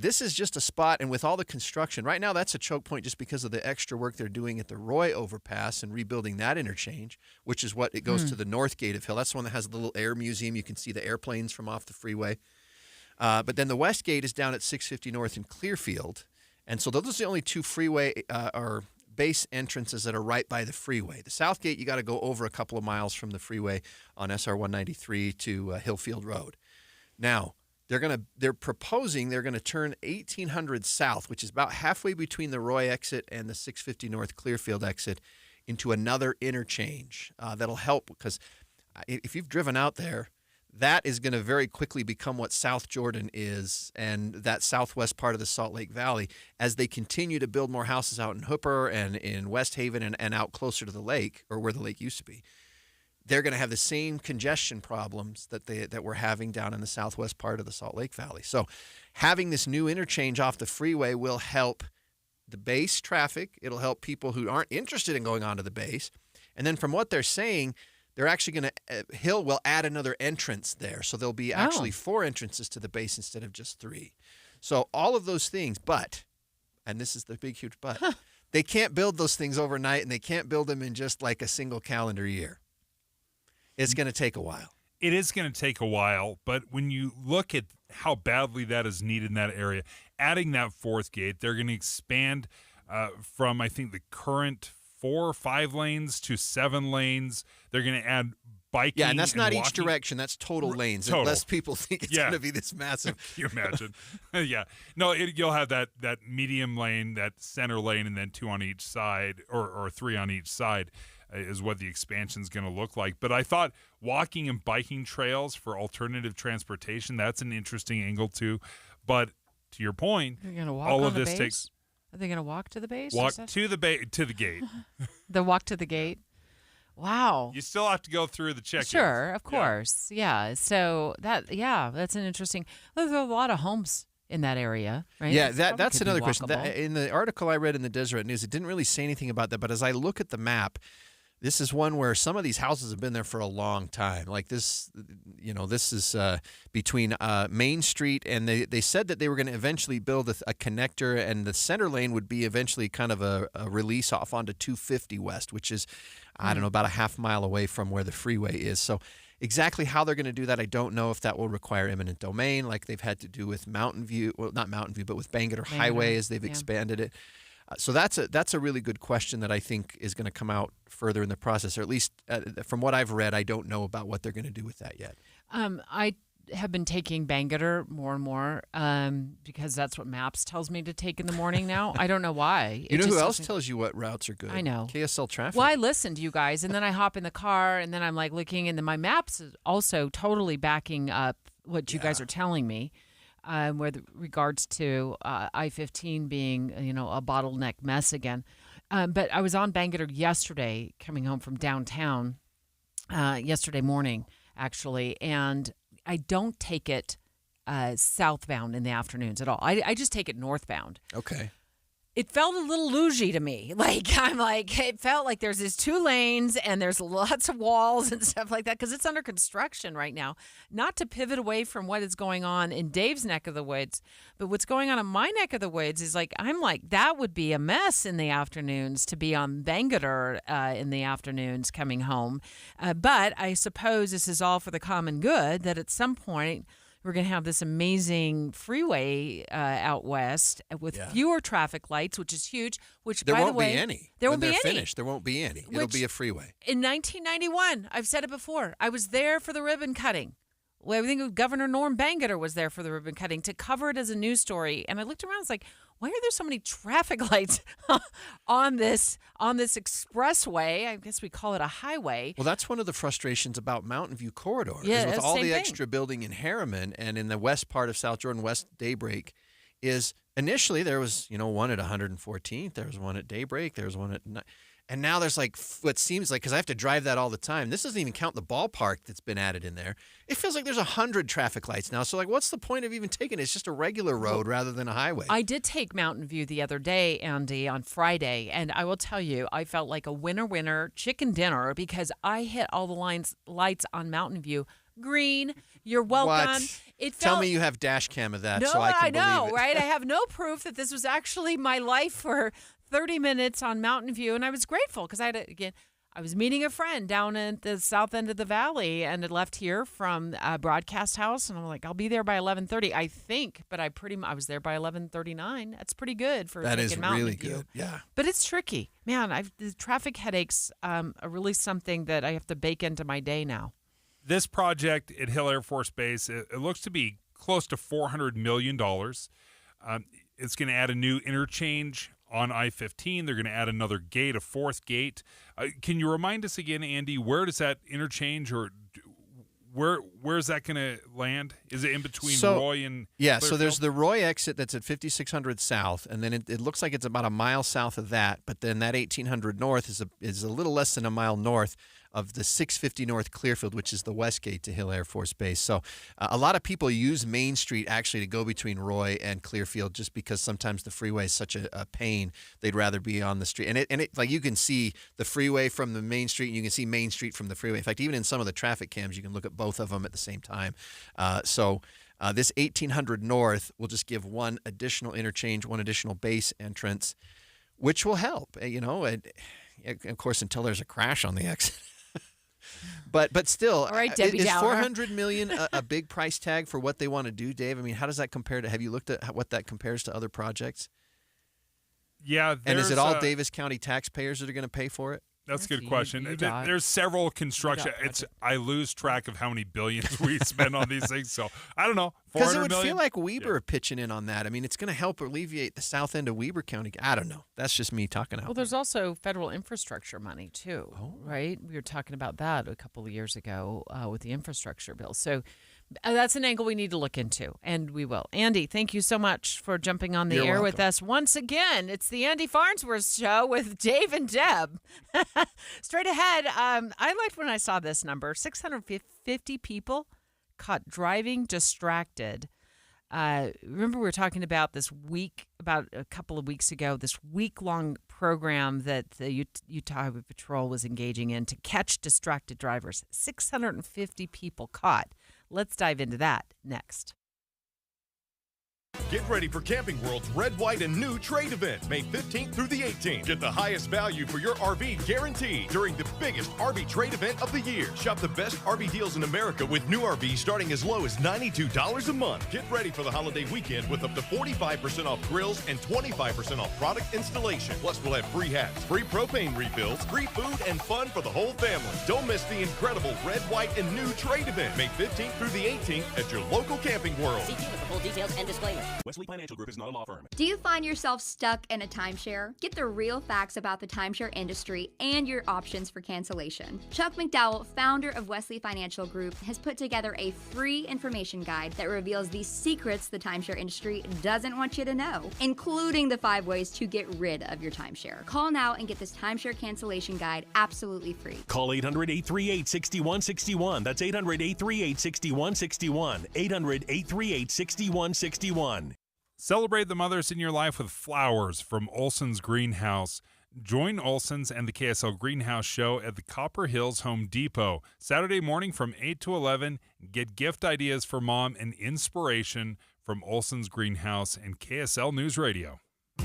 Speaker 2: this is just a spot, and with all the construction, right now that's a choke point just because of the extra work they're doing at the Roy overpass and rebuilding that interchange, which is what it goes to the north gate of Hill. That's the one that has a little air museum. You can see the airplanes from off the freeway. But then the west gate is down at 650 North in Clearfield. And so those are the only two freeway or base entrances that are right by the freeway. The south gate, you got to go over a couple of miles from the freeway on SR 193 to Hillfield Road. Now, they're proposing they're going to turn 1800 south, which is about halfway between the Roy exit and the 650 North Clearfield exit, into another interchange. That'll help because if you've driven out there, that is going to very quickly become what South Jordan is and that southwest part of the Salt Lake Valley as they continue to build more houses out in Hooper and in West Haven and out closer to the lake, or where the lake used to be. They're going to have the same congestion problems that we're having down in the southwest part of the Salt Lake Valley. So having this new interchange off the freeway will help the base traffic. It'll help people who aren't interested in going onto the base. And then from what they're saying, they're actually going to, Hill will add another entrance there. So there'll be actually 4 entrances to the base instead of just 3. So all of those things, but, and this is the big, huge but, they can't build those things overnight and they can't build them in just like a single calendar year. It's going to take a while.
Speaker 10: It is going to take a while, but when you look at how badly that is needed in that area, adding that 4th gate, they're going to expand from, I think, the current 4 or 5 lanes to 7 lanes. They're going to add biking.
Speaker 2: Yeah, and that's not
Speaker 10: walking.
Speaker 2: Each direction. That's total lanes.
Speaker 10: Total.
Speaker 2: Unless people think it's going to be this massive.
Speaker 10: Can you imagine? Yeah. No, you'll have that medium lane, that center lane, and then 2 on each side, or 3 on each side is what the expansion is going to look like. But I thought walking and biking trails for alternative transportation, that's an interesting angle too. But to your point,
Speaker 9: You're gonna walk
Speaker 10: all
Speaker 9: on
Speaker 10: of
Speaker 9: the
Speaker 10: this
Speaker 9: base?
Speaker 10: takes
Speaker 9: Are they going to walk to the base?
Speaker 10: walk to the gate.
Speaker 9: The walk to the gate. Wow.
Speaker 10: You still have to go through the check-in.
Speaker 9: Sure, of course. Yeah. So that's an interesting. There's a lot of homes in that area, right?
Speaker 2: Yeah,
Speaker 9: It's probably
Speaker 2: that's
Speaker 9: could be
Speaker 2: another question.
Speaker 9: walkable.
Speaker 2: In the article I read in the Deseret News, it didn't really say anything about that. But as I look at the map, this is one where some of these houses have been there for a long time. Like this, this is between Main Street, and they said that they were going to eventually build a connector, and the center lane would be eventually kind of a release off onto 250 West, which is, I don't know, about a half mile away from where the freeway is. So exactly how they're going to do that, I don't know. If that will require eminent domain like they've had to do with Mountain View. Well, not Mountain View, but with Bangerter Highway as they've expanded it. So that's a really good question that I think is going to come out further in the process, or at least from what I've read, I don't know about what they're going to do with that yet.
Speaker 9: I have been taking Bangerter more and more because that's what Maps tells me to take in the morning now. I don't know why.
Speaker 2: You know who else tells you what routes are good?
Speaker 9: I know.
Speaker 2: KSL Traffic.
Speaker 9: Well, I listen to you guys, and then I hop in the car, and then I'm like looking, and then my Maps is also totally backing up what you guys are telling me. With regards to I-15 being, a bottleneck mess again. But I was on Bangerter yesterday, coming home from downtown, yesterday morning, actually, and I don't take it southbound in the afternoons at all. I just take it northbound.
Speaker 2: Okay.
Speaker 9: It felt a little lugy to me. It felt like there's these 2 lanes and there's lots of walls and stuff like that because it's under construction right now. Not to pivot away from what is going on in Dave's neck of the woods, but what's going on in my neck of the woods is that would be a mess in the afternoons to be on Bangerter in the afternoons coming home. But I suppose this is all for the common good that at some point we're going to have this amazing freeway out west with fewer traffic lights, which is huge. Which,
Speaker 2: there
Speaker 9: by
Speaker 2: won't
Speaker 9: the way,
Speaker 2: be any.
Speaker 9: There
Speaker 2: when
Speaker 9: won't be any.
Speaker 2: Finished, there won't be any. It'll be a freeway.
Speaker 9: In 1991, I've said it before, I was there for the ribbon cutting. Well, I think Governor Norm Bangerter was there for the ribbon cutting to cover it as a news story. And I looked around, I was like, why are there so many traffic lights on this expressway? I guess we call it a highway.
Speaker 2: Well, that's one of the frustrations about Mountain View Corridor.
Speaker 9: Yeah,
Speaker 2: is with all the
Speaker 9: thing.
Speaker 2: extra building in Harriman and in the west part of South Jordan, West Daybreak, is initially there was, one at 114th, there was one at Daybreak, there was one at... And now there's what seems like, because I have to drive that all the time. This doesn't even count the ballpark that's been added in there. It feels like there's 100 traffic lights now. So what's the point of even taking it? It's just a regular road rather than a highway.
Speaker 9: I did take Mountain View the other day, Andy, on Friday. And I will tell you, I felt like a winner chicken dinner because I hit all the lights on Mountain View. Green, you're welcome.
Speaker 2: What? Tell me you have dash cam of that so I can believe it.
Speaker 9: I know, right? I have no proof that this was actually my life for 30 minutes on Mountain View, and I was grateful because I was meeting a friend down at the south end of the valley and had left here from Broadcast House, and I'm like, I'll be there by 11:30, I think, but I was there by 11:39. That's pretty good for taking Mountain View. That is really good, yeah. But it's tricky. Man, the traffic headaches are really something that I have to bake into my day now.
Speaker 10: This project at Hill Air Force Base, it looks to be close to $400 million. It's going to add a new interchange on I-15. They're going to add another gate, a 4th gate. Can you remind us again, Andy, where does that interchange or where is that going to land? Is it in between Roy and
Speaker 2: Clearfield? So there's the Roy exit that's at 5600 South, and then it looks like it's about a mile south of that, but then that 1800 North is a little less than a mile north of the 650 North Clearfield, which is the west gate to Hill Air Force Base. So a lot of people use Main Street actually to go between Roy and Clearfield just because sometimes the freeway is such a pain. They'd rather be on the street. And it like you can see the freeway from the Main Street and you can see Main Street from the freeway. In fact, even in some of the traffic cams, you can look at both of them at the same time. This 1800 North will just give one additional interchange, one additional base entrance, which will help, of course, until there's a crash on the exit. But still,
Speaker 9: all right, Debbie
Speaker 2: is
Speaker 9: Downer.
Speaker 2: $400 million a big price tag for what they want to do, Dave? I mean, how does that compare to? Have you looked at what that compares to other projects?
Speaker 10: Yeah,
Speaker 2: and is it all Davis County taxpayers that are going to pay for it?
Speaker 10: That's a good question. There's several construction. I lose track of how many billions we spend on these things. So I don't know.
Speaker 2: Because it would feel like Weber pitching in on that. I mean, it's going to help alleviate the south end of Weber County. I don't know. That's just me talking out.
Speaker 9: Well, there's also federal infrastructure money too, right? We were talking about that a couple of years ago with the infrastructure bill. So that's an angle we need to look into, and we will. Andy, thank you so much for jumping on the
Speaker 2: You're
Speaker 9: air
Speaker 2: welcome.
Speaker 9: with us once again. It's the Andy Farnsworth Show with Dave and Deb. Straight ahead, I liked when I saw this number, 650 people caught driving distracted. Remember we were talking about about a couple of weeks ago, this week-long program that the Utah Highway Patrol was engaging in to catch distracted drivers. 650 people caught. Let's dive into that next.
Speaker 5: Get ready for Camping World's Red, White, and New Trade Event, May 15th through the 18th. Get the highest value for your RV guaranteed during the biggest RV trade event of the year. Shop the best RV deals in America with new RVs starting as low as $92 a month. Get ready for the holiday weekend with up to 45% off grills and 25% off product installation. Plus, we'll have free hats, free propane refills, free food, and fun for the whole family. Don't miss the incredible Red, White, and New Trade Event, May 15th through the 18th at your local Camping World.
Speaker 6: See with the full details and disclaimer.
Speaker 5: Wesley Financial Group is not a law firm.
Speaker 11: Do you find yourself stuck in a timeshare? Get the real facts about the timeshare industry and your options for cancellation. Chuck McDowell, founder of Wesley Financial Group, has put together a free information guide that reveals the secrets the timeshare industry doesn't want you to know, including the 5 ways to get rid of your timeshare. Call now and get this timeshare cancellation guide absolutely free.
Speaker 12: Call 800-838-6161. That's 800-838-6161. 800-838-6161.
Speaker 10: Celebrate the mothers in your life with flowers from Olson's Greenhouse. Join Olson's and the KSL Greenhouse Show at the Copper Hills Home Depot. Saturday morning from 8 to 11. Get gift ideas for mom and inspiration from Olson's Greenhouse and KSL News Radio.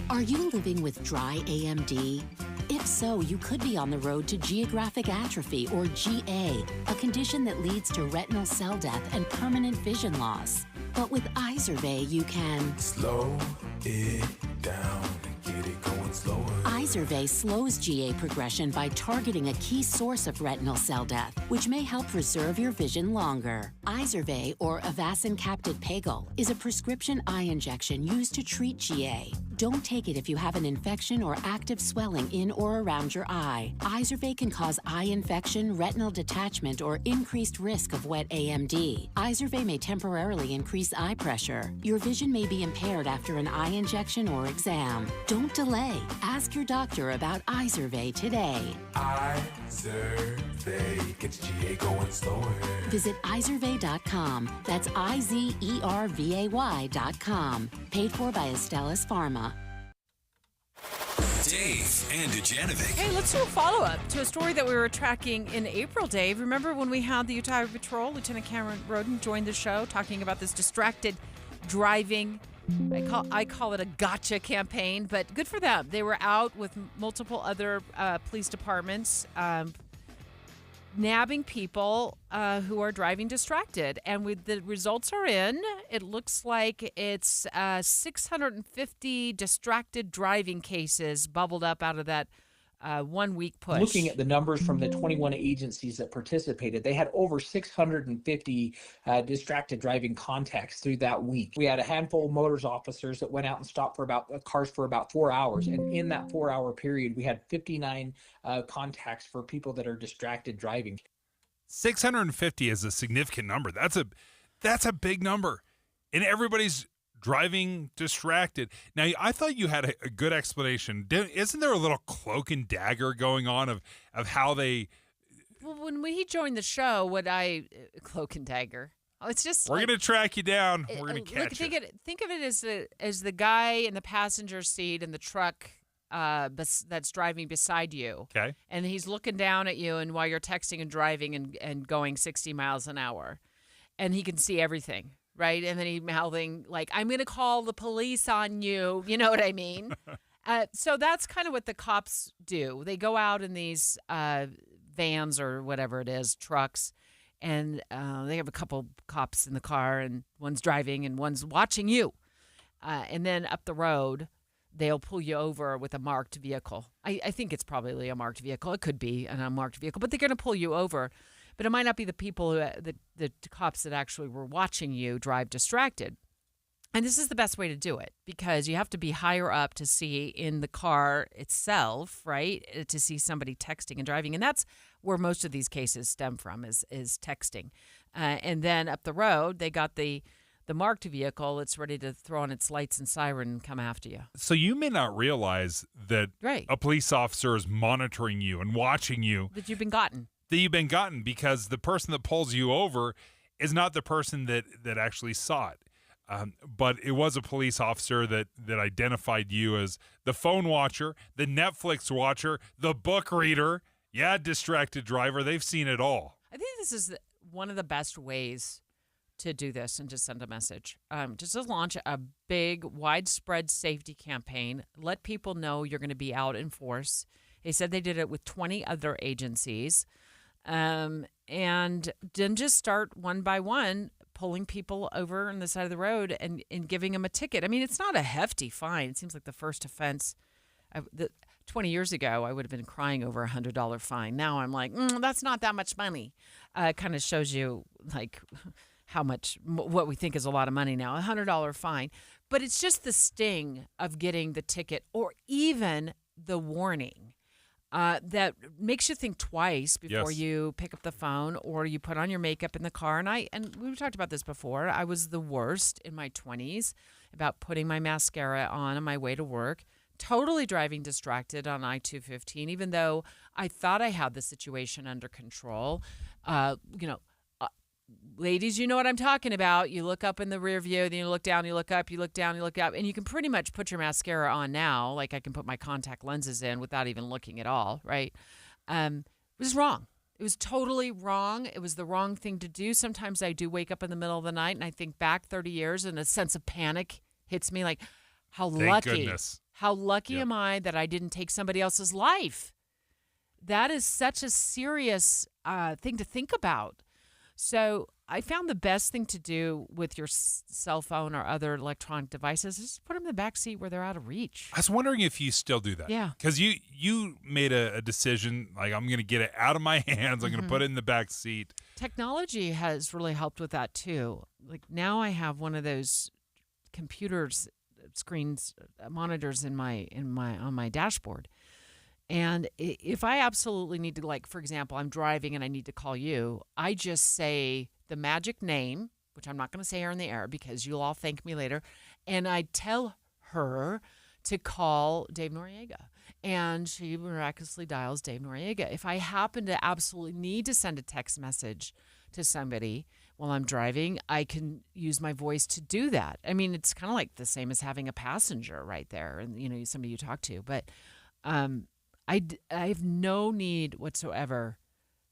Speaker 28: Are you living with dry AMD? If so, you could be on the road to geographic atrophy, or GA, a condition that leads to retinal cell death and permanent vision loss. But with Izervay, you can
Speaker 14: slow it down and get it going slower.
Speaker 28: Izervay slows GA progression by targeting a key source of retinal cell death, which may help preserve your vision longer. Izervay, or Avastin Capted Pagel, is a prescription eye injection used to treat GA. Don't take it if you have an infection or active swelling in or around your eye. Izervay can cause eye infection, retinal detachment, or increased risk of wet AMD. Izervay may temporarily increase eye pressure. Your vision may be impaired after an eye injection or exam. Don't delay. Ask your doctor about Izervay today.
Speaker 14: Izervay gets GA going slower.
Speaker 28: Visit Izervay.com. That's IZERVAY.com. Paid for by Astellas Pharma.
Speaker 8: Dave and Dujanovic.
Speaker 9: Hey, let's do a follow-up to a story that we were tracking in April, Dave. Remember when we had the Utah Patrol, Lieutenant Cameron Roden joined the show talking about this distracted driving. I call it a gotcha campaign, but good for them. They were out with multiple other police departments nabbing people who are driving distracted. And with the results are in, it looks like it's 650 distracted driving cases bubbled up out of that 1 week push.
Speaker 20: Looking at the numbers from the 21 agencies that participated, they had over 650 distracted driving contacts through that week. We had a handful of motors officers that went out and stopped for cars for about 4 hours. And in that 4-hour period, we had 59 contacts for people that are distracted driving.
Speaker 10: 650 is a significant number. That's a big number. And everybody's driving distracted. Now, I thought you had a good explanation. Isn't there a little cloak and dagger going on of how they...
Speaker 9: Well, when he joined the show, cloak and dagger? Oh, it's just
Speaker 10: we're going to track you down. We're going to catch you.
Speaker 9: Think of it as the guy in the passenger seat in the truck that's driving beside you.
Speaker 10: Okay.
Speaker 9: And he's looking down at you, and while you're texting and driving and going 60 miles an hour, and he can see everything. Right? And then he's mouthing, like, I'm going to call the police on you. You know what I mean? So that's kind of what the cops do. They go out in these vans or whatever it is, trucks, and they have a couple cops in the car, and one's driving and one's watching you. And then up the road, they'll pull you over with a marked vehicle. I think it's probably a marked vehicle. It could be an unmarked vehicle, but they're going to pull you over. But it might not be the people, the cops that actually were watching you drive distracted. And this is the best way to do it because you have to be higher up to see in the car itself, right, to see somebody texting and driving. And that's where most of these cases stem from is texting. And then up the road, they got the marked vehicle. It's ready to throw on its lights and siren and come after you.
Speaker 10: So you may not realize that
Speaker 9: right.
Speaker 10: A police officer is monitoring you and watching you.
Speaker 9: That you've been gotten.
Speaker 10: Because the person that pulls you over is not the person that actually saw it. But it was a police officer that identified you as the phone watcher, the Netflix watcher, the book reader. Yeah, distracted driver. They've seen it all.
Speaker 9: I think this is one of the best ways to do this and just send a message. Just to launch a big, widespread safety campaign. Let people know you're going to be out in force. They said they did it with 20 other agencies. And then just start one by one, pulling people over on the side of the road and giving them a ticket. I mean, it's not a hefty fine. It seems like the first offense, 20 years ago, I would have been crying over a $100 fine. Now I'm like, that's not that much money. It kind of shows you like how much, what we think is a lot of money now, a $100 fine. But it's just the sting of getting the ticket or even the warning. That makes you think twice before you pick up the phone or you put on your makeup in the car. And we've talked about this before. I was the worst in my 20s about putting my mascara on my way to work, totally driving distracted on I-215, even though I thought I had the situation under control. Ladies, you know what I'm talking about. You look up in the rear view, then you look down, you look up, you look down, you look up, and you can pretty much put your mascara on now. Like I can put my contact lenses in without even looking at all, right? It was wrong. It was totally wrong. It was the wrong thing to do. Sometimes I do wake up in the middle of the night and I think back 30 years and a sense of panic hits me like, how lucky am I that I didn't take somebody else's life? That is such a serious thing to think about. So I found the best thing to do with your cell phone or other electronic devices is just put them in the back seat where they're out of reach.
Speaker 10: I was wondering if you still do that.
Speaker 9: Yeah.
Speaker 10: Because you made a decision, like, I'm going to get it out of my hands. I'm going to put it in the back seat.
Speaker 9: Technology has really helped with that, too. Like, now I have one of those computers, screens, monitors on my dashboard. And if I absolutely need to, like, for example, I'm driving and I need to call you, I just say the magic name, which I'm not going to say here in the air because you'll all thank me later, and I tell her to call Dave Noriega. And she miraculously dials Dave Noriega. If I happen to absolutely need to send a text message to somebody while I'm driving, I can use my voice to do that. I mean, it's kind of like the same as having a passenger right there and, somebody you talk to. But I have no need whatsoever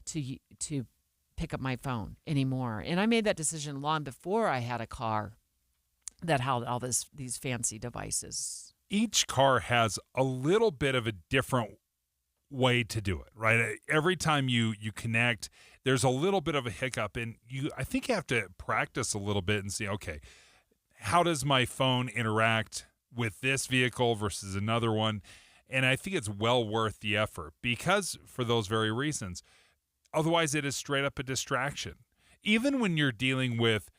Speaker 9: to pick up my phone anymore. And I made that decision long before I had a car that held all these fancy devices.
Speaker 10: Each car has a little bit of a different way to do it, right? Every time you connect, there's a little bit of a hiccup, and I think you have to practice a little bit and see, okay, how does my phone interact with this vehicle versus another one? And I think it's well worth the effort because for those very reasons. Otherwise, it is straight up a distraction. Even when you're dealing with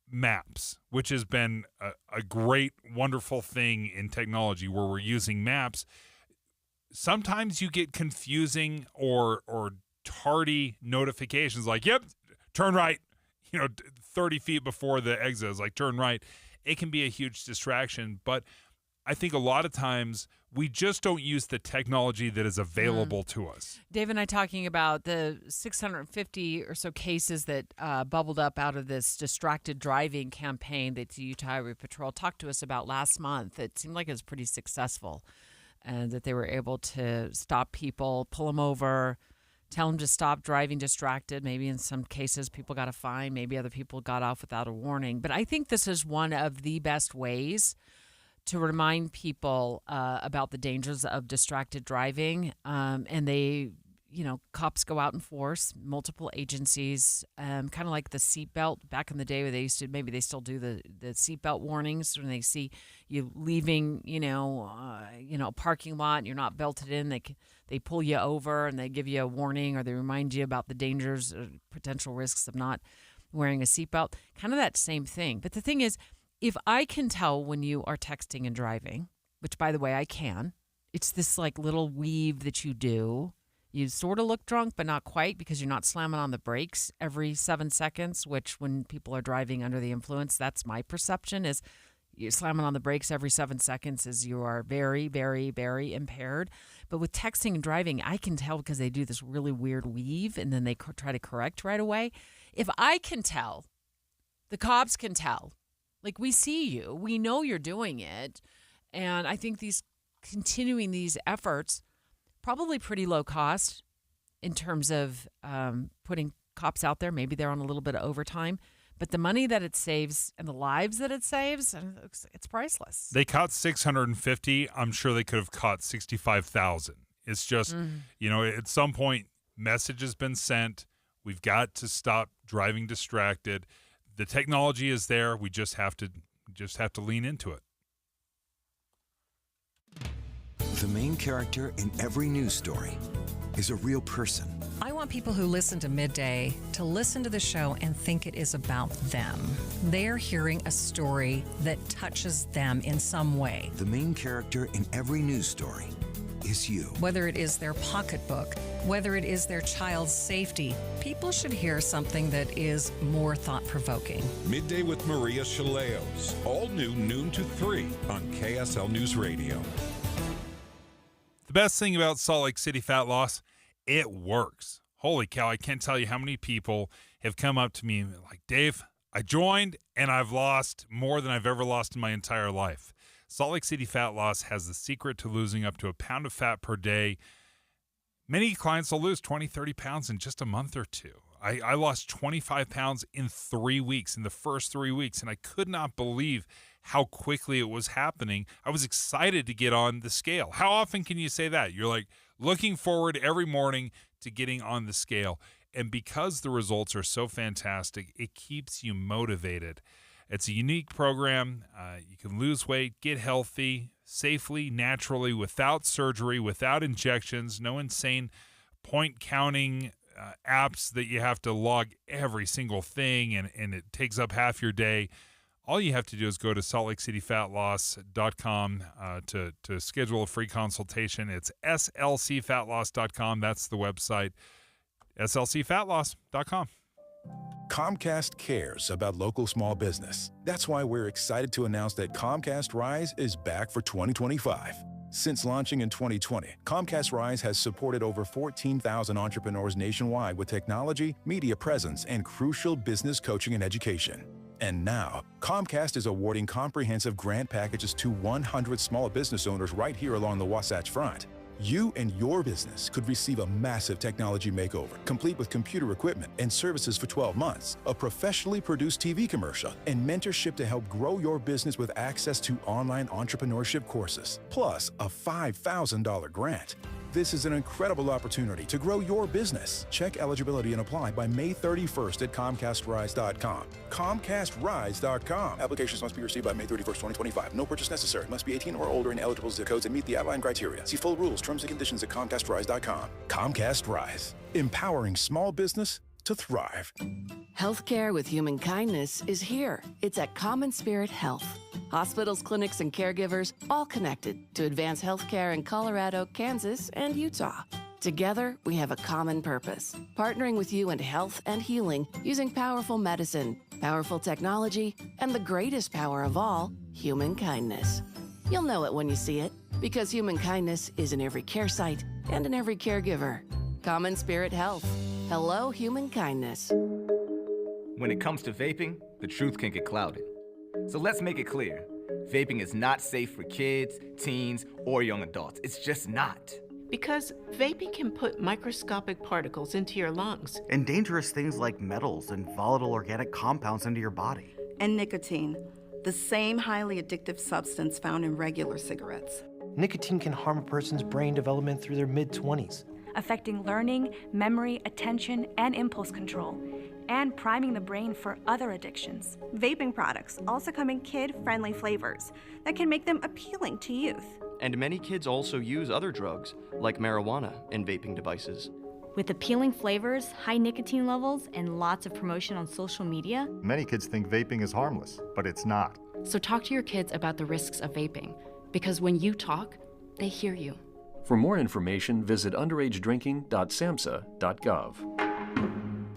Speaker 10: maps, which has been a great, wonderful thing in technology where we're using maps, sometimes you get confusing or tardy notifications like, yep, turn right, 30 feet before the exit is like, turn right. It can be a huge distraction, but I think a lot of times we just don't use the technology that is available to us.
Speaker 9: Dave and I talking about the 650 or so cases that bubbled up out of this distracted driving campaign that the Utah Highway Patrol talked to us about last month. It seemed like it was pretty successful and that they were able to stop people, pull them over, tell them to stop driving distracted. Maybe in some cases people got a fine. Maybe other people got off without a warning. But I think this is one of the best ways to remind people about the dangers of distracted driving. And they, cops go out in force, multiple agencies, kind of like the seatbelt back in the day where they used to, maybe they still do the seatbelt warnings when they see you leaving, a parking lot and you're not belted in, they pull you over and they give you a warning or they remind you about the dangers or potential risks of not wearing a seatbelt, kind of that same thing. But the thing is, if I can tell when you are texting and driving, which, by the way, I can, it's this like little weave that you do. You sort of look drunk, but not quite because you're not slamming on the brakes every 7 seconds, which when people are driving under the influence, that's my perception, is you're slamming on the brakes every 7 seconds as you are very, very, very impaired. But with texting and driving, I can tell because they do this really weird weave and then they try to correct right away. If I can tell, the cops can tell. Like, we see you. We know you're doing it. And I think continuing these efforts, probably pretty low cost in terms of putting cops out there. Maybe they're on a little bit of overtime. But the money that it saves and the lives that it saves, it's priceless.
Speaker 10: They caught 650. I'm sure they could have caught 65,000. It's just, at some point, message has been sent. We've got to stop driving distracted. The technology is there. We just have to lean into it.
Speaker 8: The main character in every news story is a real person.
Speaker 6: I want people who listen to Midday to listen to the show and think it is about them. They're hearing a story that touches them in some way.
Speaker 8: The main character in every news story is you.
Speaker 6: Whether it is their pocketbook, whether it is their child's safety, people should hear something that is more thought-provoking.
Speaker 5: Midday with Maria Chaleos. All new noon to 3 on KSL News Radio.
Speaker 10: The best thing about Salt Lake City fat loss, it works. Holy cow, I can't tell you how many people have come up to me like, Dave, I joined and I've lost more than I've ever lost in my entire life. Salt Lake City Fat Loss has the secret to losing up to a pound of fat per day. Many clients will lose 20, 30 pounds in just a month or two. I lost 25 pounds in 3 weeks, in the first 3 weeks, and I could not believe how quickly it was happening. I was excited to get on the scale. How often can you say that? You're like looking forward every morning to getting on the scale. And because the results are so fantastic, it keeps you motivated. It's a unique program. You can lose weight, get healthy, safely, naturally, without surgery, without injections, no insane point counting apps that you have to log every single thing and it takes up half your day. All you have to do is go to saltlakeCityFatLoss.com to schedule a free consultation. It's slcfatloss.com. That's the website, slcfatloss.com.
Speaker 14: Comcast cares about local small business. That's why we're excited to announce that Comcast Rise is back for 2025. Since launching in 2020, Comcast Rise has supported over 14,000 entrepreneurs nationwide with technology, media presence, and crucial business coaching and education. And now, Comcast is awarding comprehensive grant packages to 100 small business owners right here along the Wasatch Front. You and your business could receive a massive technology makeover, complete with computer equipment and services for 12 months, a professionally produced TV commercial, and mentorship to help grow your business with access to online entrepreneurship courses, plus a $5,000 grant. This is an incredible opportunity to grow your business. Check eligibility and apply by May 31st at ComcastRise.com. ComcastRise.com. Applications must be received by May 31st, 2025. No purchase necessary. Must be 18 or older and eligible zip codes and meet the outlined criteria. See full rules, terms, and conditions at ComcastRise.com. Comcast Rise. Empowering small business to thrive.
Speaker 12: Healthcare with human kindness is here. It's at Common Spirit Health. Hospitals, clinics, and caregivers all connected to advance healthcare in Colorado, Kansas, and Utah. Together, we have a common purpose, partnering with you in health and healing using powerful medicine, powerful technology, and the greatest power of all, human kindness. You'll know it when you see it, because human kindness is in every care site and in every caregiver. Common Spirit Health. Hello, human kindness.
Speaker 15: When it comes to vaping, the truth can get clouded. So let's make it clear. Vaping is not safe for kids, teens, or young adults. It's just not.
Speaker 16: Because vaping can put microscopic particles into your lungs.
Speaker 21: And dangerous things like metals and volatile organic compounds into your body.
Speaker 22: And nicotine, the same highly addictive substance found in regular cigarettes.
Speaker 21: Nicotine can harm a person's brain development through their mid-20s.
Speaker 23: Affecting learning, memory, attention, and impulse control, and priming the brain for other addictions.
Speaker 24: Vaping products also come in kid-friendly flavors that can make them appealing to youth.
Speaker 25: And many kids also use other drugs, like marijuana, in vaping devices.
Speaker 26: With appealing flavors, high nicotine levels, and lots of promotion on social media,
Speaker 27: many kids think vaping is harmless, but it's not.
Speaker 19: So talk to your kids about the risks of vaping, because when you talk, they hear you.
Speaker 27: For more information, visit underagedrinking.samhsa.gov.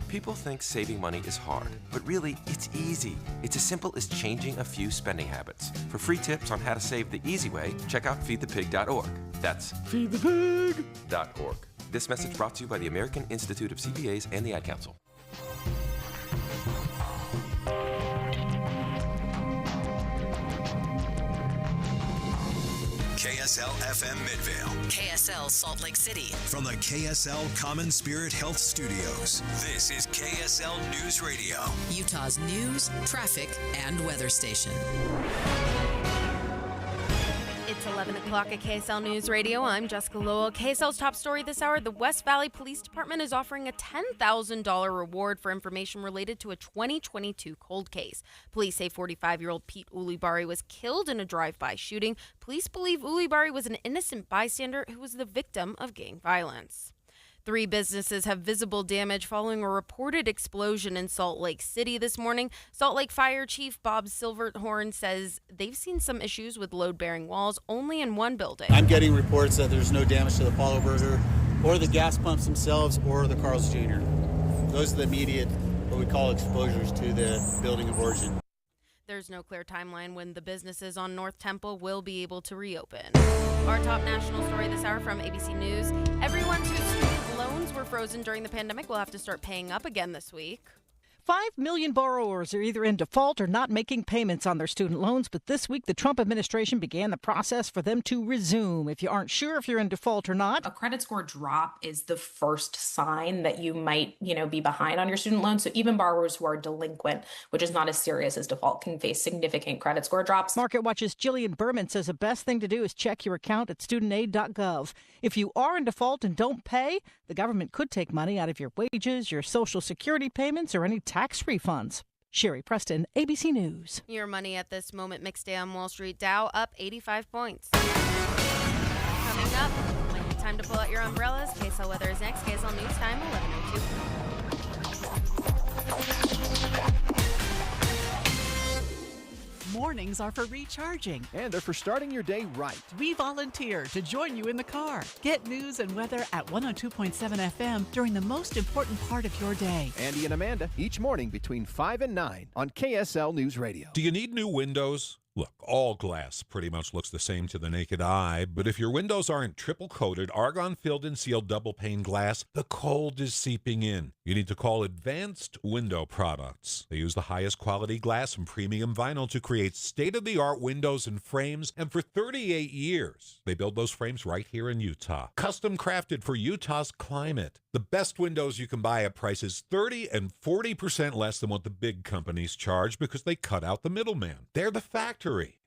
Speaker 28: People think saving money is hard, but really, it's easy. It's as simple as changing a few spending habits. For free tips on how to save the easy way, check out feedthepig.org. That's feedthepig.org. This message brought to you by the American Institute of CPAs and the Ad Council.
Speaker 8: KSL FM Midvale.
Speaker 28: KSL Salt Lake City.
Speaker 8: From the KSL Common Spirit Health Studios, this is KSL News Radio.
Speaker 28: Utah's news, traffic, and weather station.
Speaker 1: It's 11 o'clock at KSL News Radio. I'm Jessica Lowell. KSL's top story this hour, the West Valley Police Department is offering a $10,000 reward for information related to a 2022 cold case. Police say 45-year-old Pete Ulibarri was killed in a drive-by shooting. Police believe Ulibarri was an innocent bystander who was the victim of gang violence. 3 businesses have visible damage following a reported explosion in Salt Lake City this morning. Salt Lake Fire Chief Bob Silverhorn says they've seen some issues with load-bearing walls only in one building.
Speaker 2: I'm getting reports that there's no damage to the Paulo Burger or the gas pumps themselves or the Carl's Jr. Those are the immediate, what we call exposures to the building of origin.
Speaker 1: There's no clear timeline when the businesses on North Temple will be able to reopen. Our top national story this hour from ABC News. Everyone whose student loans were frozen during the pandemic will have to start paying up again this week.
Speaker 3: 5 million borrowers are either in default or not making payments on their student loans, but this week the Trump administration began the process for them to resume. If you aren't sure if you're in default or not,
Speaker 4: a credit score drop is the first sign that you might, be behind on your student loan. So even borrowers who are delinquent, which is not as serious as default, can face significant credit score drops.
Speaker 3: MarketWatch's Jillian Berman says the best thing to do is check your account at studentaid.gov. If you are in default and don't pay, the government could take money out of your wages, your Social Security payments, or any tax refunds. Sherry Preston, ABC News.
Speaker 1: Your money at this moment, mixed day on Wall Street. Dow up 85 points. Coming up, might be time to pull out your umbrellas. KSL weather is next. KSL News Time, 11:02.
Speaker 7: Mornings are for recharging.
Speaker 13: And they're for starting your day right.
Speaker 7: We volunteer to join you in the car. Get news and weather at 102.7 FM during the most important part of your day.
Speaker 13: Andy and Amanda, each morning between 5 and 9 on KSL News Radio.
Speaker 17: Do you need new windows? Look, all glass pretty much looks the same to the naked eye, but if your windows aren't triple-coated, argon-filled and sealed double-pane glass, the cold is seeping in. You need to call Advanced Window Products. They use the highest quality glass and premium vinyl to create state-of-the-art windows and frames, and for 38 years, they build those frames right here in Utah. Custom crafted for Utah's climate. The best windows you can buy at prices 30 and 40% less than what the big companies charge because they cut out the middleman. They're the factory.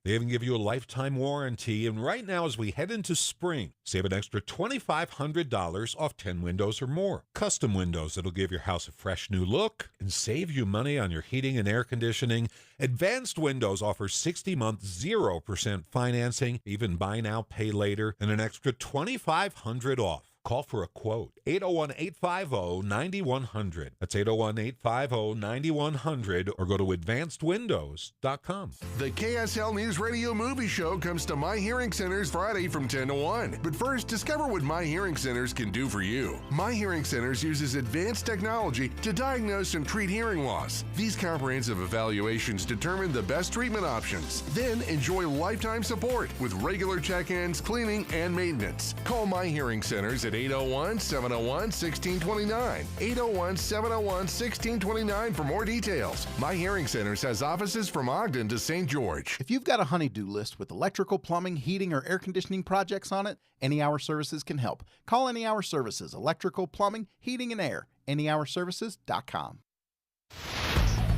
Speaker 17: They even give you a lifetime warranty, and right now as we head into spring, save an extra $2,500 off 10 windows or more. Custom windows that'll give your house a fresh new look and save you money on your heating and air conditioning. Advanced Windows offers 60-month 0% financing, even buy now, pay later, and an extra $2,500 off. Call for a quote, 801-850-9100. That's 801-850-9100, or go to advancedwindows.com.
Speaker 18: The KSL News Radio Movie Show comes to My Hearing Centers Friday from 10 to 1. But first, discover what My Hearing Centers can do for you. My Hearing Centers uses advanced technology to diagnose and treat hearing loss. These comprehensive evaluations determine the best treatment options. Then enjoy lifetime support with regular check-ins, cleaning, and maintenance. Call My Hearing Centers at 801-701-1629. 801-701-1629 for more details. My Hearing Centers has offices from Ogden to St. George.
Speaker 21: If you've got a honey-do list with electrical, plumbing, heating, or air conditioning projects on it, Any Hour Services can help. Call Any Hour Services, electrical, plumbing, heating, and air. AnyHourServices.com.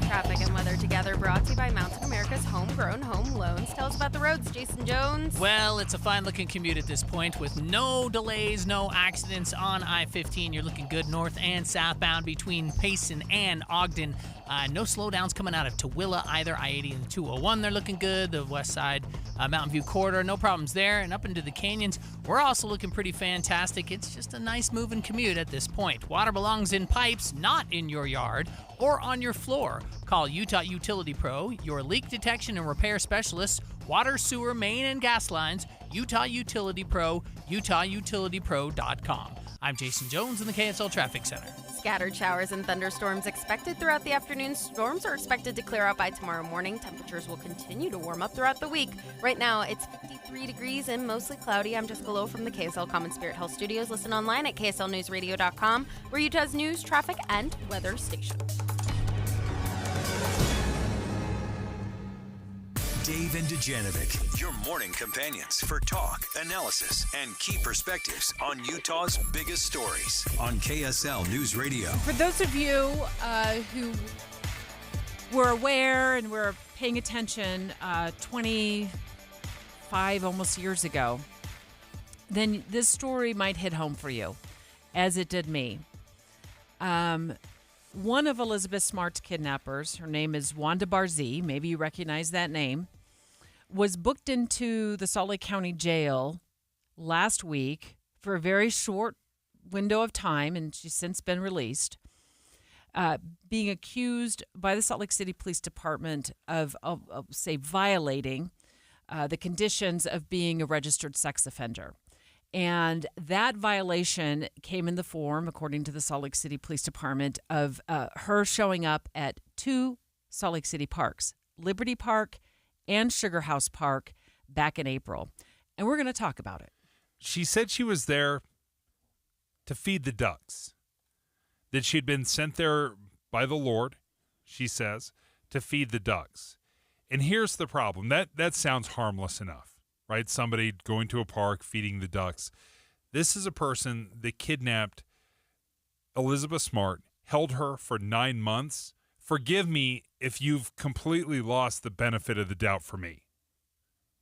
Speaker 1: Traffic and weather together, brought to you by Mountain America's Homegrown Home Loans. Tell us about the roads, Jason Jones.
Speaker 29: Well, it's a fine-looking commute at this point with no delays, no accidents on I-15. You're looking good north and southbound between Payson and Ogden. No slowdowns coming out of Tooele either. I-80 and 201, they're looking good. The west side Mountain View corridor, no problems there. And up into the canyons, we're also looking pretty fantastic. It's just a nice moving commute at this point. Water belongs in pipes, not in your yard or on your floor. Call Utah Utility Pro, your leak detection and repair specialists, water, sewer, main, and gas lines. Utah Utility Pro, utahutilitypro.com. I'm Jason Jones in the KSL Traffic Center.
Speaker 1: Scattered showers and thunderstorms expected throughout the afternoon. Storms are expected to clear out by tomorrow morning. Temperatures will continue to warm up throughout the week. Right now, it's 53 degrees and mostly cloudy. I'm Jessica Lowe from the KSL Common Spirit Health Studios. Listen online at kslnewsradio.com, where Utah's news, traffic, and weather station.
Speaker 8: Dave and Dujanovic, your morning companions for talk, analysis, and key perspectives on Utah's biggest stories on KSL News Radio.
Speaker 5: For those of you who were aware and were paying attention 25 almost years ago, then this story might hit home for you, as it did me. One of Elizabeth Smart's kidnappers, her name is Wanda Barzee, maybe you recognize that name, was booked into the Salt Lake County Jail last week for a very short window of time, and she's since been released, being accused by the Salt Lake City Police Department of say, violating the conditions of being a registered sex offender. And that violation came in the form, according to the Salt Lake City Police Department, of her showing up at two Salt Lake City parks, Liberty Park and Sugar House Park, back in April. And we're going to talk about it.
Speaker 6: She said she was there to feed the ducks, that she'd been sent there by the Lord, she says, to feed the ducks. And here's the problem. That sounds harmless enough. Right? Somebody going to a park, feeding the ducks. This is a person that kidnapped Elizabeth Smart, held her for 9 months. Forgive me if you've completely lost the benefit of the doubt for me.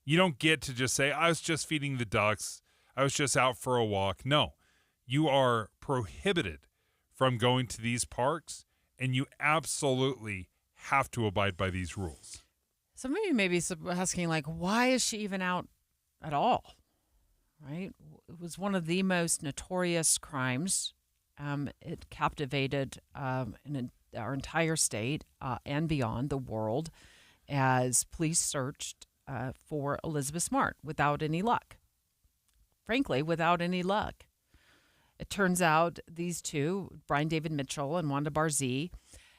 Speaker 6: You don't get to just say, I was just feeding the ducks. I was just out for a walk. No, you are prohibited from going to these parks, and you absolutely have to abide by these rules.
Speaker 5: Some of you may be asking, like, why is she even out at all? Right? It was one of the most notorious crimes. It captivated our entire state and beyond the world as police searched for Elizabeth Smart without any luck. Frankly, without any luck. It turns out these two, Brian David Mitchell and Wanda Barzee,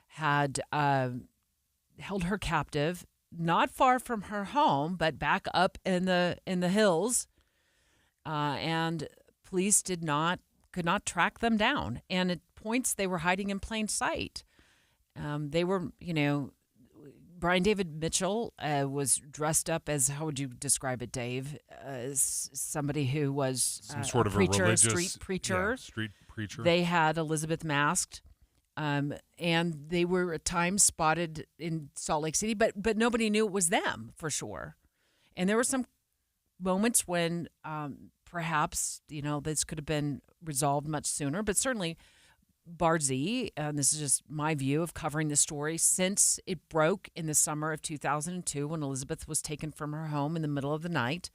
Speaker 5: had held her captive not far from her home, but back up in the hills, and police could not track them down. And at points they were hiding in plain sight. They were, Brian David Mitchell was dressed up as, how would you describe it, Dave? As somebody who was
Speaker 6: some sort of
Speaker 5: preacher,
Speaker 6: a religious,
Speaker 5: street preacher.
Speaker 6: Yeah, street preacher.
Speaker 5: They had Elizabeth masked. And they were at times spotted in Salt Lake City, but nobody knew it was them for sure. And there were some moments when perhaps, this could have been resolved much sooner. But certainly Barzee, and this is just my view of covering the story, since it broke in the summer of 2002 when Elizabeth was taken from her home in the middle of the night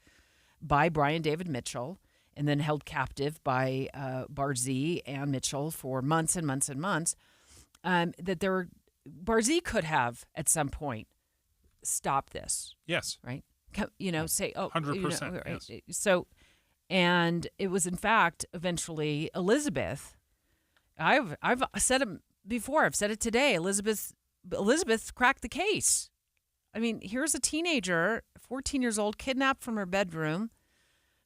Speaker 5: by Brian David Mitchell, and then held captive by Barzee and Mitchell for months and months and months, Barzee could have at some point stopped this.
Speaker 6: Yes.
Speaker 5: Right? Say,
Speaker 6: 100%.
Speaker 5: Right.
Speaker 6: Yes.
Speaker 5: So, and it was in fact eventually Elizabeth. I've said it before. I've said it today. Elizabeth cracked the case. I mean, here's a teenager, 14 years old, kidnapped from her bedroom,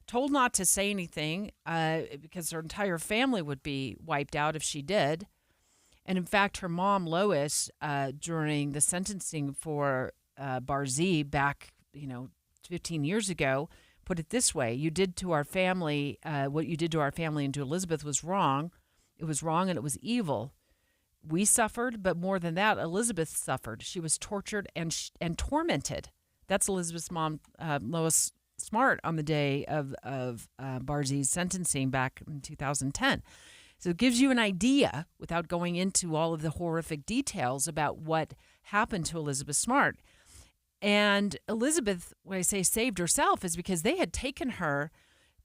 Speaker 5: told not to say anything because her entire family would be wiped out if she did. And in fact, her mom, Lois, during the sentencing for Barzee back, 15 years ago, put it this way: you did to our family, what you did to our family and to Elizabeth was wrong. It was wrong and it was evil. We suffered, but more than that, Elizabeth suffered. She was tortured and tormented. That's Elizabeth's mom, Lois Smart, on the day of Barzee's sentencing back in 2010. So it gives you an idea, without going into all of the horrific details, about what happened to Elizabeth Smart. And Elizabeth, when I say saved herself, is because they had taken her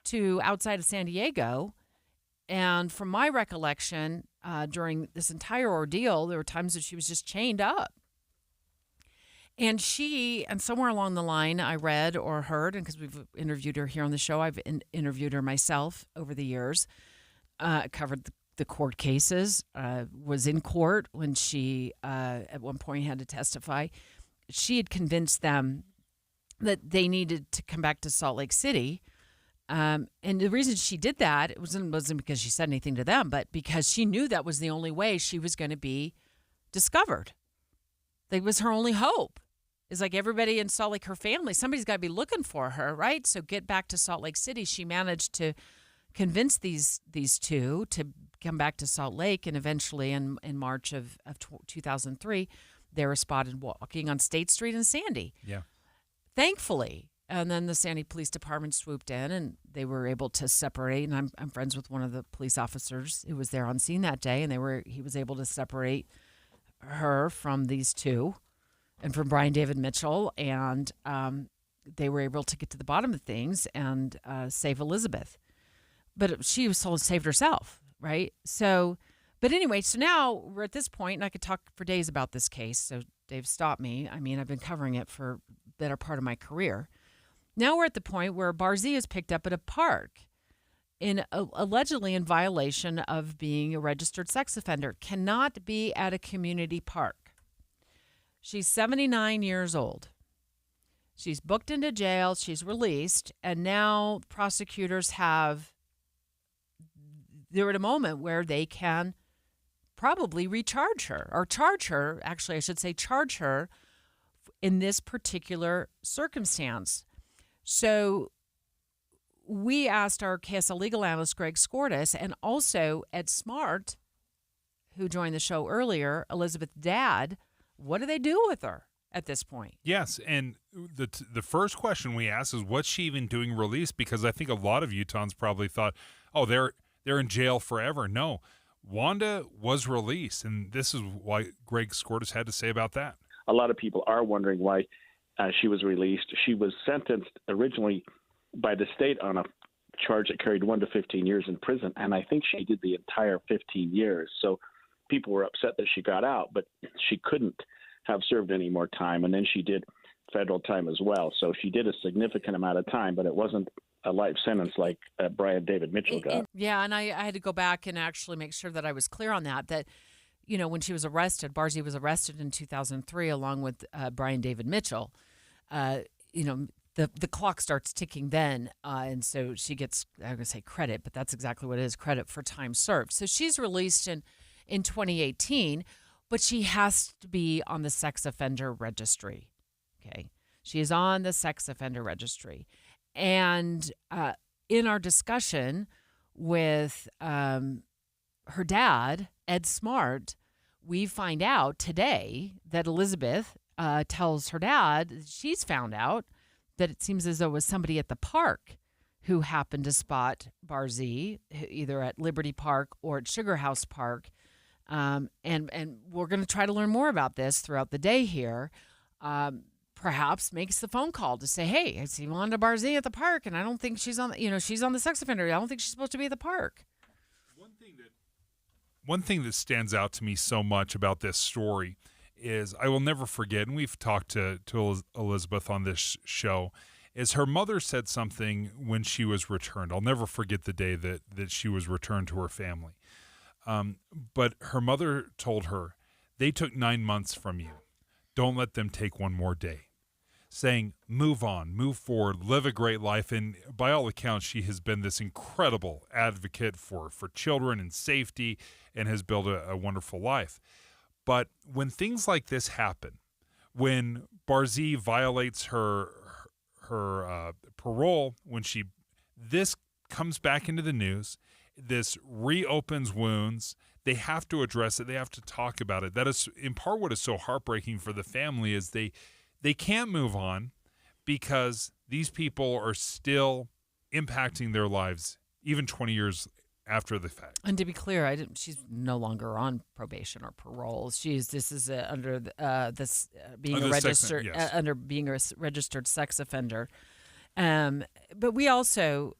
Speaker 5: to outside of San Diego. And from my recollection, during this entire ordeal, there were times that she was just chained up. And somewhere along the line, I read or heard, and because we've interviewed her here on the show, I've interviewed her myself over the years, covered the court cases, was in court when she, at one point, had to testify. She had convinced them that they needed to come back to Salt Lake City. And the reason she did that, it wasn't because she said anything to them, but because she knew that was the only way she was going to be discovered. That was her only hope. is like everybody in Salt Lake, her family, somebody's got to be looking for her, right? So get back to Salt Lake City. She managed to convince these two to come back to Salt Lake, and eventually in March of 2003, they were spotted walking on State Street in Sandy.
Speaker 6: Yeah.
Speaker 5: Thankfully. And then the Sandy Police Department swooped in, and they were able to separate. And I'm friends with one of the police officers who was there on scene that day, and he was able to separate her from these two and from Brian David Mitchell, and they were able to get to the bottom of things and save Elizabeth. But she was saved herself, right? So, but anyway, so now we're at this point, and I could talk for days about this case, so Dave, stop me. I mean, I've been covering it for the better part of my career. Now we're at the point where Barzee is picked up at a park allegedly in violation of being a registered sex offender, cannot be at a community park. She's 79 years old. She's booked into jail. She's released. And now prosecutors they're at a moment where they can probably recharge her or charge her. Actually, I should say charge her in this particular circumstance. So we asked our KSL legal analyst, Greg Skordas, and also Ed Smart, who joined the show earlier, Elizabeth's dad, what do they do with her at this point?
Speaker 6: Yes, and the first question we asked is, what's she even doing released? Because I think a lot of Utahns probably thought, oh, they're in jail forever. No, Wanda was released, and this is what Greg Skordas had to say about that.
Speaker 9: A lot of people are wondering why she was released. She was sentenced originally by the state on a charge that carried 1 to 15 years in prison, and I think she did the entire 15 years. So people were upset that she got out, but she couldn't have served any more time, and then she did federal time as well. So she did a significant amount of time, but it wasn't a life sentence like Brian David Mitchell got.
Speaker 5: Yeah, and I had to go back and actually make sure that I was clear on that, you know, when she was arrested, Barzee was arrested in 2003 along with Brian David Mitchell. You know, the clock starts ticking then, and so she gets, I'm going to say credit, but that's exactly what it is, credit for time served. So she's released in 2018, but she has to be on the sex offender registry, okay? She is on the sex offender registry. And in our discussion with her dad, Ed Smart, we find out today that Elizabeth tells her dad she's found out that it seems as though it was somebody at the park who happened to spot Barzee, either at Liberty Park or at Sugar House Park. And we're going to try to learn more about this throughout the day here. Perhaps makes the phone call to say, hey, I see Wanda Barzee at the park, and I don't think she's on, she's on the sex offender. I don't think she's supposed to be at the park.
Speaker 6: One thing that stands out to me so much about this story is I will never forget, and we've talked to Elizabeth on this show, is her mother said something when she was returned. I'll never forget the day that she was returned to her family. But her mother told her, they took 9 months from you. Don't let them take one more day. Saying, move on, move forward, live a great life. And by all accounts, she has been this incredible advocate for children and safety and has built a wonderful life. But when things like this happen, when Barzee violates her parole, this comes back into the news, this reopens wounds, they have to address it, they have to talk about it. That is, in part, what is so heartbreaking for the family is they can't move on because these people are still impacting their lives even 20 years after the fact.
Speaker 5: And to be clear, she's no longer on probation or parole. Being a registered sex offender. But we also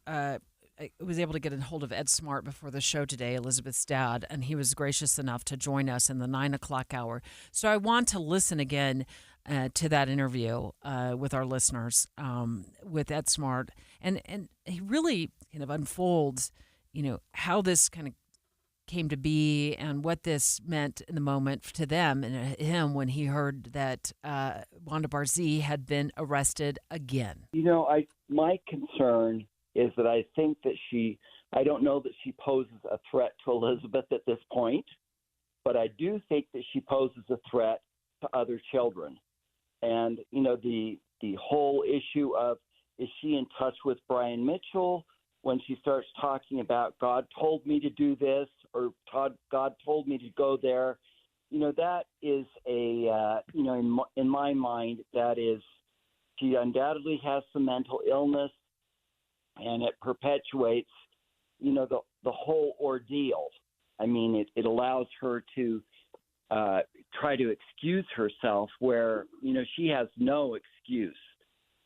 Speaker 5: was able to get a hold of Ed Smart before the show today, Elizabeth's dad, and he was gracious enough to join us in the 9 o'clock hour. So I want to listen again to that interview with our listeners with Ed Smart, and he really kind of unfolds, how this kind of came to be and what this meant in the moment to them and him when he heard that Wanda Barzee had been arrested again.
Speaker 10: My concern is that I think that I don't know that she poses a threat to Elizabeth at this point, but I do think that she poses a threat to other children. And, the whole issue of, is she in touch with Brian Mitchell when she starts talking about God told me to do this or God told me to go there? That is in my mind, that is, she undoubtedly has some mental illness, and it perpetuates, the whole ordeal. I mean, it allows her to try to excuse herself where, she has no excuse.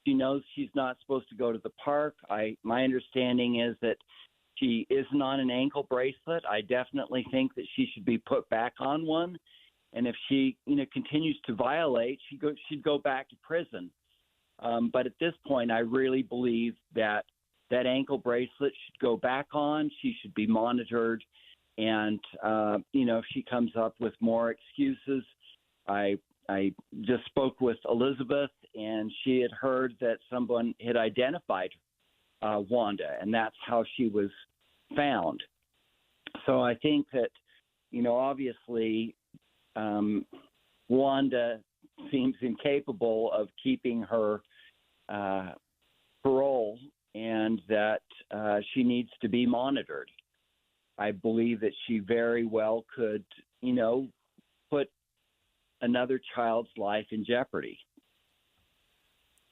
Speaker 10: She knows she's not supposed to go to the park. My understanding is that she isn't on an ankle bracelet. I definitely think that she should be put back on one. And if she, continues to violate, she'd go back to prison. But at this point, I really believe that ankle bracelet should go back on. She should be monitored. And, if she comes up with more excuses, I just spoke with Elizabeth, and she had heard that someone had identified Wanda, and that's how she was found. So I think that, obviously Wanda seems incapable of keeping her parole, and that she needs to be monitored. I believe that she very well could, put another child's life in jeopardy.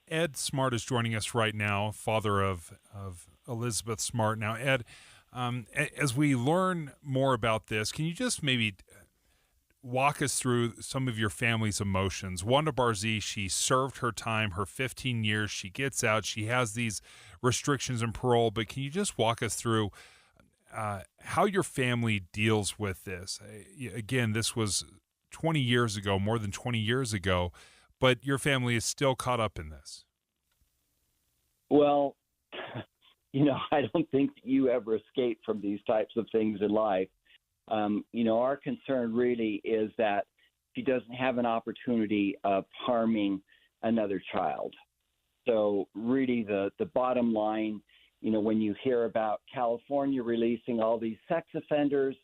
Speaker 6: Ed Smart is joining us right now, father of Elizabeth Smart. Now, Ed, as we learn more about this, can you just maybe walk us through some of your family's emotions? Wanda Barzee, she served her time, her 15 years. She gets out. She has these restrictions and parole. But can you just walk us through how your family deals with this? Again, this was 20 years ago, more than 20 years ago, but your family is still caught up in this.
Speaker 10: Well, I don't think that you ever escape from these types of things in life. Our concern really is that she doesn't have an opportunity of harming another child. So really the bottom line, when you hear about California releasing all these sex offenders,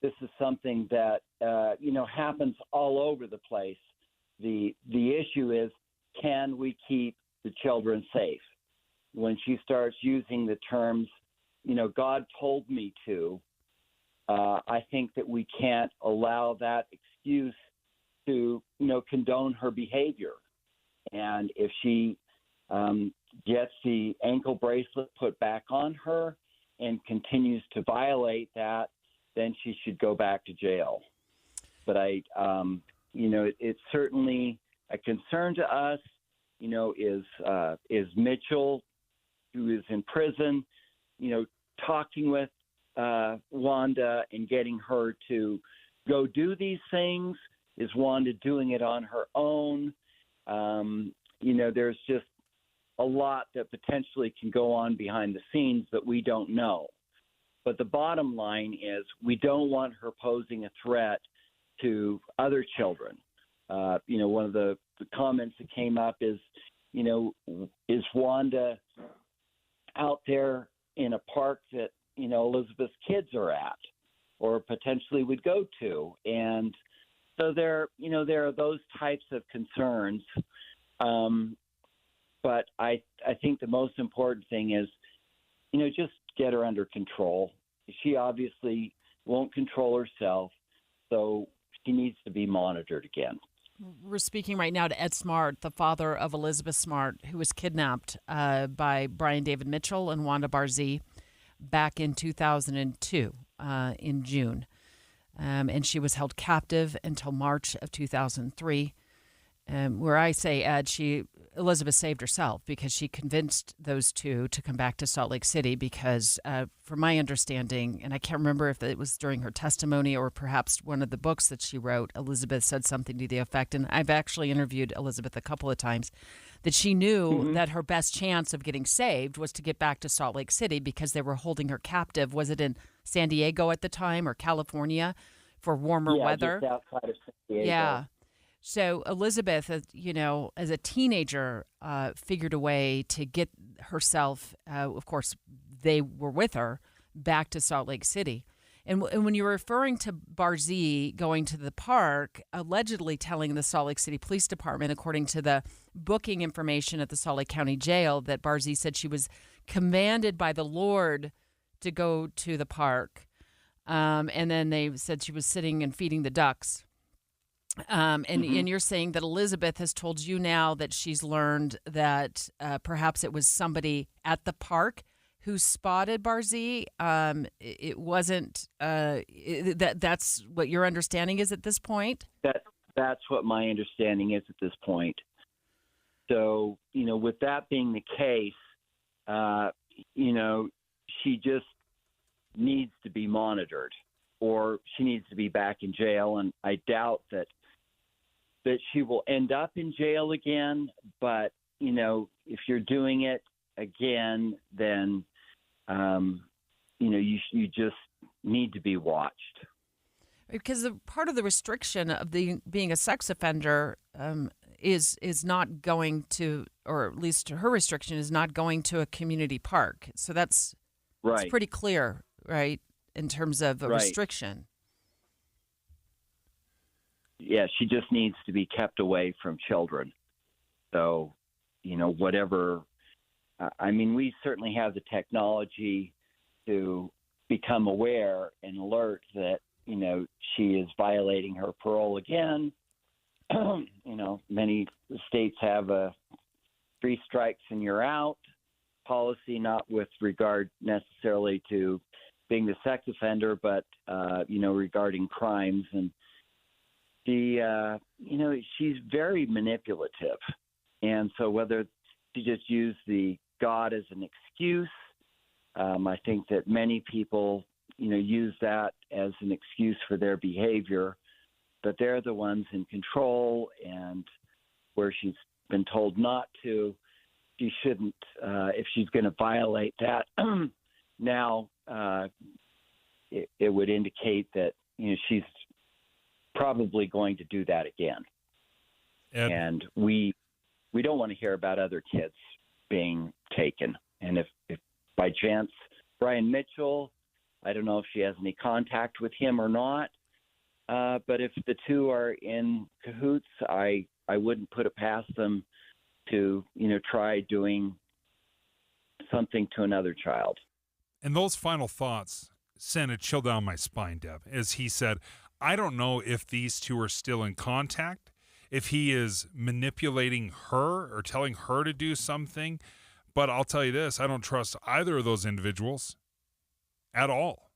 Speaker 10: this is something that, happens all over the place. The issue is, can we keep the children safe? When she starts using the terms, God told me to, I think that we can't allow that excuse to, condone her behavior. And if she gets the ankle bracelet put back on her and continues to violate that, then she should go back to jail. But it's certainly a concern to us, is Mitchell, who is in prison, talking with Wanda and getting her to go do these things? Is Wanda doing it on her own? There's just a lot that potentially can go on behind the scenes that we don't know. But the bottom line is, we don't want her posing a threat to other children. One of the comments that came up is, is Wanda out there in a park that, Elizabeth's kids are at or potentially would go to? And so there are those types of concerns. But I think the most important thing is, just get her under control. She obviously won't control herself, so she needs to be monitored again.
Speaker 5: We're speaking right now to Ed Smart, the father of Elizabeth Smart, who was kidnapped by Brian David Mitchell and Wanda Barzee back in 2002 in June. And she was held captive until March of 2003. Where I say, Ed, Elizabeth saved herself because she convinced those two to come back to Salt Lake City because, from my understanding, and I can't remember if it was during her testimony or perhaps one of the books that she wrote, Elizabeth said something to the effect, and I've actually interviewed Elizabeth a couple of times, that she knew that her best chance of getting saved was to get back to Salt Lake City because they were holding her captive. Was it in San Diego at the time or California for warmer weather?
Speaker 10: Just outside of San Diego.
Speaker 5: Yeah. So Elizabeth, as a teenager, figured a way to get herself, of course, they were with her, back to Salt Lake City. And when you're referring to Barzee going to the park, allegedly telling the Salt Lake City Police Department, according to the booking information at the Salt Lake County Jail, that Barzee said she was commanded by the Lord to go to the park. And then they said she was sitting and feeding the ducks. And you're saying that Elizabeth has told you now that she's learned that perhaps it was somebody at the park who spotted Barzee. It wasn't that's what your understanding is at this point?
Speaker 10: That's what my understanding is at this point. So, with that being the case, she just needs to be monitored, or she needs to be back in jail. And I doubt that she will end up in jail again. But, if you're doing it again, then, you just need to be watched.
Speaker 5: Because part of the restriction of being a sex offender is not going to, or at least her restriction is not going to a community park. So that's
Speaker 10: right.
Speaker 5: It's pretty clear, right, in terms of a restriction.
Speaker 10: Yeah, she just needs to be kept away from children. So, whatever. We certainly have the technology to become aware and alert that, she is violating her parole again. Many states have a 3 strikes and you're out policy, not with regard necessarily to being the sex offender, but, regarding crimes. And she's very manipulative. And so whether she just used the God as an excuse, I think that many people, use that as an excuse for their behavior, but they're the ones in control, and where she's been told not to, she shouldn't, if she's going to violate that, now it would indicate that, she's probably going to do that again. And we don't want to hear about other kids being taken. And if by chance Brian Mitchell, I don't know if she has any contact with him or not, but if the two are in cahoots, I wouldn't put it past them to, try doing something to another child.
Speaker 6: And those final thoughts sent a chill down my spine, Deb, as he said, I don't know if these two are still in contact, if he is manipulating her or telling her to do something. But I'll tell you this, I don't trust either of those individuals at all.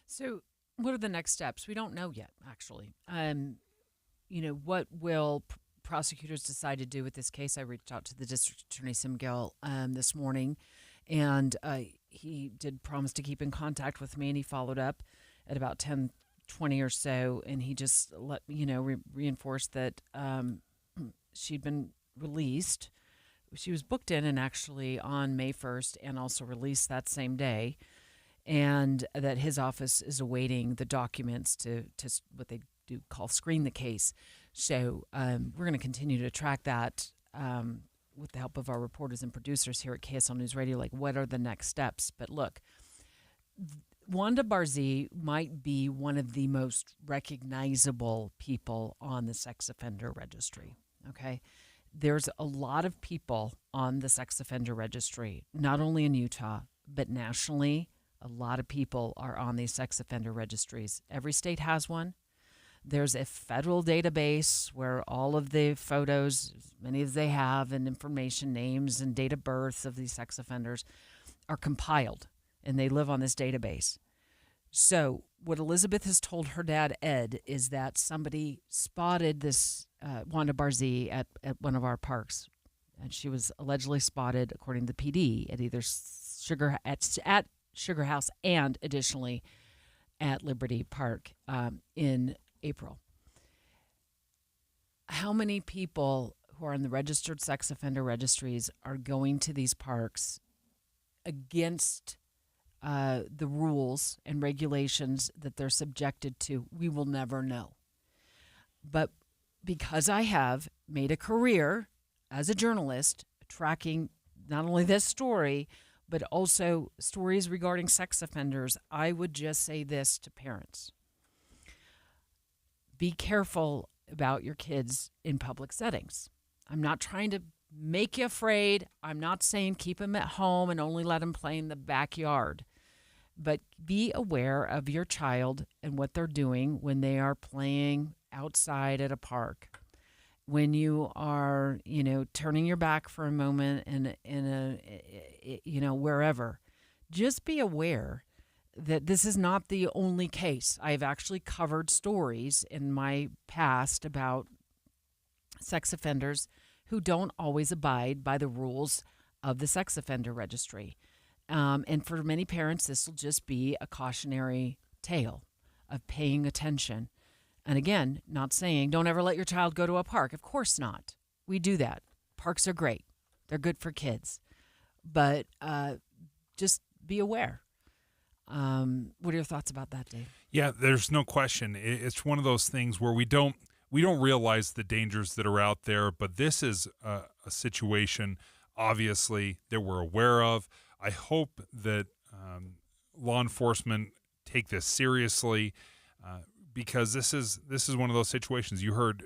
Speaker 5: So what are the next steps? We don't know yet, actually. What will prosecutors decide to do with this case? I reached out to the District Attorney Sim Gill this morning, and he did promise to keep in contact with me, and he followed up at about 10:20 or so, and he just let reinforced that she'd been released. She was booked in and actually on May 1st and also released that same day, and that his office is awaiting the documents to what they do call screen the case. So we're going to continue to track that with the help of our reporters and producers here at KSL News Radio, like what are the next steps. But look, Wanda Barzee might be one of the most recognizable people on the sex offender registry, okay? There's a lot of people on the sex offender registry, not only in Utah, but nationally. A lot of people are on these sex offender registries. Every state has one. There's a federal database where all of the photos, as many as they have, and information, names, and date of births of these sex offenders are compiled, and they live on this database. So what Elizabeth has told her dad, Ed, is that somebody spotted this Wanda Barzee at one of our parks. And she was allegedly spotted, according to the PD, at either at Sugar House and additionally at Liberty Park in April. How many people who are in the registered sex offender registries are going to these parks against the rules and regulations that they're subjected to? We will never know. But because I have made a career as a journalist tracking not only this story, but also stories regarding sex offenders. I would just say this to parents. Be careful about your kids in public settings. I'm not trying to make you afraid. I'm not saying keep them at home and only let them play in the backyard. But be aware of your child and what they're doing when they are playing outside at a park. When you are, turning your back for a moment wherever. Just be aware that this is not the only case. I've actually covered stories in my past about sex offenders who don't always abide by the rules of the sex offender registry. And for many parents, this will just be a cautionary tale of paying attention. And again, not saying don't ever let your child go to a park. Of course not. We do that. Parks are great. They're good for kids. But just be aware. What are your thoughts about that, Dave?
Speaker 6: Yeah, there's no question. It's one of those things where we don't realize the dangers that are out there, but this is a situation, obviously, that we're aware of. I hope that law enforcement take this seriously because this is one of those situations. You heard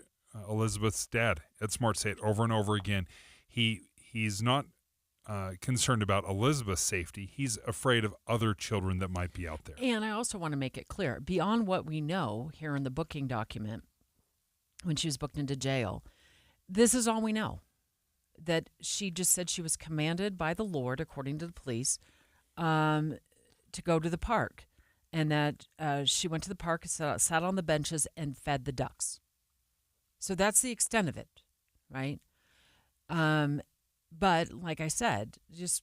Speaker 6: Elizabeth's dad, Ed Smart, say it over and over again. He's not concerned about Elizabeth's safety. He's afraid of other children that might be out there.
Speaker 5: And I also want to make it clear, beyond what we know here in the booking document, when she was booked into jail, this is all we know. That she just said she was commanded by the Lord, according to the police, to go to the park. And that she went to the park, sat on the benches, and fed the ducks. So that's the extent of it, right? But like I said, just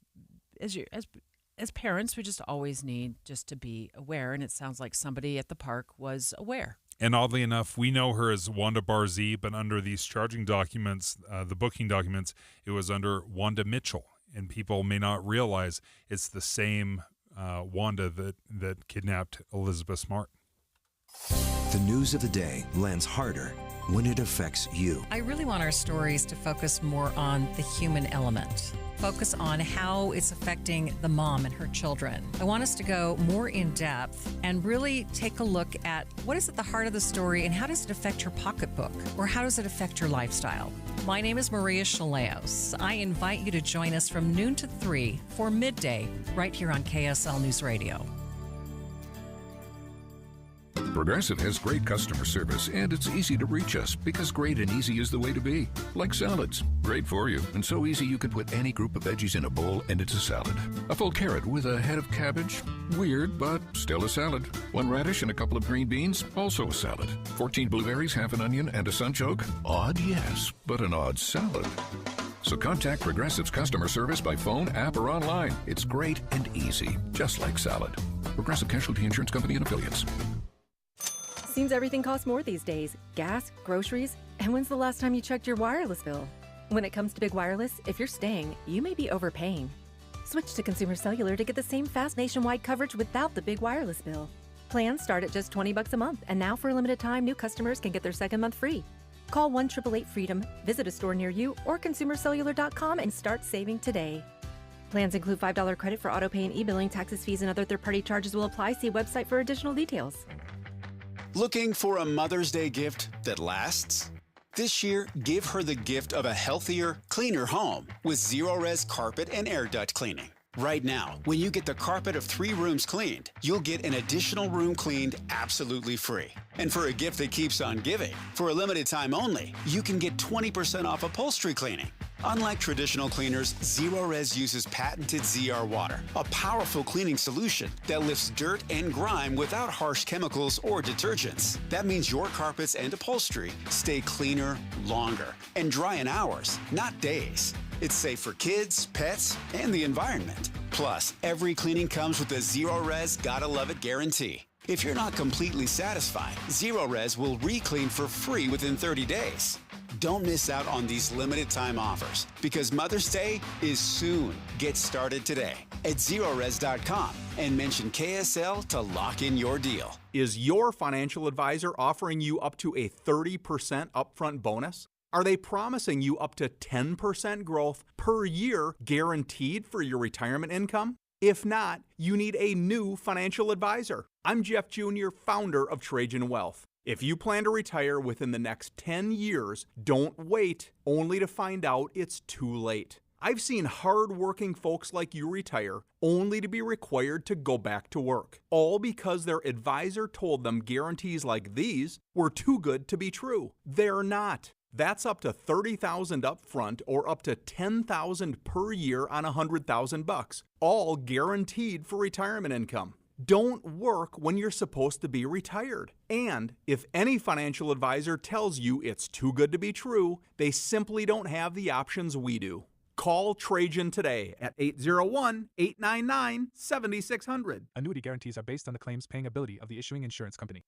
Speaker 5: as parents, we just always need just to be aware. And it sounds like somebody at the park was aware.
Speaker 6: And oddly enough, we know her as Wanda Barzee, but under these charging documents, the booking documents, it was under Wanda Mitchell. And people may not realize it's the same Wanda that kidnapped Elizabeth Smart.
Speaker 11: The news of the day lands harder when it affects you.
Speaker 12: I really want our stories to focus more on the human element. Focus on how it's affecting the mom and her children. I want us to go more in depth and really take a look at what is at the heart of the story and how does it affect your pocketbook or how does it affect your lifestyle. My name is Maria Chaleos. I invite you to join us from noon to 3 for Midday right here on KSL News Radio.
Speaker 14: Progressive has great customer service, and it's easy to reach us because great and easy is the way to be. Like salads, great for you, and so easy you could put any group of veggies in a bowl and it's a salad. A full carrot with a head of cabbage, weird, but still a salad. 1 radish and a couple of green beans, also a salad. 14 blueberries, half an onion, and a sunchoke, odd, yes, but an odd salad. So contact Progressive's customer service by phone, app, or online. It's great and easy, just like salad. Progressive Casualty Insurance Company and Affiliates.
Speaker 15: Seems everything costs more these days. Gas, groceries, and when's the last time you checked your wireless bill? When it comes to Big Wireless, if you're staying, you may be overpaying. Switch to Consumer Cellular to get the same fast nationwide coverage without the big wireless bill. Plans start at just $20 a month, and now for a limited time, new customers can get their second month free. Call 1-888-FREEDOM, visit a store near you, or consumercellular.com and start saving today. Plans include $5 credit for autopay and e-billing. Taxes, fees, and other third-party charges will apply. See website for additional details.
Speaker 16: Looking for a Mother's Day gift that lasts? This year, give her the gift of a healthier, cleaner home with Zero-Res carpet and air duct cleaning. Right now, when you get the carpet of 3 rooms cleaned, you'll get an additional room cleaned absolutely free. And for a gift that keeps on giving, for a limited time only, you can get 20% off upholstery cleaning. Unlike traditional cleaners, Zero-Res uses patented ZR water, a powerful cleaning solution that lifts dirt and grime without harsh chemicals or detergents. That means your carpets and upholstery stay cleaner longer and dry in hours, not days. It's safe for kids, pets, and the environment. Plus, every cleaning comes with a Zero-Res Gotta Love It guarantee. If you're not completely satisfied, Zero-Res will re-clean for free within 30 days. Don't miss out on these limited time offers because Mother's Day is soon. Get started today at Zerores.com and mention KSL to lock in your deal.
Speaker 20: Is your financial advisor offering you up to a 30% upfront bonus?
Speaker 19: Are they promising you up to 10% growth per year guaranteed for your retirement income? If not, you need a new financial advisor. I'm Jeff Jr., founder of Trajan Wealth. If you plan to retire within the next 10 years, don't wait only to find out it's too late. I've seen hard-working folks like you retire only to be required to go back to work, all because their advisor told them guarantees like these were too good to be true. They're not. That's up to $30,000 up front or up to $10,000 per year on $100,000, all guaranteed for retirement income. Don't work when you're supposed to be retired. And if any financial advisor tells you it's too good to be true, they simply don't have the options we do. Call Trajan today at 801-899-7600.
Speaker 20: Annuity guarantees are based on the claims paying ability of the issuing insurance company.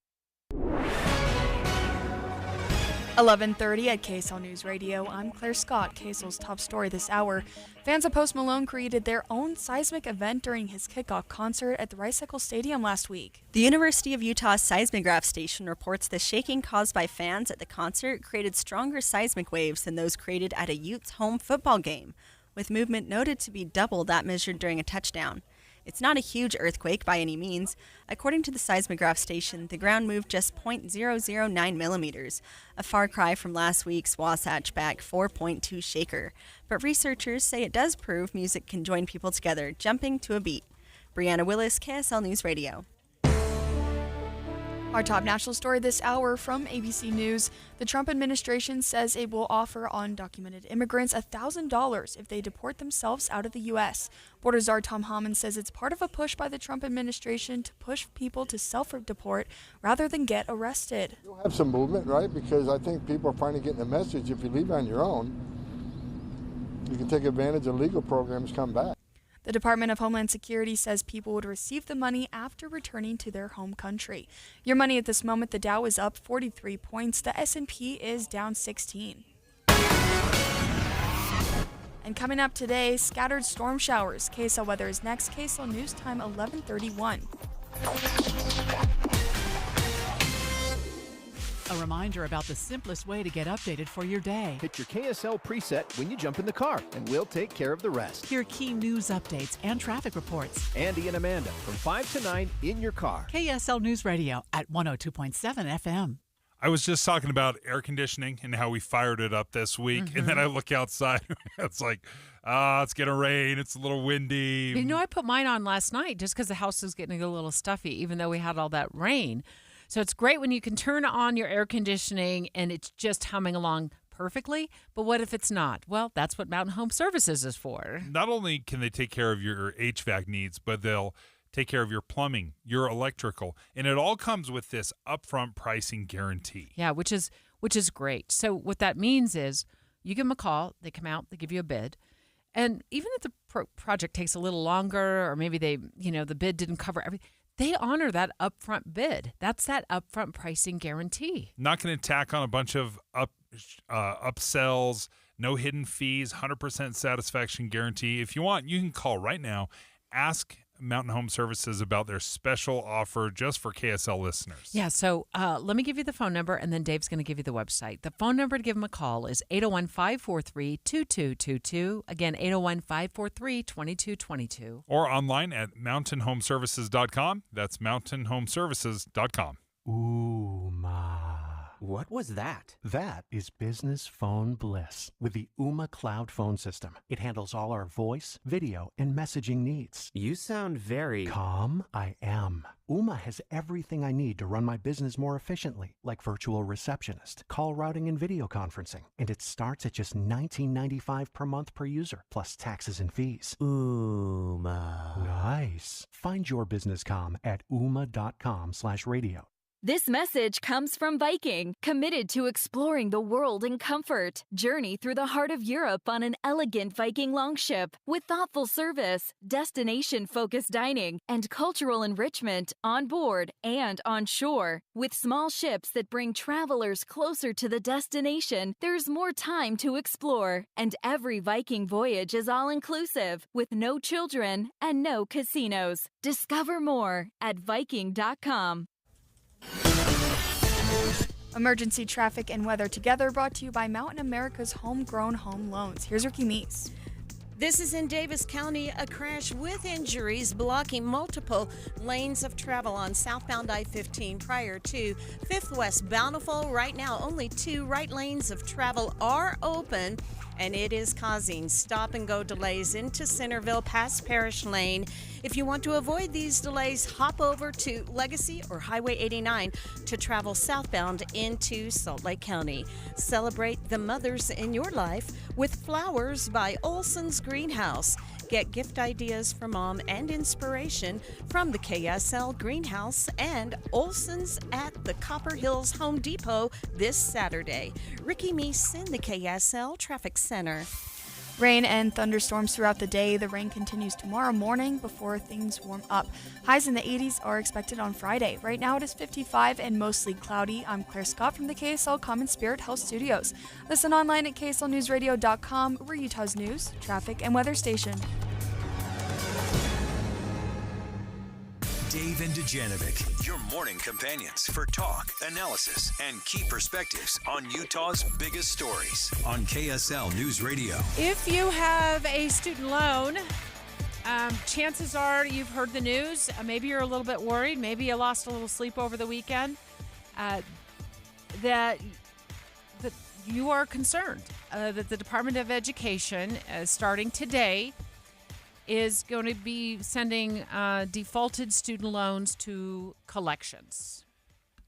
Speaker 22: 11:30 at KSL News Radio. I'm Claire Scott. KSL's top story this hour. Fans of Post Malone created their own seismic event during his kickoff concert at the Rice-Eccles Stadium last week.
Speaker 23: The University of Utah seismograph station reports the shaking caused by fans at the concert created stronger seismic waves than those created at a Utes home football game, with movement noted to be double that measured during a touchdown. It's not a huge earthquake by any means. According to the seismograph station, the ground moved just 0.009 millimeters, a far cry from last week's Wasatch back 4.2 shaker. But researchers say it does prove music can join people together, jumping to a beat. Brianna Willis, KSL News Radio.
Speaker 22: Our top national story this hour from ABC News. The Trump administration says it will offer undocumented immigrants $1,000 if they deport themselves out of the U.S. Border Czar Tom Homan says it's part of a push by the Trump administration to push people to self-deport rather than get arrested.
Speaker 24: You'll have some movement, right? Because I think people are finally getting the message if you leave on your own, you can take advantage of legal programs, come back.
Speaker 22: The Department of Homeland Security says people would receive the money after returning to their home country. Your money at this moment, the Dow is up 43 points. The S&P is down 16. And coming up today, scattered storm showers. KSL weather is next. KSL News Time 11:31.
Speaker 7: A reminder about the simplest way to get updated for your day.
Speaker 13: Hit your KSL preset when you jump in the car, and we'll take care of the rest.
Speaker 7: Hear key news updates and traffic reports.
Speaker 13: Andy and Amanda from 5 to 9 in your car.
Speaker 7: KSL News Radio at 102.7 FM.
Speaker 6: I was just talking about air conditioning and how we fired it up this week, and then I look outside. It's like, it's going to rain. It's a little windy.
Speaker 5: You know, I put mine on last night just because the house was getting a little stuffy, even though we had all that rain. So it's great when you can turn on your air conditioning and it's just humming along perfectly. But what if it's not? Well, that's what Mountain Home Services is for.
Speaker 6: Not only can they take care of your HVAC needs, but they'll take care of your plumbing, your electrical, and it all comes with this upfront pricing guarantee.
Speaker 5: Yeah, which is great. So what that means is you give them a call, they come out, they give you a bid. And even if the project takes a little longer or maybe the bid didn't cover everything, they honor that upfront bid. That's that upfront pricing guarantee.
Speaker 6: Not going to tack on a bunch of upsells, no hidden fees, 100% satisfaction guarantee. If you want, you can call right now. Ask Mountain Home Services about their special offer just for KSL listeners.
Speaker 5: Yeah, so let me give you the phone number, and then Dave's going to give you the website. The phone number to give them a call is 801-543-2222. Again, 801-543-2222.
Speaker 6: Or online at mountainhomeservices.com. That's mountainhomeservices.com.
Speaker 25: Ooma. What was that? That is business phone bliss with the Ooma Cloud phone system. It handles all our voice, video, and messaging needs.
Speaker 26: You sound very...
Speaker 25: Calm? I am. Ooma has everything I need to run my business more efficiently, like virtual receptionist, call routing, and video conferencing. And it starts at just $19.95 per month per user, plus taxes and fees.
Speaker 26: Ooma.
Speaker 25: Nice. Find your business comm at ooma.com/radio.
Speaker 29: This message comes from Viking, committed to exploring the world in comfort. Journey through the heart of Europe on an elegant Viking longship with thoughtful service, destination-focused dining, and cultural enrichment on board and on shore. With small ships that bring travelers closer to the destination, there's more time to explore. And every Viking voyage is all-inclusive, with no children and no casinos. Discover more at Viking.com.
Speaker 22: Emergency traffic and weather together, brought to you by Mountain America's Homegrown Home Loans. Here's Ricky Meese.
Speaker 1: This is in Davis County, a crash with injuries blocking multiple lanes of travel on southbound I-15 prior to 5th West Bountiful. Right now, only 2 right lanes of travel are open, and it is causing stop-and-go delays into Centerville past Parish Lane. If you want to avoid these delays, hop over to Legacy or Highway 89 to travel southbound into Salt Lake County. Celebrate the mothers in your life with flowers by Olson's Greenhouse. Get gift ideas for mom and inspiration from the KSL Greenhouse and Olson's at the Copper Hills Home Depot this Saturday. Ricky Meese in the KSL Traffic Center.
Speaker 22: Rain and thunderstorms throughout the day. The rain continues tomorrow morning before things warm up. Highs in the 80s are expected on Friday. Right now it is 55 and mostly cloudy. I'm Claire Scott from the KSL Common Spirit Health Studios. Listen online at kslnewsradio.com. We're Utah's news, traffic, and weather station.
Speaker 8: Dave and Dujanovic, your morning companions for talk, analysis, and key perspectives on Utah's biggest stories on KSL News Radio.
Speaker 5: If you have a student loan, chances are you've heard the news. Maybe you're a little bit worried. Maybe you lost a little sleep over the weekend. That you are concerned that the Department of Education, starting today, is going to be sending defaulted student loans to collections.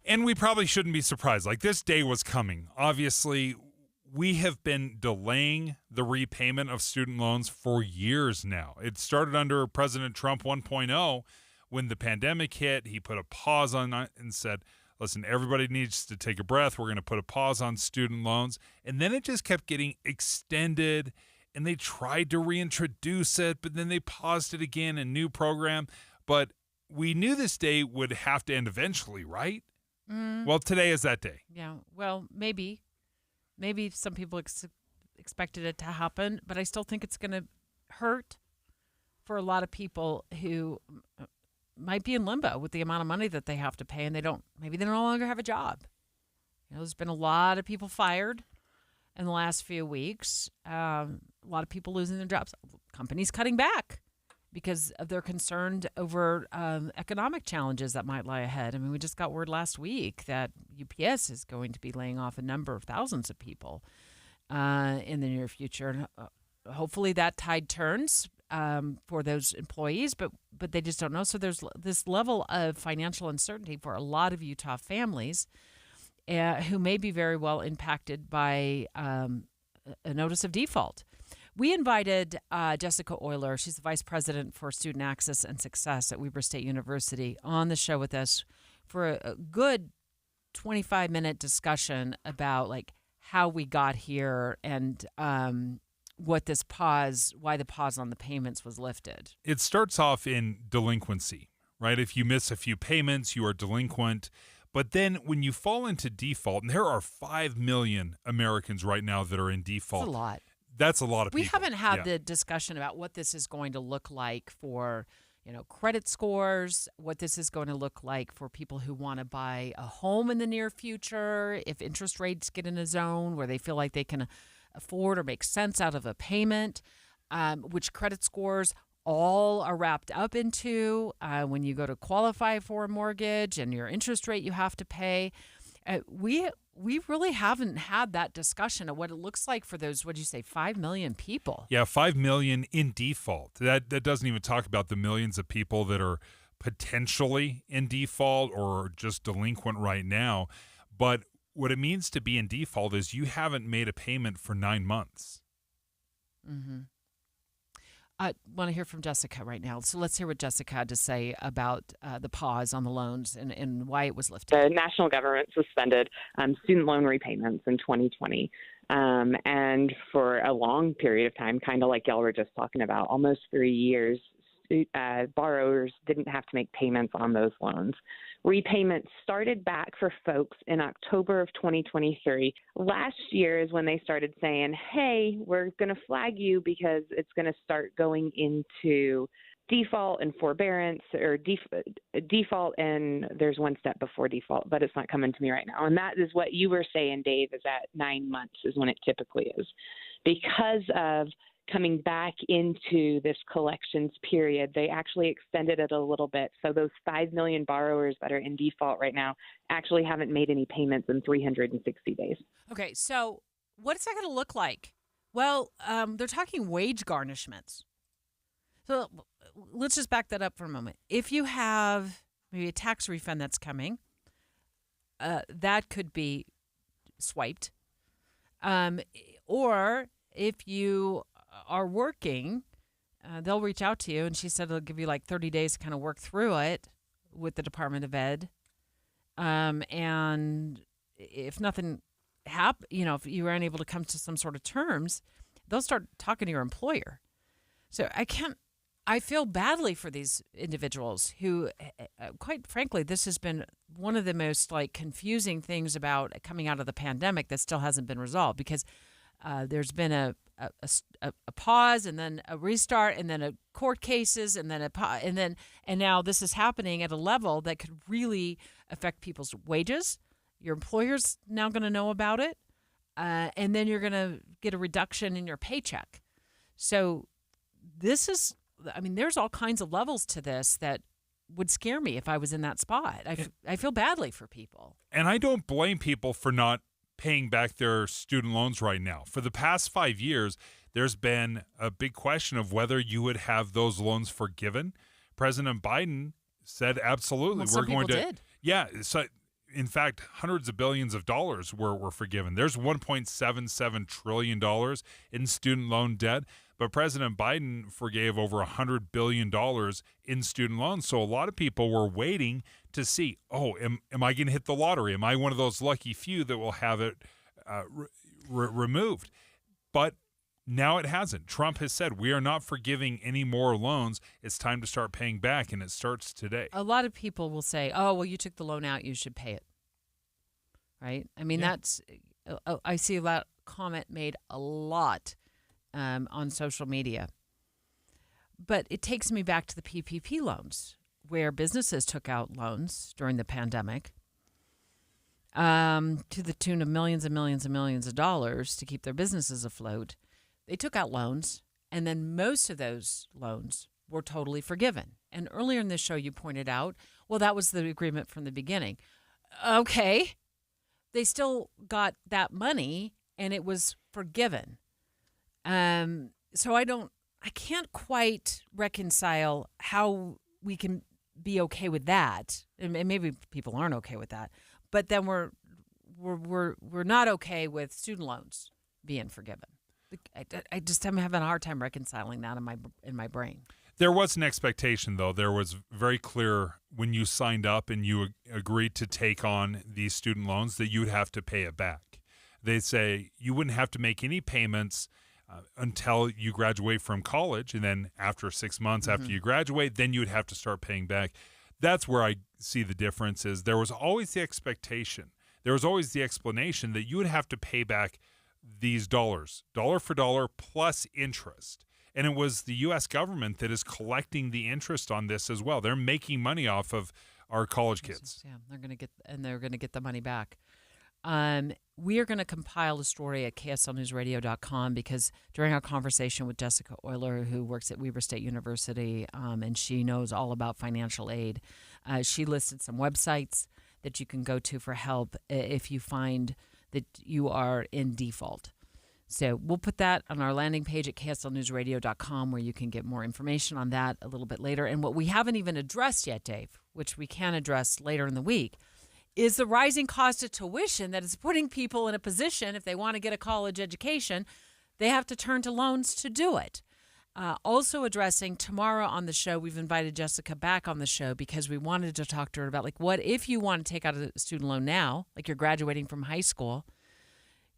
Speaker 6: And we probably shouldn't be surprised. Like, this day was coming. Obviously, we have been delaying the repayment of student loans for years now. It started under President Trump 1.0. When the pandemic hit, he put a pause on it and said, listen, everybody needs to take a breath. We're going to put a pause on student loans. And then it just kept getting extended, and they tried to reintroduce it, but then they paused it again, a new program. But we knew this day would have to end eventually, right? Well, today is that day.
Speaker 5: Yeah, well, maybe. Maybe some people expected it to happen, but I still think it's going to hurt for a lot of people who might be in limbo with the amount of money that they have to pay, and maybe they no longer have a job. There's been a lot of people fired in the last few weeks. A lot of people losing their jobs. Companies cutting back because they're concerned over economic challenges that might lie ahead. I mean, we just got word last week that UPS is going to be laying off a number of thousands of people in the near future. And hopefully that tide turns for those employees, but they just don't know. So there's this level of financial uncertainty for a lot of Utah families who may be very well impacted by a notice of default. We invited Jessica Euler. She's the Vice President for Student Access and Success at Weber State University on the show with us for a good 25-minute discussion about how we got here and why the pause on the payments was lifted.
Speaker 6: It starts off in delinquency, right? If you miss a few payments, you are delinquent. But then when you fall into default, and there are 5 million Americans right now that are in default.
Speaker 5: That's a lot.
Speaker 6: That's a lot of people.
Speaker 5: We haven't had the discussion about what this is going to look like for, credit scores, what this is going to look like for people who want to buy a home in the near future, if interest rates get in a zone where they feel like they can afford or make sense out of a payment, which credit scores all are wrapped up into when you go to qualify for a mortgage and your interest rate you have to pay. We really haven't had that discussion of what it looks like for those, 5 million people?
Speaker 6: Yeah, 5 million in default. That doesn't even talk about the millions of people that are potentially in default or just delinquent right now. But what it means to be in default is you haven't made a payment for 9 months.
Speaker 5: Mm-hmm. I want to hear from Jessica right now. So let's hear what Jessica had to say about the pause on the loans and why it was lifted.
Speaker 2: The national government suspended student loan repayments in 2020. And for a long period of time, kind of like y'all were just talking about, almost 3 years, borrowers didn't have to make payments on those loans. Repayments started back for folks in October of 2023. Last year is when they started saying, hey, we're going to flag you because it's going to start going into default and forbearance, or default, and there's one step before default, but it's not coming to me right now. And that is what you were saying, Dave, is at 9 months is when it typically is. Because of coming back into this collections period, they actually extended it a little bit. So those 5 million borrowers that are in default right now actually haven't made any payments in 360 days.
Speaker 5: Okay, so what is that going to look like? Well, they're talking wage garnishments. So let's just back that up for a moment. If you have maybe a tax refund that's coming, that could be swiped. Or if you are working, they'll reach out to you, and she said they'll give you like 30 days to kind of work through it with the Department of Ed. And if nothing if you were unable to come to some sort of terms, they'll start talking to your employer. So I feel badly for these individuals who, quite frankly, this has been one of the most confusing things about coming out of the pandemic that still hasn't been resolved, because there's been a pause, and then a restart, and then a court cases, and then and now this is happening at a level that could really affect people's wages. Your employer's now going to know about it, and then you're going to get a reduction in your paycheck. So there's all kinds of levels to this that would scare me if I was in that spot. I feel badly for people.
Speaker 6: And I don't blame people for not paying back their student loans right now. For the past 5 years, there's been a big question of whether you would have those loans forgiven. President Biden said absolutely.
Speaker 5: Well, we're going to. Did.
Speaker 6: Yeah. So, in fact, hundreds of billions of dollars were forgiven. There's $1.77 trillion in student loan debt, but President Biden forgave over $100 billion in student loans. So a lot of people were waiting to see, am I going to hit the lottery? Am I one of those lucky few that will have it removed? But now it hasn't. Trump has said we are not forgiving any more loans. It's time to start paying back, and it starts today.
Speaker 5: A lot of people will say, you took the loan out, you should pay it. Right? I mean, I see that comment made a lot on social media. But it takes me back to the PPP loans, where businesses took out loans during the pandemic to the tune of millions and millions and millions of dollars to keep their businesses afloat. They took out loans, and then most of those loans were totally forgiven. And earlier in this show, you pointed out, that was the agreement from the beginning. Okay. They still got that money, and it was forgiven. So I can't quite reconcile how we can be okay with that. And maybe people aren't okay with that. But then we're not okay with student loans being forgiven. I just am having a hard time reconciling that in my brain.
Speaker 6: There was an expectation, though. There was very clear when you signed up and you agreed to take on these student loans that you would have to pay it back. They say you wouldn't have to make any payments until you graduate from college, and then after 6 months after you graduate, then you would have to start paying back. That's where I see the difference is there was always the expectation. There was always the explanation that you would have to pay back these dollars, dollar for dollar plus interest. And it was the U.S. government that is collecting the interest on this as well. They're making money off of our college kids.
Speaker 5: Yeah, they're going to get the money back. We are going to compile a story at kslnewsradio.com because during our conversation with Jessica Euler, who works at Weber State University, and she knows all about financial aid, she listed some websites that you can go to for help if you find that you are in default. So we'll put that on our landing page at kslnewsradio.com where you can get more information on that a little bit later. And what we haven't even addressed yet, Dave, which we can address later in the week, is the rising cost of tuition that is putting people in a position, if they want to get a college education, they have to turn to loans to do it. Also addressing tomorrow on the show, we've invited Jessica back on the show because we wanted to talk to her about what if you want to take out a student loan now, like you're graduating from high school,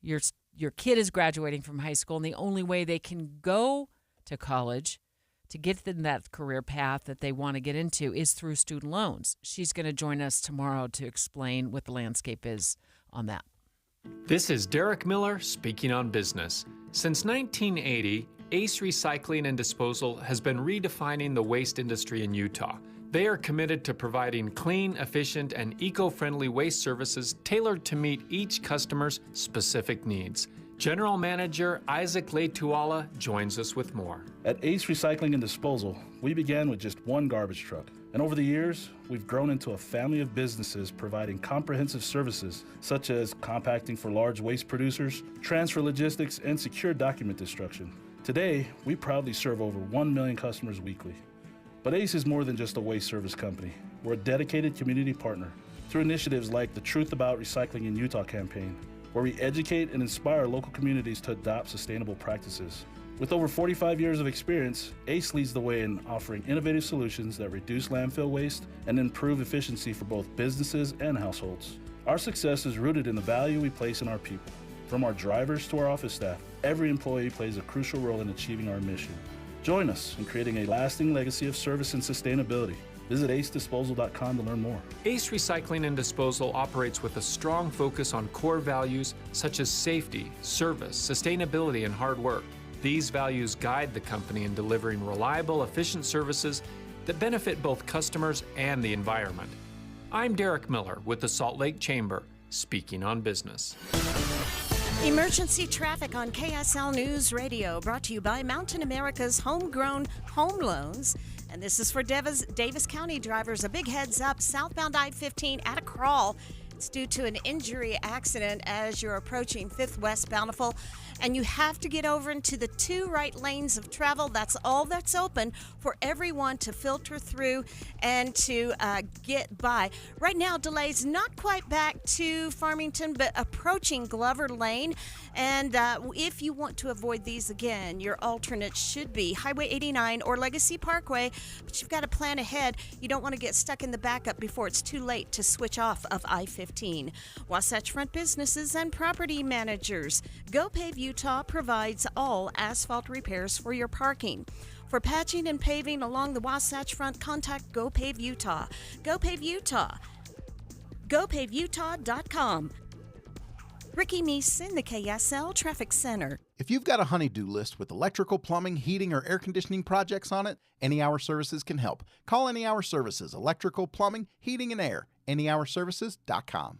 Speaker 5: your kid is graduating from high school, and the only way they can go to college to get in that career path that they want to get into is through student loans. She's going to join us tomorrow to explain what the landscape is on that.
Speaker 3: This is Derek Miller speaking on business. Since 1980, Ace Recycling and Disposal has been redefining the waste industry in Utah. They are committed to providing clean, efficient, and eco-friendly waste services tailored to meet each customer's specific needs. General Manager Isaac Leituala joins us with more.
Speaker 4: At Ace Recycling and Disposal, we began with just one garbage truck. And over the years, we've grown into a family of businesses providing comprehensive services such as compacting for large waste producers, transfer logistics, and secure document destruction. Today, we proudly serve over 1 million customers weekly. But Ace is more than just a waste service company. We're a dedicated community partner through initiatives like the Truth About Recycling in Utah campaign, where we educate and inspire local communities to adopt sustainable practices. With over 45 years of experience, ACE leads the way in offering innovative solutions that reduce landfill waste and improve efficiency for both businesses and households. Our success is rooted in the value we place in our people. From our drivers to our office staff, every employee plays a crucial role in achieving our mission. Join us in creating a lasting legacy of service and sustainability. Visit acedisposal.com to learn more.
Speaker 3: Ace Recycling and Disposal operates with a strong focus on core values such as safety, service, sustainability, and hard work. These values guide the company in delivering reliable, efficient services that benefit both customers and the environment. I'm Derek Miller with the Salt Lake Chamber, speaking on business.
Speaker 1: Emergency traffic on KSL News Radio, brought to you by Mountain America's Homegrown Home Loans. And this is for Davis County drivers. A big heads up, southbound I-15 at a crawl. It's due to an injury accident as you're approaching 5th West Bountiful. And you have to get over into the 2 right lanes of travel. That's all that's open for everyone to filter through and to get by. Right now, delays not quite back to Farmington, but approaching Glover Lane. And if you want to avoid these again, your alternate should be Highway 89 or Legacy Parkway. But you've got to plan ahead. You don't want to get stuck in the backup before it's too late to switch off of I-15. Wasatch Front businesses and property managers. GoPave Utah provides all asphalt repairs for your parking. For patching and paving along the Wasatch Front, contact GoPave Utah. GoPave Utah. GoPaveUtah.com. Ricky Meese in the KSL Traffic Center.
Speaker 29: If you've got a honey-do list with electrical, plumbing, heating, or air conditioning projects on it, Any Hour Services can help. Call Any Hour Services, electrical, plumbing, heating, and air. AnyHourServices.com.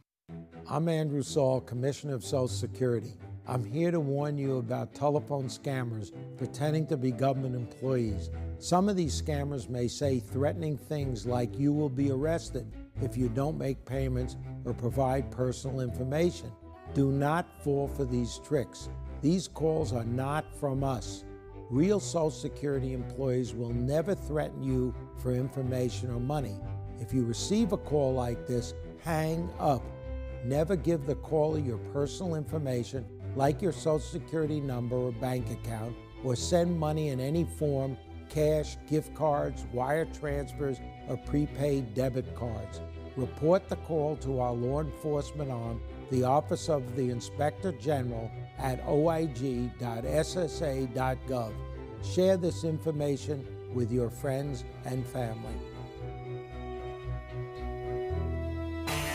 Speaker 9: I'm Andrew Saul, Commissioner of Social Security. I'm here to warn you about telephone scammers pretending to be government employees. Some of these scammers may say threatening things like you will be arrested if you don't make payments or provide personal information. Do not fall for these tricks. These calls are not from us. Real Social Security employees will never threaten you for information or money. If you receive a call like this, hang up. Never give the caller your personal information, like your Social Security number or bank account, or send money in any form, cash, gift cards, wire transfers, or prepaid debit cards. Report the call to our law enforcement arm, the Office of the Inspector General, at oig.ssa.gov. Share this information with your friends and family.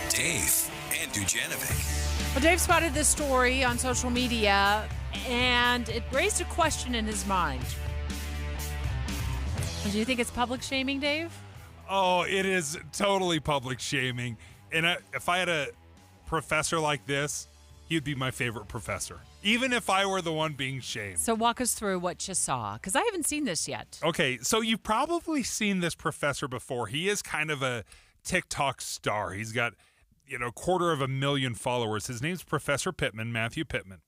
Speaker 8: Dave and Dujanovic.
Speaker 5: Well, Dave spotted this story on social media, and it raised a question in his mind. Do you think it's public shaming, Dave?
Speaker 6: Oh, it is totally public shaming. And if I had a professor like this, he'd be my favorite professor, even if I were the one being shamed.
Speaker 5: So walk us through what you saw, because I haven't seen this yet.
Speaker 6: Okay, so you've probably seen this professor before. He is kind of a TikTok star. He's got 250,000 followers. His name's Professor Pittman, Matthew Pittman.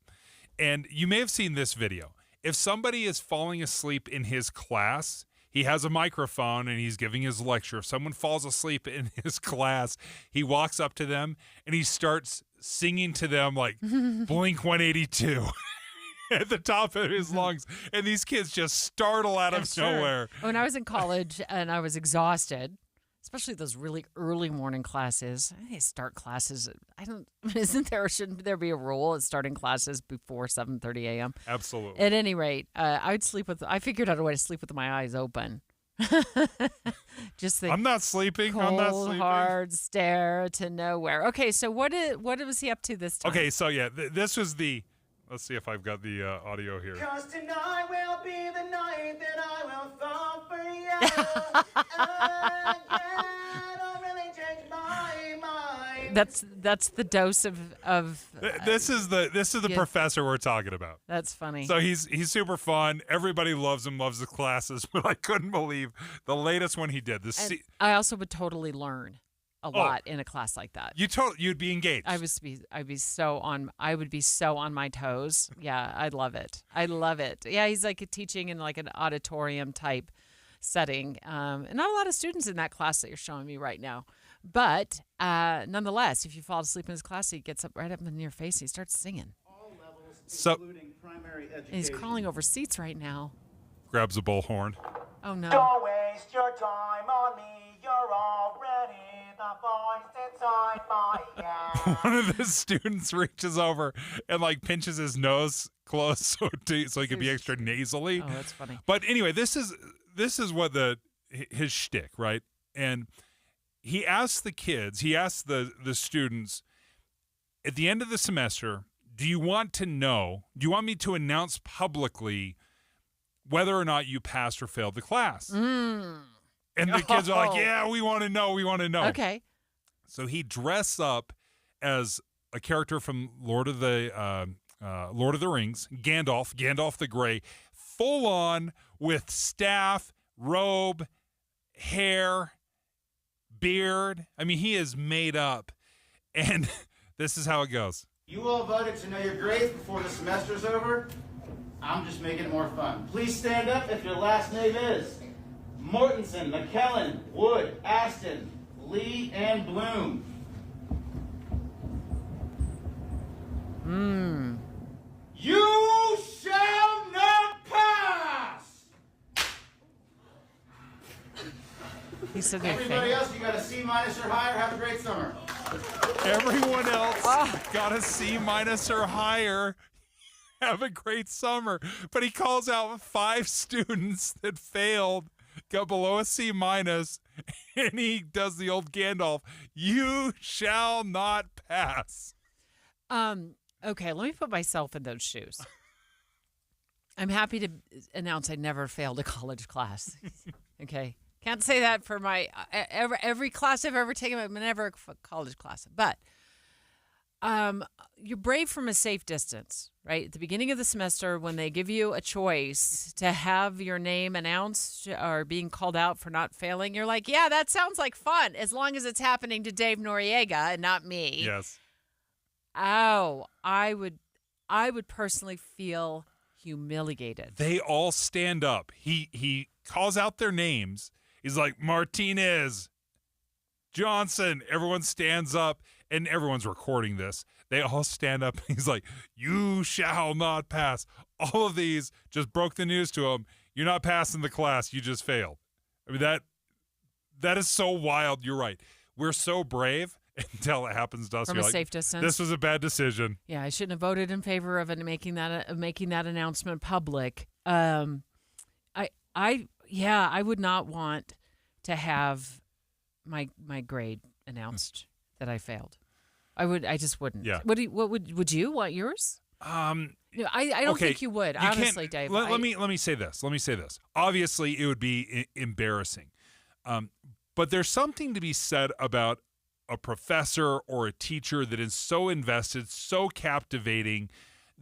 Speaker 6: And you may have seen this video. If somebody is falling asleep in his class, he has a microphone and he's giving his lecture. If someone falls asleep in his class, he walks up to them and he starts singing to them like Blink 182 at the top of his lungs. And these kids just startle out of nowhere.
Speaker 5: When I was in college and I was exhausted, especially those really early morning classes. I start classes. Shouldn't there be a rule at starting classes before 7:30 a.m.?
Speaker 6: Absolutely.
Speaker 5: At any rate, I figured out a way to sleep with my eyes open. Just the
Speaker 6: I'm not sleeping.
Speaker 5: Cold,
Speaker 6: I'm not sleeping.
Speaker 5: hard stare to nowhere. Okay, so what was he up to this time?
Speaker 6: Okay, so yeah, this was Let's see if I've got the audio here.
Speaker 10: 'Cause tonight will be the night that I will fall for you. I don't really change my mind.
Speaker 5: That's the dose of
Speaker 6: This is the
Speaker 5: yeah.
Speaker 6: professor we're talking about.
Speaker 5: That's funny.
Speaker 6: So he's super fun. Everybody loves him, loves the classes. But I couldn't believe the latest one he did.
Speaker 5: And I also would totally learn a lot in a class like that.
Speaker 6: You'd be engaged.
Speaker 5: I would be so on my toes. Yeah, I'd love it. I love it. Yeah, he's like teaching in like an auditorium type setting. And not a lot of students in that class that you're showing me right now. But nonetheless, if you fall asleep in his class, he gets up right up in your face and he starts singing.
Speaker 6: So
Speaker 5: And he's crawling over seats right now.
Speaker 6: grabs a bullhorn.
Speaker 5: Oh no.
Speaker 10: Don't waste your time on me. You're already the voice inside my head.
Speaker 6: One of the students reaches over and like pinches his nose close so he can be extra nasally.
Speaker 5: Oh, that's funny.
Speaker 6: But anyway, this is what his shtick, right? And he asks the kids, the students at the end of the semester, do you want me to announce publicly whether or not you passed or failed the class? And the kids are like, yeah, we want to know.
Speaker 5: Okay.
Speaker 6: So he dressed up as a character from Lord of the Rings, Gandalf the Grey, full on with staff, robe, hair, beard. I mean, he is made up. And this is how it goes.
Speaker 11: You all voted to know your grades before the semester's over. I'm just making it more fun. Please stand up if your last name is Mortensen, McKellen, Wood, Aston, Lee, and Bloom. You shall not pass!
Speaker 5: He said
Speaker 11: Everybody else, you got a C- or higher. Have a great summer.
Speaker 6: Everyone else got a C- or higher. Have a great summer. But he calls out 5 students that failed, got below a C-, and he does the old Gandalf. You shall not pass.
Speaker 5: Okay, let me put myself in those shoes. I'm happy to announce I never failed a college class. Okay. Can't say that for my every class I've ever taken, but never a college class. But you're brave from a safe distance, right? At the beginning of the semester, when they give you a choice to have your name announced or being called out for not failing, you're like, yeah, that sounds like fun, as long as it's happening to Dave Noriega and not me.
Speaker 6: Yes.
Speaker 5: Oh, I would personally feel humiliated.
Speaker 6: They all stand up. He calls out their names. He's like, Martinez, Johnson. Everyone stands up, and everyone's recording this. They all stand up. He's like, you shall not pass. All of these just broke the news to him. You're not passing the class. You just failed. I mean, that is so wild. You're right. We're so brave until it happens to us.
Speaker 5: From
Speaker 6: You're
Speaker 5: a
Speaker 6: like,
Speaker 5: safe distance.
Speaker 6: This was a bad decision.
Speaker 5: Yeah, I shouldn't have voted in favor of making that announcement public. I would not want to have my grade announced that I failed. I just wouldn't.
Speaker 6: Yeah.
Speaker 5: Would you want yours? I don't think you would, honestly, Dave.
Speaker 6: Let me say this. Obviously, it would be embarrassing. But there's something to be said about a professor or a teacher that is so invested, so captivating,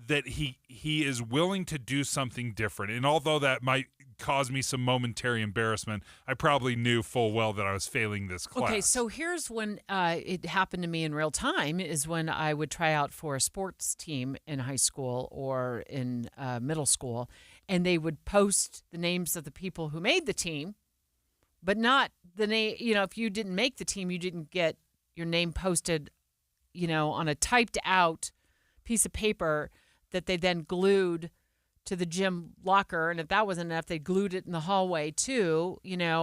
Speaker 6: that he is willing to do something different. And although that might cause me some momentary embarrassment, I probably knew full well that I was failing this class.
Speaker 5: Okay, so here's when it happened to me in real time, is when I would try out for a sports team in high school or in middle school, and they would post the names of the people who made the team, but not the name. If you didn't make the team, you didn't get your name posted, on a typed out piece of paper that they then glued to the gym locker. And if that wasn't enough, they glued it in the hallway too,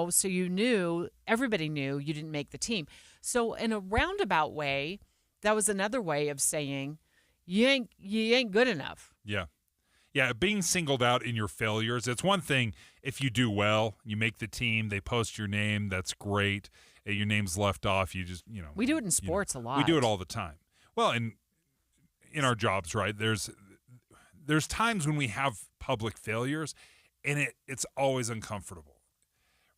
Speaker 5: so everybody knew you didn't make the team. So in a roundabout way, that was another way of saying you ain't good enough.
Speaker 6: Yeah. Yeah, being singled out in your failures. It's one thing if you do well, you make the team, they post your name, that's great. Your name's left off, you just,
Speaker 5: We do it in sports a lot.
Speaker 6: We do it all the time. Well, in our jobs, right, there's times when we have public failures, and it's always uncomfortable,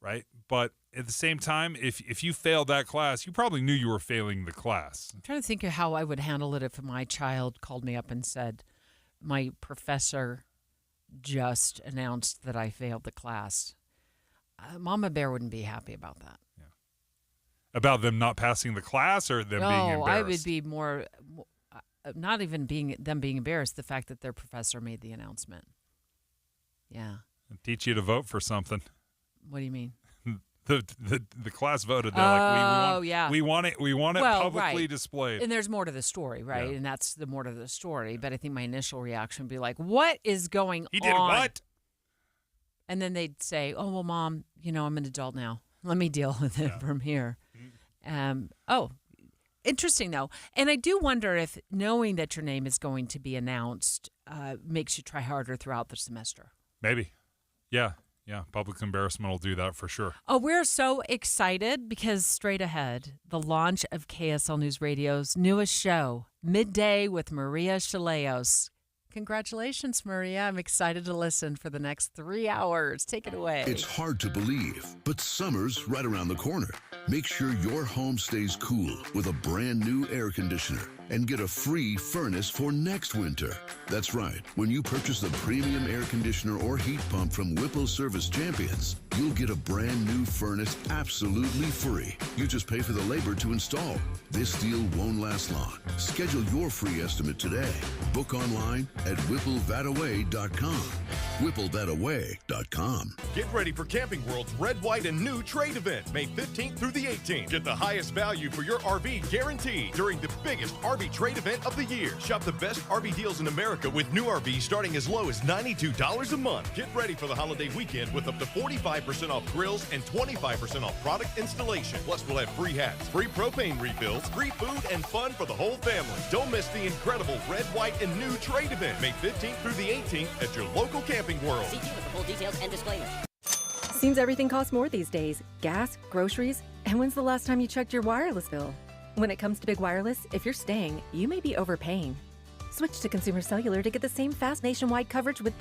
Speaker 6: right? But at the same time, if you failed that class, you probably knew you were failing the class.
Speaker 5: I'm trying to think of how I would handle it if my child called me up and said, my professor just announced that I failed the class. Mama Bear wouldn't be happy about that.
Speaker 6: Yeah. About them not passing the class or them being embarrassed?
Speaker 5: I would be more, not even being embarrassed, the fact that their professor made the announcement. Yeah.
Speaker 6: It'd teach you to vote for something.
Speaker 5: What do you mean?
Speaker 6: The class voted. They're like, we want it publicly displayed.
Speaker 5: And there's more to the story, right?
Speaker 6: Yeah.
Speaker 5: And that's the more to the story. But I think my initial reaction would be like, what is going on?
Speaker 6: He did what?
Speaker 5: And then they'd say, oh, well, Mom, I'm an adult now. Let me deal with it from here. Interesting, though. And I do wonder if knowing that your name is going to be announced makes you try harder throughout the semester.
Speaker 6: Maybe. Yeah. Yeah, public embarrassment will do that for sure.
Speaker 5: Oh, we're so excited because straight ahead, the launch of KSL News Radio's newest show, Midday with Maria Chaleos. Congratulations, Maria. I'm excited to listen for the next 3 hours. Take it away.
Speaker 12: It's hard to believe, but summer's right around the corner. Make sure your home stays cool with a brand new air conditioner and get a free furnace for next winter. That's right. When you purchase the premium air conditioner or heat pump from Whipple Service Champions, you'll get a brand new furnace absolutely free. You just pay for the labor to install. This deal won't last long. Schedule your free estimate today. Book online at whipplethataway.com. whipplethataway.com.
Speaker 14: Get ready for Camping World's Red, White, and New Trade Event, May 15th through the 18th. Get the highest value for your RV guaranteed during the biggest RV trade event of the year. Shop the best RV deals in America with new RVs starting as low as $92 a month. Get ready for the holiday weekend with up to 45% off grills and 25% off product installation. Plus, we'll have free hats, free propane refills, free food, and fun for the whole family. Don't miss the incredible Red, White, and New Trade Event, May 15th through the 18th at your local Camping World.
Speaker 29: See you with the full details and disclaimer.
Speaker 15: Seems everything costs more these days. Gas, groceries, and when's the last time you checked your wireless bill? When it comes to big wireless, if you're staying, you may be overpaying. Switch to Consumer Cellular to get the same fast nationwide coverage with